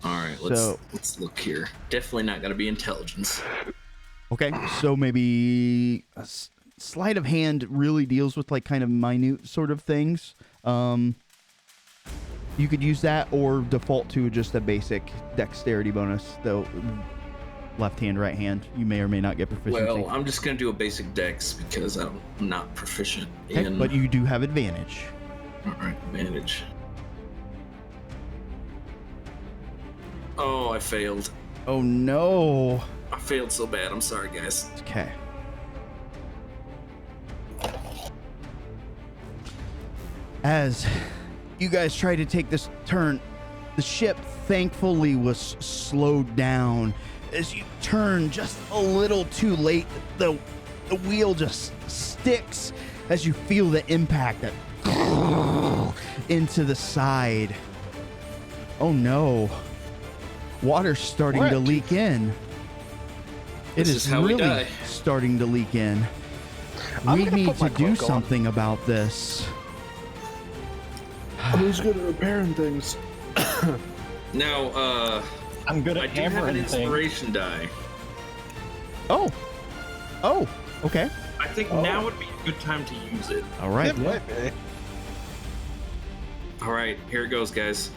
All right, let's look here. Definitely not gonna be intelligence. Okay, so maybe a sleight of hand really deals with like kind of minute sort of things. You could use that or default to just a basic dexterity bonus, though left hand, right hand. You may or may not get proficiency. Well, I'm just gonna do a basic dex because I'm not proficient Okay, in. but you do have advantage. All right, advantage. Oh, I failed. Oh no. I failed so bad. I'm sorry, guys. Okay. As you guys try to take this turn, the ship thankfully was slowed down. As you turn just a little too late, the wheel just sticks as you feel the impact that into the side. Oh no. Water's starting to leak in. It This is is how we really die. starting to leak in. I'm We gonna need put to my do cloak on. something about this. Who's good at repairing things? Now, I'm good I at do have an hammering things. inspiration die. Oh, okay. I think now would be a good time to use it. All right. All right, here it goes, guys.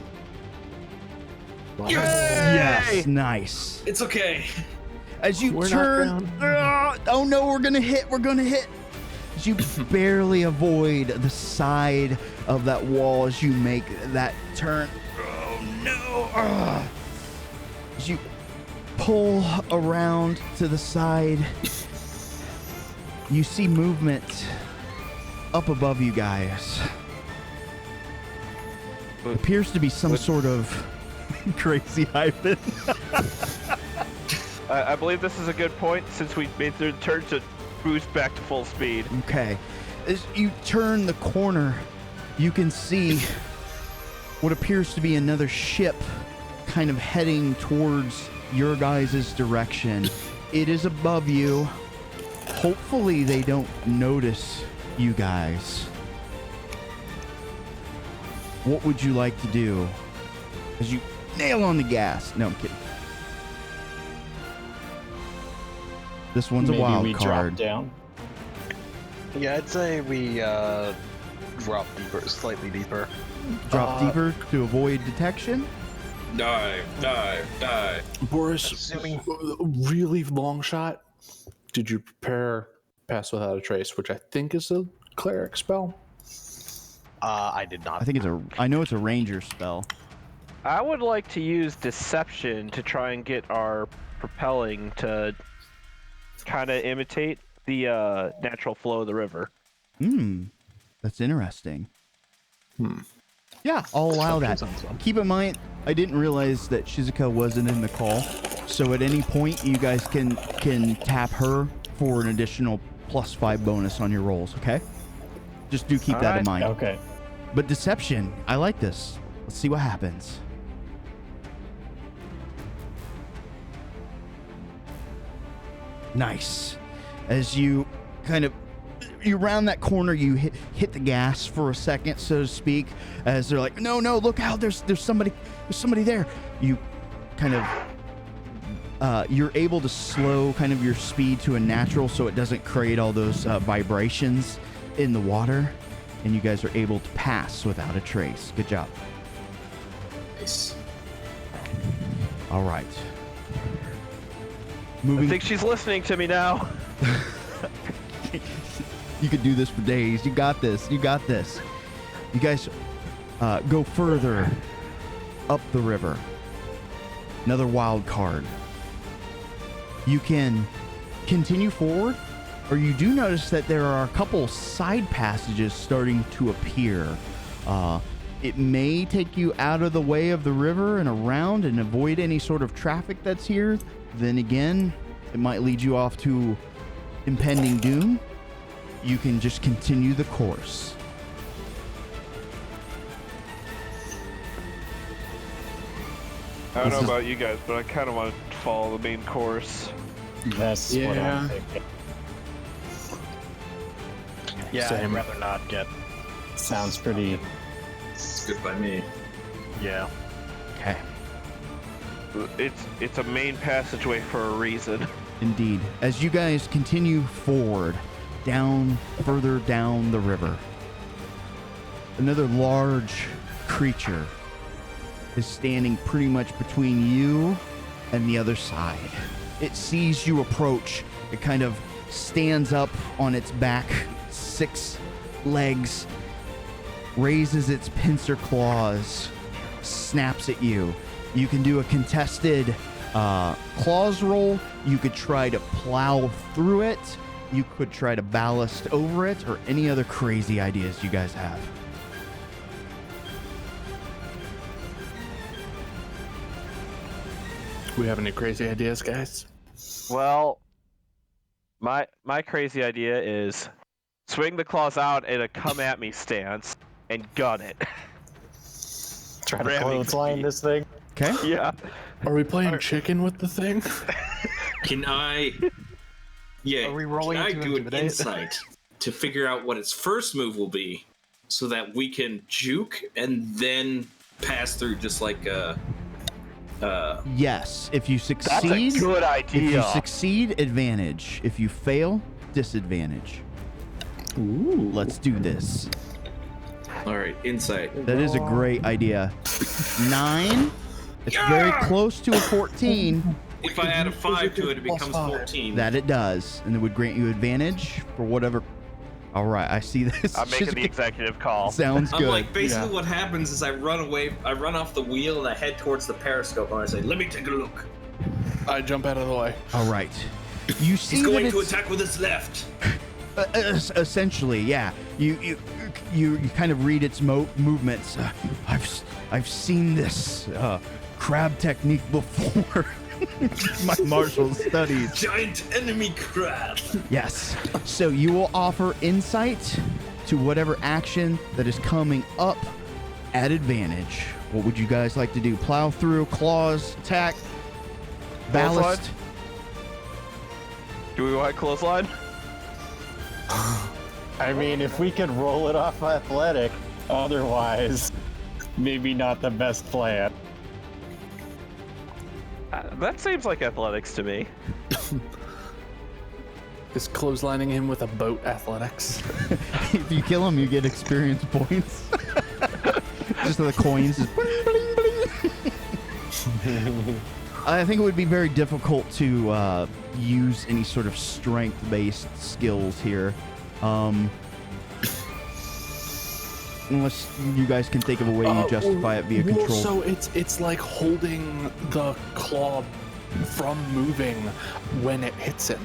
Yes, nice. It's okay. As you We're not turn, oh no, we're gonna hit. As you barely avoid the side of that wall as you make that turn. Oh no! As you pull around to the side, you see movement up above you guys. It appears to be some sort of crazy hyphen. I believe this is a good point since we made the turn to boost back to full speed. Okay. As you turn the corner, you can see what appears to be another ship kind of heading towards your guys' direction. It is above you. Hopefully they don't notice you guys. What would you like to do? As you nail on the gas. No, I'm kidding. This one's Maybe a wild we card. drop down. Yeah, I'd say we drop deeper, slightly deeper. Drop deeper to avoid detection. Dive. Boris, really long shot. Did you prepare Pass Without a Trace, which I think is a cleric spell? I did not. I know it's a ranger spell. I would like to use Deception to try and get our propelling to kind of imitate the natural flow of the river. That's interesting. Yeah, I'll allow that. Keep in mind, I didn't realize that Shizuka wasn't in the call, so at any point you guys can tap her for an additional +5 bonus on your rolls. Okay, just do keep that in mind. Okay. But deception, I like this. Let's see what happens. Nice. As you you round that corner, you hit the gas for a second, so to speak, as they're like, no, look out, there's somebody there. You kind of you're able to slow kind of your speed to a natural so it doesn't create all those vibrations in the water, and you guys are able to pass without a trace. Good job. Nice. All right. I Moving. think she's listening to me now. You could do this for days. You got this. You guys go further up the river. Another wild card. You can continue forward, or you do notice that there are a couple side passages starting to appear. It may take you out of the way of the river and around and avoid any sort of traffic that's here. Then again, it might lead you off to impending doom. You can just continue the course. I don't know about you guys, but I kind of want to follow the main course. That's what I'm thinking. Yeah, Same. I'd rather not get. Sounds pretty. It's good by me. Yeah. Okay. It's a main passageway for a reason. Indeed. As you guys continue forward, further down the river, another large creature is standing pretty much between you and the other side. It sees you approach. It kind of stands up on its back, 6 legs, raises its pincer claws, snaps at you. You can do a contested claws roll. You could try to plow through it. You could try to ballast over it, or any other crazy ideas you guys have. We have any crazy ideas, guys? Well, my crazy idea is swing the claws out in a come at me stance and gun it. Try to Ramming clothesline feet. this thing. Okay? Yeah. Are we playing chicken with the thing? Can I? Yeah. Are we rolling Can I to do an intimidate? insight to figure out what its first move will be, so that we can juke and then pass through, just like Yes, if you That's succeed, a good if you idea. succeed, advantage. If you fail, disadvantage. Ooh. Let's do this. All right, insight. That is a great idea. 9. It's very close to a 14. If I add a 5 to it, it becomes 14. That it does, and it would grant you advantage for whatever. All right, I see this. I'm making the executive call. Sounds I'm good. like, basically what happens is I run off the wheel, and I head towards the periscope, and I say, let me take a look. I jump out of the way. All right. You see He's going that to it's- attack with his left. essentially, yeah. You kind of read its movements. I've seen this crab technique before. My martial studies. Giant enemy crab. Yes. So you will offer insight to whatever action that is coming up at advantage. What would you guys like to do? Plow through, claws, attack, ballast. Clothesline? Do we want clothesline? I mean, if we could roll it off athletic, otherwise, maybe not the best plan. That seems like athletics to me. Is clotheslining him with a boat athletics? If you kill him, you get experience points. Just the coins. Just bling, bling, bling. I think it would be very difficult to use any sort of strength-based skills here. Unless you guys can think of a way you justify it via control. So it's like holding the claw from moving when it hits him.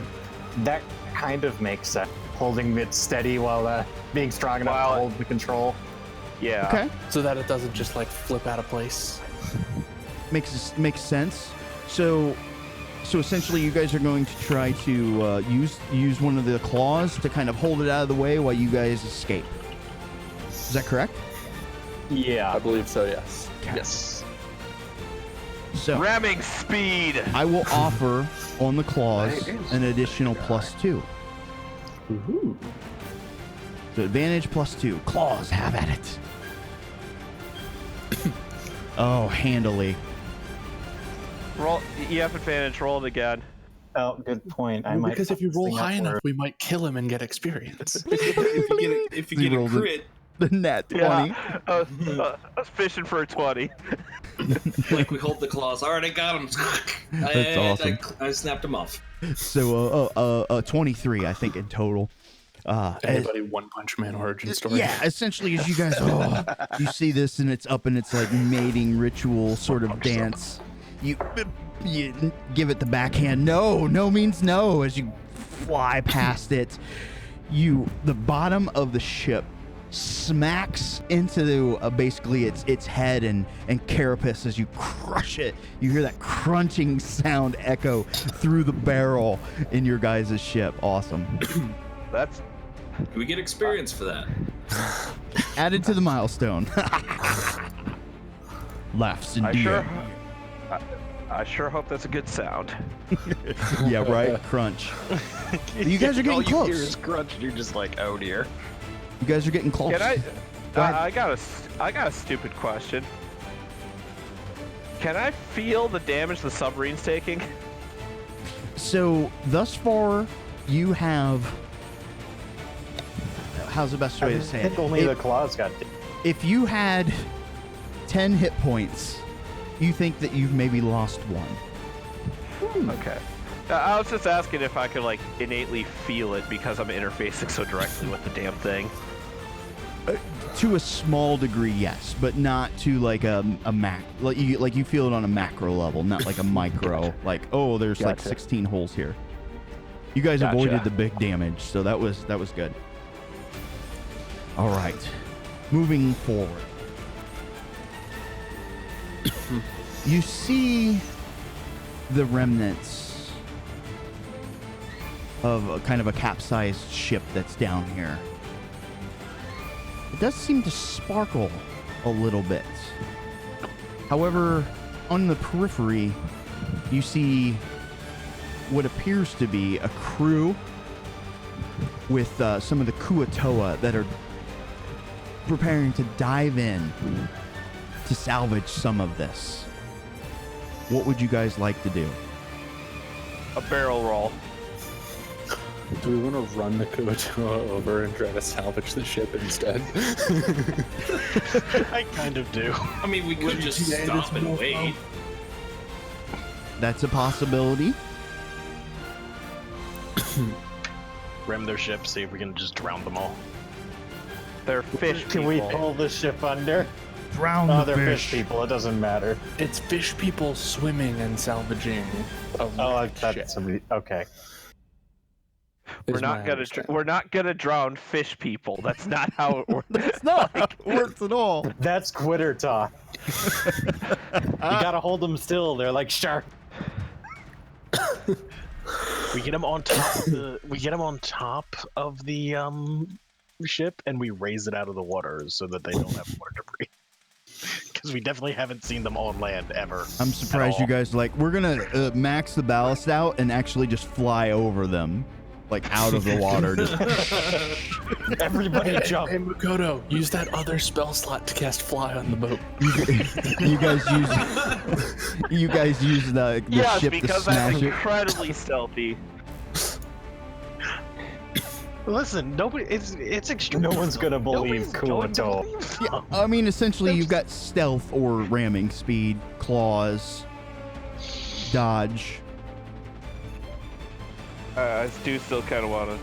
That kind of makes sense. Holding it steady while being strong enough to hold the control. Yeah. Okay. So that it doesn't just like flip out of place. Makes sense. So essentially, you guys are going to try to use one of the claws to kind of hold it out of the way while you guys escape. Is that correct? Yeah. I believe so, yes. Yes. So Ramming speed. I will offer on the claws an additional +2. Ooh. So advantage +2. Claws, have at it. Oh, handily. Roll. You have advantage. Roll it again. Oh, good point. I might Because if you fuck this roll thing up high enough, for- we might kill him and get experience. if you get a rolled it. crit, The nat 20. Yeah. I was fishing for a 20. like we hold the claws. All right, I got him. That's awesome. I snapped him off. So 23, I think, in total. Anybody One Punch Man origin story? Yeah, essentially, as you guys, you see this, and it's up in its like mating ritual sort of dance. You give it the backhand. No means no. As you fly past it, the bottom of the ship smacks into basically its head and carapace as you crush it. You hear that crunching sound echo through the barrel in your guys' ship. Awesome. That's. Do we get experience for that? Added to the milestone. Laughs indeed. I sure hope that's a good sound. Yeah, right. Crunch. You guys are getting All you close. hear is crunch, and you're just like, oh dear. You guys are getting close. Can I? Go ahead. I got a stupid question. Can I feel the damage the submarine's taking? So thus far, you have. How's the best way to say I think it? only the claws got. If you had 10 hit points, you think that you've maybe lost one. Okay. I was just asking if I could like innately feel it because I'm interfacing so directly with the damn thing. To a small degree, yes, but not to like a like you feel it on a macro level, not like a micro. Like, oh, there's like Gotcha. 16 holes here. You guys Gotcha. avoided the big damage, so that was good. All right, moving forward. You see the remnants of a kind of a capsized ship that's down here. It does seem to sparkle a little bit. However, on the periphery, you see what appears to be a crew with some of the Kuatoa that are preparing to dive in to salvage some of this. What would you guys like to do? A barrel roll. Do we want to run the Kuatoa over and try to salvage the ship instead? I kind of do. I mean, we could just stop and wait. That's a possibility. Ram their ship, see if we can just drown them all. They're fish Can people. we pull the ship under? Drown Oh, the they're fish. fish people. It doesn't matter. It's fish people swimming and salvaging a wrecked ship. That's okay. We're is not my gonna understanding. we're not gonna drown fish people. That's not how it works. It's not how it works at all. That's quitter talk. You gotta hold them still. They're like shark. We get them on top of the ship, and we raise it out of the water so that they don't have water debris. Because we definitely haven't seen them on land ever. I'm surprised you guys we're gonna max the ballast out and actually just fly over them, like out of the water. Just Everybody jump. Hey, Makoto, use that other spell slot to cast fly on the boat. you guys use the Yes, ship to because I'm smash it. incredibly stealthy. Listen, nobody. It's extremely. No one's gonna believe Nobody's going to Kuato. believe Yeah, them. I mean, essentially, you've got stealth or ramming speed, claws, dodge. I do still kind of want to.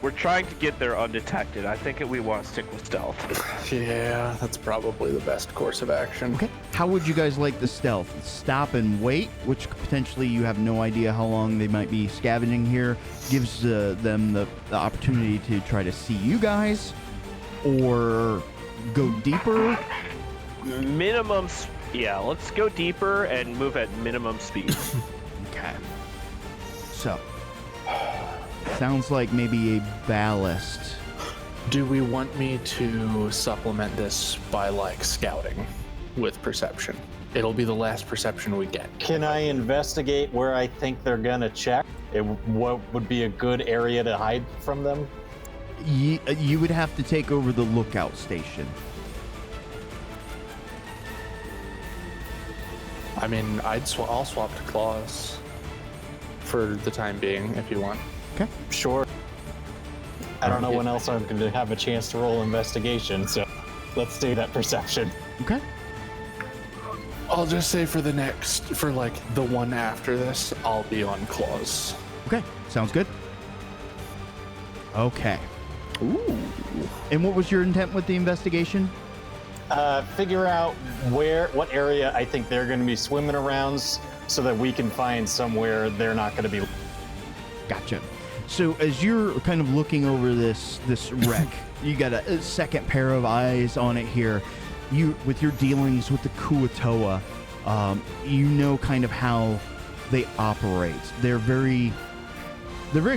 We're trying to get there undetected. I think we want to stick with stealth. Yeah, that's probably the best course of action. Okay. How would you guys like the stealth? Stop and wait, which potentially you have no idea how long they might be scavenging here. Gives them the opportunity to try to see you guys, or go deeper. Yeah, let's go deeper and move at minimum speed. Okay. So, sounds like maybe a ballast. Do we want me to supplement this by like scouting with perception? It'll be the last perception we get. Can I investigate where I think they're gonna check? What would be a good area to hide from them? You would have to take over the lookout station. I mean, I'll swap to claws for the time being, if you want. Okay. Sure. I don't know when else I'm going to have a chance to roll investigation, so let's do that perception. Okay. I'll just say for the one after this, I'll be on claws. Okay. Sounds good. Okay. Ooh. And what was your intent with the investigation? Figure out what area I think they're going to be swimming around so that we can find somewhere they're not going to be. Gotcha. So as you're kind of looking over this wreck, you got a second pair of eyes on it here. You, with your dealings with the Kuatoa, you know kind of how they operate. They're very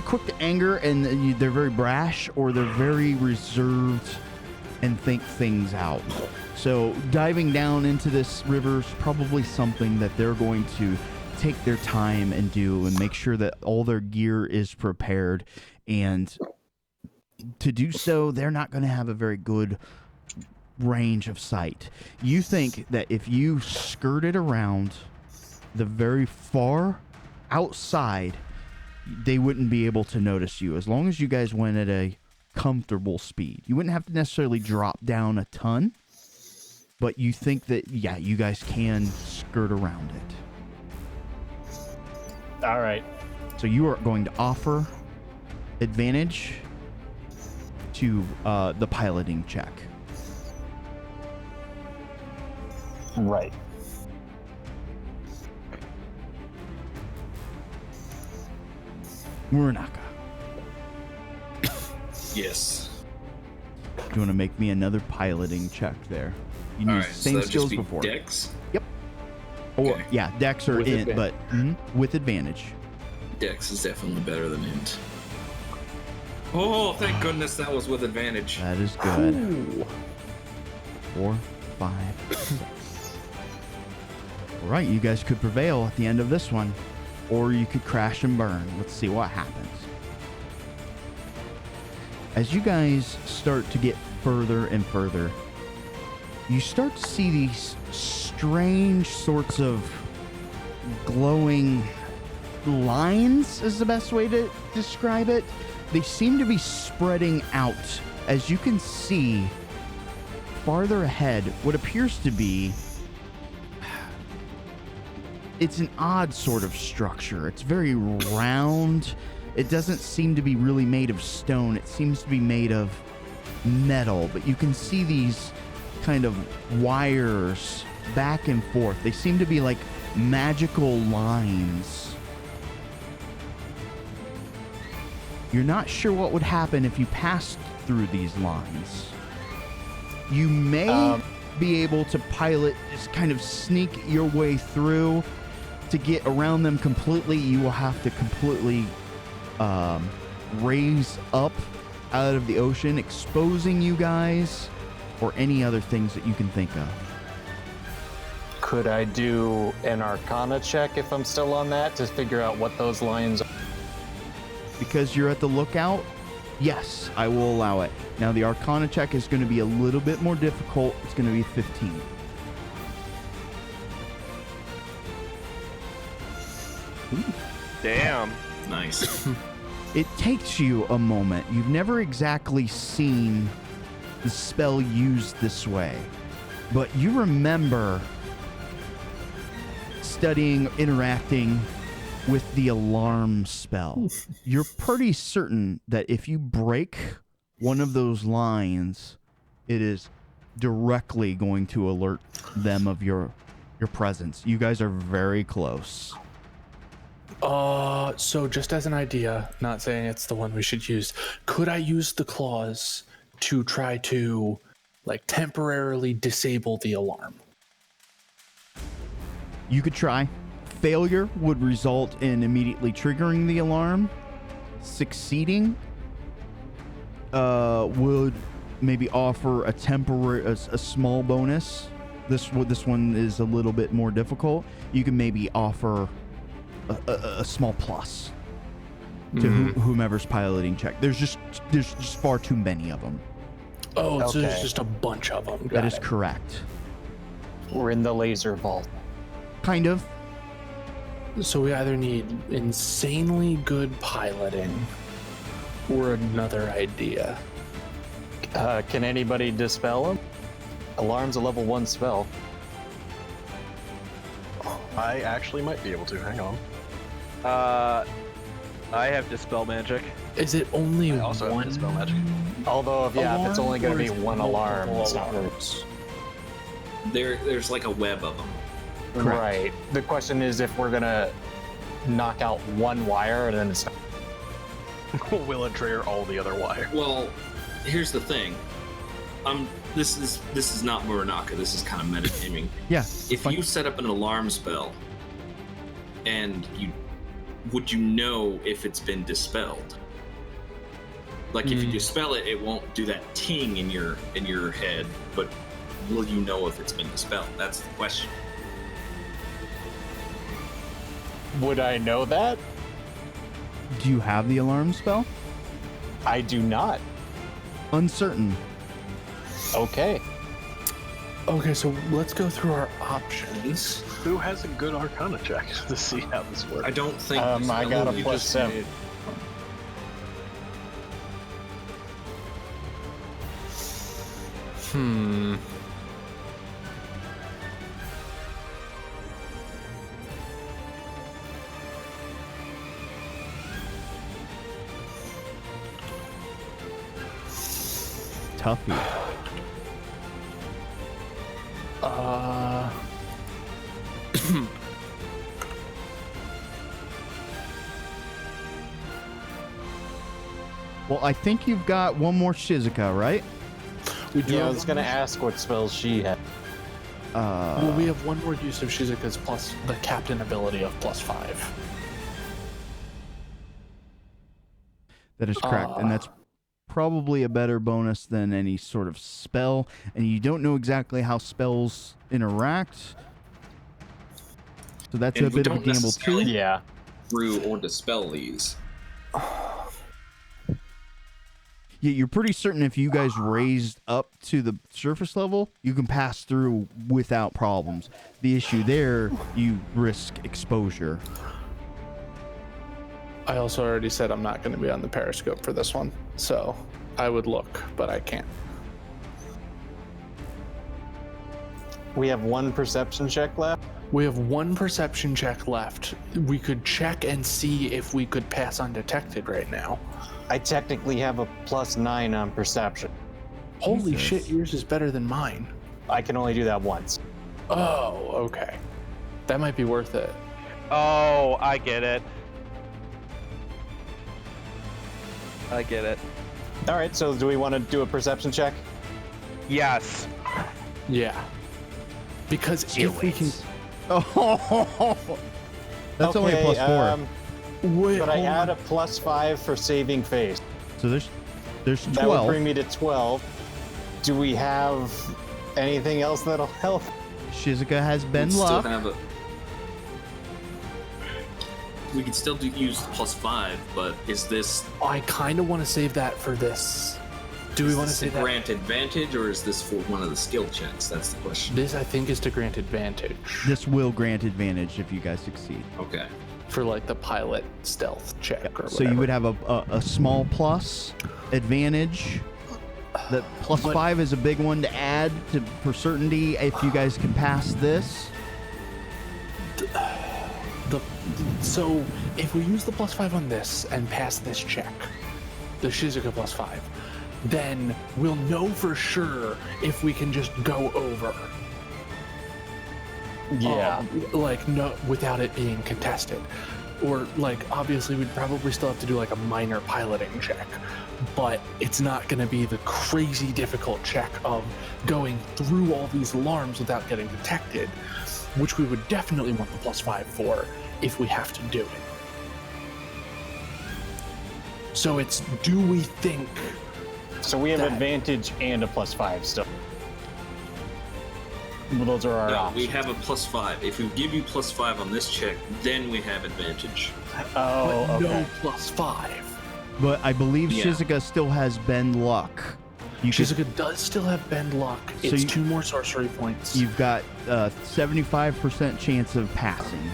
quick to anger, and they're very brash, or they're very reserved and think things out. So diving down into this river is probably something that they're going to take their time and do, and make sure that all their gear is prepared. And to do so, they're not going to have a very good range of sight. You think that if you skirted around the very far outside, they wouldn't be able to notice you, as long as you guys went at a comfortable speed. You wouldn't have to necessarily drop down a ton, but you think that, yeah, you guys can skirt around it. All right. So you are going to offer advantage to the piloting check. Right. Muranaka, Yes. do you want to make me another piloting check there? You All used right. the So same that'd skills just be before. Dex. Or Okay. yeah, Dex or With Int, advantage. but with advantage. Dex is definitely better than Int. Oh, thank goodness that was with advantage. That is good. Ooh. 4, 5, 6. All right, you guys could prevail at the end of this one, or you could crash and burn. Let's see what happens. As you guys start to get further and further, you start to see these strange sorts of glowing lines is the best way to describe it. They seem to be spreading out. As you can see farther ahead, what appears to be, it's an odd sort of structure. It's very round. It doesn't seem to be really made of stone. It seems to be made of metal, but you can see these kind of wires back and forth. They seem to be like magical lines. You're not sure what would happen if you passed through these lines. You may be able to pilot, just kind of sneak your way through. To get around them completely, you will have to completely raise up out of the ocean, exposing you guys, or any other things that you can think of. Could I do an Arcana check if I'm still on that to figure out what those lines are? Because you're at the lookout, yes, I will allow it. Now, the Arcana check is going to be a little bit more difficult. It's going to be 15. Damn. Nice. It takes you a moment. You've never exactly seen the spell used this way, but you remember studying, interacting with the alarm spell. You're pretty certain that if you break one of those lines, it is directly going to alert them of your presence. You guys are very close. So just as an idea, not saying it's the one we should use, could I use the claws to try to, like, temporarily disable the alarm? You could try. Failure would result in immediately triggering the alarm. Succeeding would maybe offer a temporary, a small bonus. This one is a little bit more difficult. You can maybe offer a small plus to whomever's piloting check. There's just far too many of them. Oh, so Okay. there's just a bunch of them. That is correct. We're in the laser vault. Kind of. So we either need insanely good piloting or another idea. Can anybody dispel them? Alarm's a level 1 spell. I actually might be able to. Hang on. I have Dispel Magic. Is it only I also have one Dispel Magic. Although, if it's only going to be one alarm, it's not really... There's like a web of them. Correct. Right. The question is if we're going to knock out one wire and then it's... Will it trigger all the other wire? Well, here's the thing. This is not Muranaka. This is kind of metagaming. Yeah. If you set up an alarm spell, and would you know if it's been dispelled? Like if you dispel it, it won't do that ting in your head, but will you know if it's been dispelled? That's the question. Would I know that? Do you have the alarm spell? I do not. Uncertain. Okay. Okay, so let's go through our options. Who has a good Arcana check to see how this works? I don't think. I got a you plus just 7. made- Toughie. Well, I think you've got one more Shizuka, right? We do. Yeah, I have was one going to more- ask what spells she had. Well, we have one more use of Shizuka's plus the captain ability of +5. That is correct, and that's probably a better bonus than any sort of spell. And you don't know exactly how spells interact, so that's And a we bit of a don't gamble too. necessarily- Yeah. Through or dispel these. Yeah, you're pretty certain if you guys raised up to the surface level, you can pass through without problems. The issue there, you risk exposure. I also already said I'm not going to be on the periscope for this one, so I would look, but I can't. We have one perception check left. We have one perception check left. We could check and see if we could pass undetected right now. I technically have a +9 on perception. Holy Jesus. shit, yours is better than mine. I can only do that once. Oh, okay. That might be worth it. Oh, I get it. I get it. All right, so do we want to do a perception check? Yes. Yeah. Because if we can... Oh, that's only a Okay, +4. Wait, But I hold add on. a +5 for saving face. So there's That would 12. bring me to 12. Do we have anything else that'll help? Shizuka has been We'd still luck. have a. We could still use +5, but is this I kind of want to save that for this. Do we want to a say that? grant advantage, or is this for one of the skill checks? That's the question. This, I think, is to grant advantage This will grant advantage if you guys succeed. Okay. for like the pilot stealth check or whatever. So you would have a small plus advantage. The +5 is a big one to add for certainty if you guys can pass this. So if we use the +5 on this and pass this check, the Shizuka +5, then we'll know for sure if we can just go over. Yeah. Like, no, without it being contested. Or, like, obviously we'd probably still have to do, like, a minor piloting check. But it's not going to be the crazy difficult check of going through all these alarms without getting detected, which we would definitely want the +5 for if we have to do it. So it's, do we think... So we have that- advantage and a +5 still. Well, those are our No, options. we have a +5. If we give you +5 on this check, then we have advantage. Oh, but okay. no +5. But I believe Yeah. Shizuka still has bend luck. You could, Shizuka does still have bend luck. It's you- 2 more sorcery points. you've got 75% chance of passing.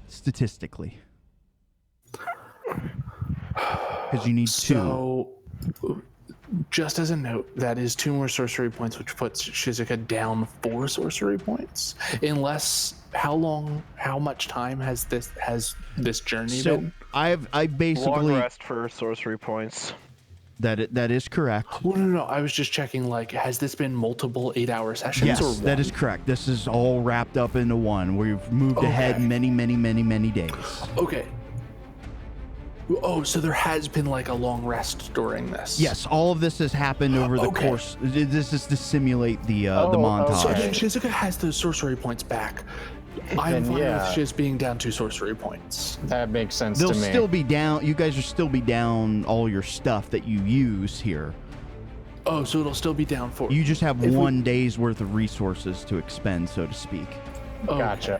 Statistically. Because you need 2. So, just as a note, that is 2 more sorcery points, which puts Shizuka down 4 sorcery points. Unless, how much time has this journey So been? I Long basically rest for sorcery points. that is correct. Well, no. I was just checking. Like, has this been multiple 8-hour sessions? Yes, or that one? is correct. This is all wrapped up into one. We've moved ahead Okay. many days. Okay. Oh, so there has been like a long rest during this. Yes, all of this has happened over the Okay. course. This is to simulate the montage. So Okay. then Shizuka has those sorcery points back. I'm Then, fine yeah. with just being down 2 sorcery points. That makes sense They'll to me. still be down. You guys will still be down all your stuff that you use here. Oh, so it'll still be down 4. You just have If we- 1 day's worth of resources to expend, so to speak. Okay. Gotcha.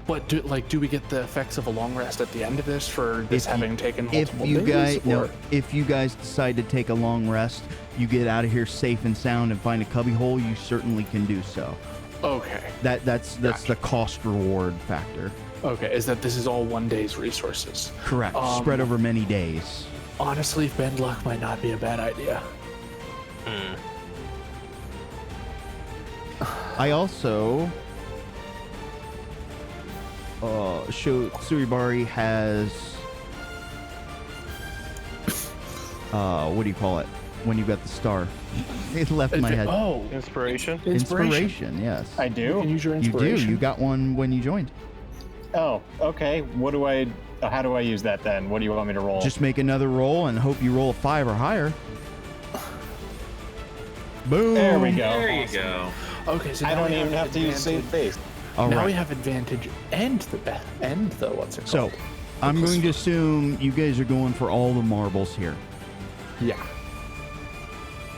But do we get the effects of a long rest at the end of this for this If you- having taken If multiple you days? guys no, or- if you guys decide to take a long rest, you get out of here safe and sound and find a cubbyhole, you certainly can do so. Okay. That's the cost reward factor. Okay. Is that this is all 1 day's resources? Correct. Spread over many days. Honestly, bend luck might not be a bad idea. I also show Suribari has what do you call it when you got the star? It left my head. Oh, Inspiration. Inspiration, yes. I you do? can use your You do. inspiration. You got one when you joined. Oh, okay. How do I use that then? What do you want me to roll? Just make another roll and hope you roll a 5 or higher. Boom. There we go. There you go. Okay, so I now don't we even have to use save advantage- face. All now right. we have advantage and the what's it So, called? I'm going to assume you guys are going for all the marbles here. Yeah.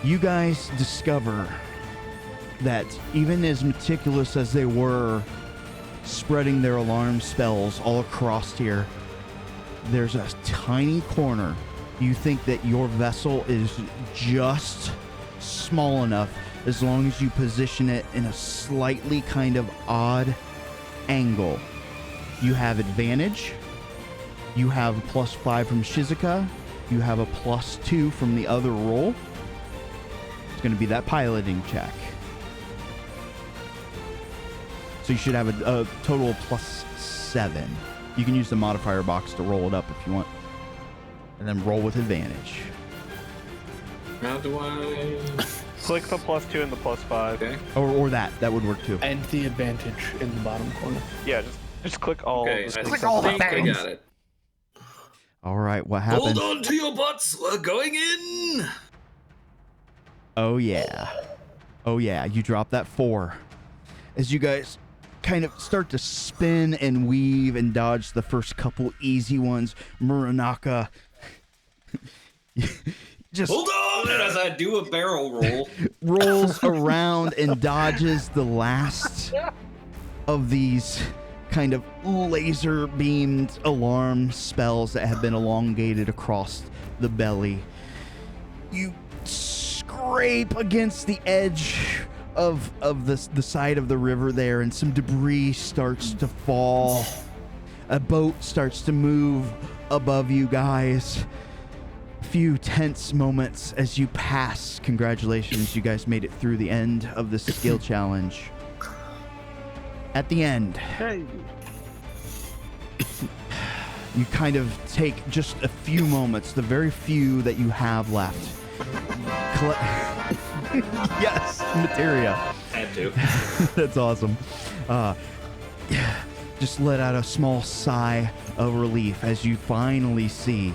You guys discover that even as meticulous as they were spreading their alarm spells all across here, there's a tiny corner. You think that your vessel is just small enough as long as you position it in a slightly kind of odd angle. You have advantage. You have a +5 from Shizuka. You have a +2 from the other roll. It's going to be that piloting check. So you should have a total of +7. You can use the modifier box to roll it up if you want. And then roll with advantage. How do I... Click the +2 and the +5. Okay. Or that would work too. And the advantage in the bottom corner. Yeah, just click all. Okay, of I the think things. I got it. All right, what happened? Hold on to your butts. We're going in. Oh yeah. Oh yeah, you drop that 4. As you guys kind of start to spin and weave and dodge the first couple easy ones, Muranaka just Hold on as I do a barrel roll. rolls around and dodges the last of these kind of laser beamed alarm spells that have been elongated across the belly. You scrape against the edge of the side of the river there, and some debris starts to fall. A boat starts to move above you guys. A few tense moments as you pass. Congratulations, you guys made it through the end of the skill challenge. At the end, you kind of take just a few moments, the very few that you have left. Yes, materia. Had to. That's awesome. Just let out a small sigh of relief as you finally see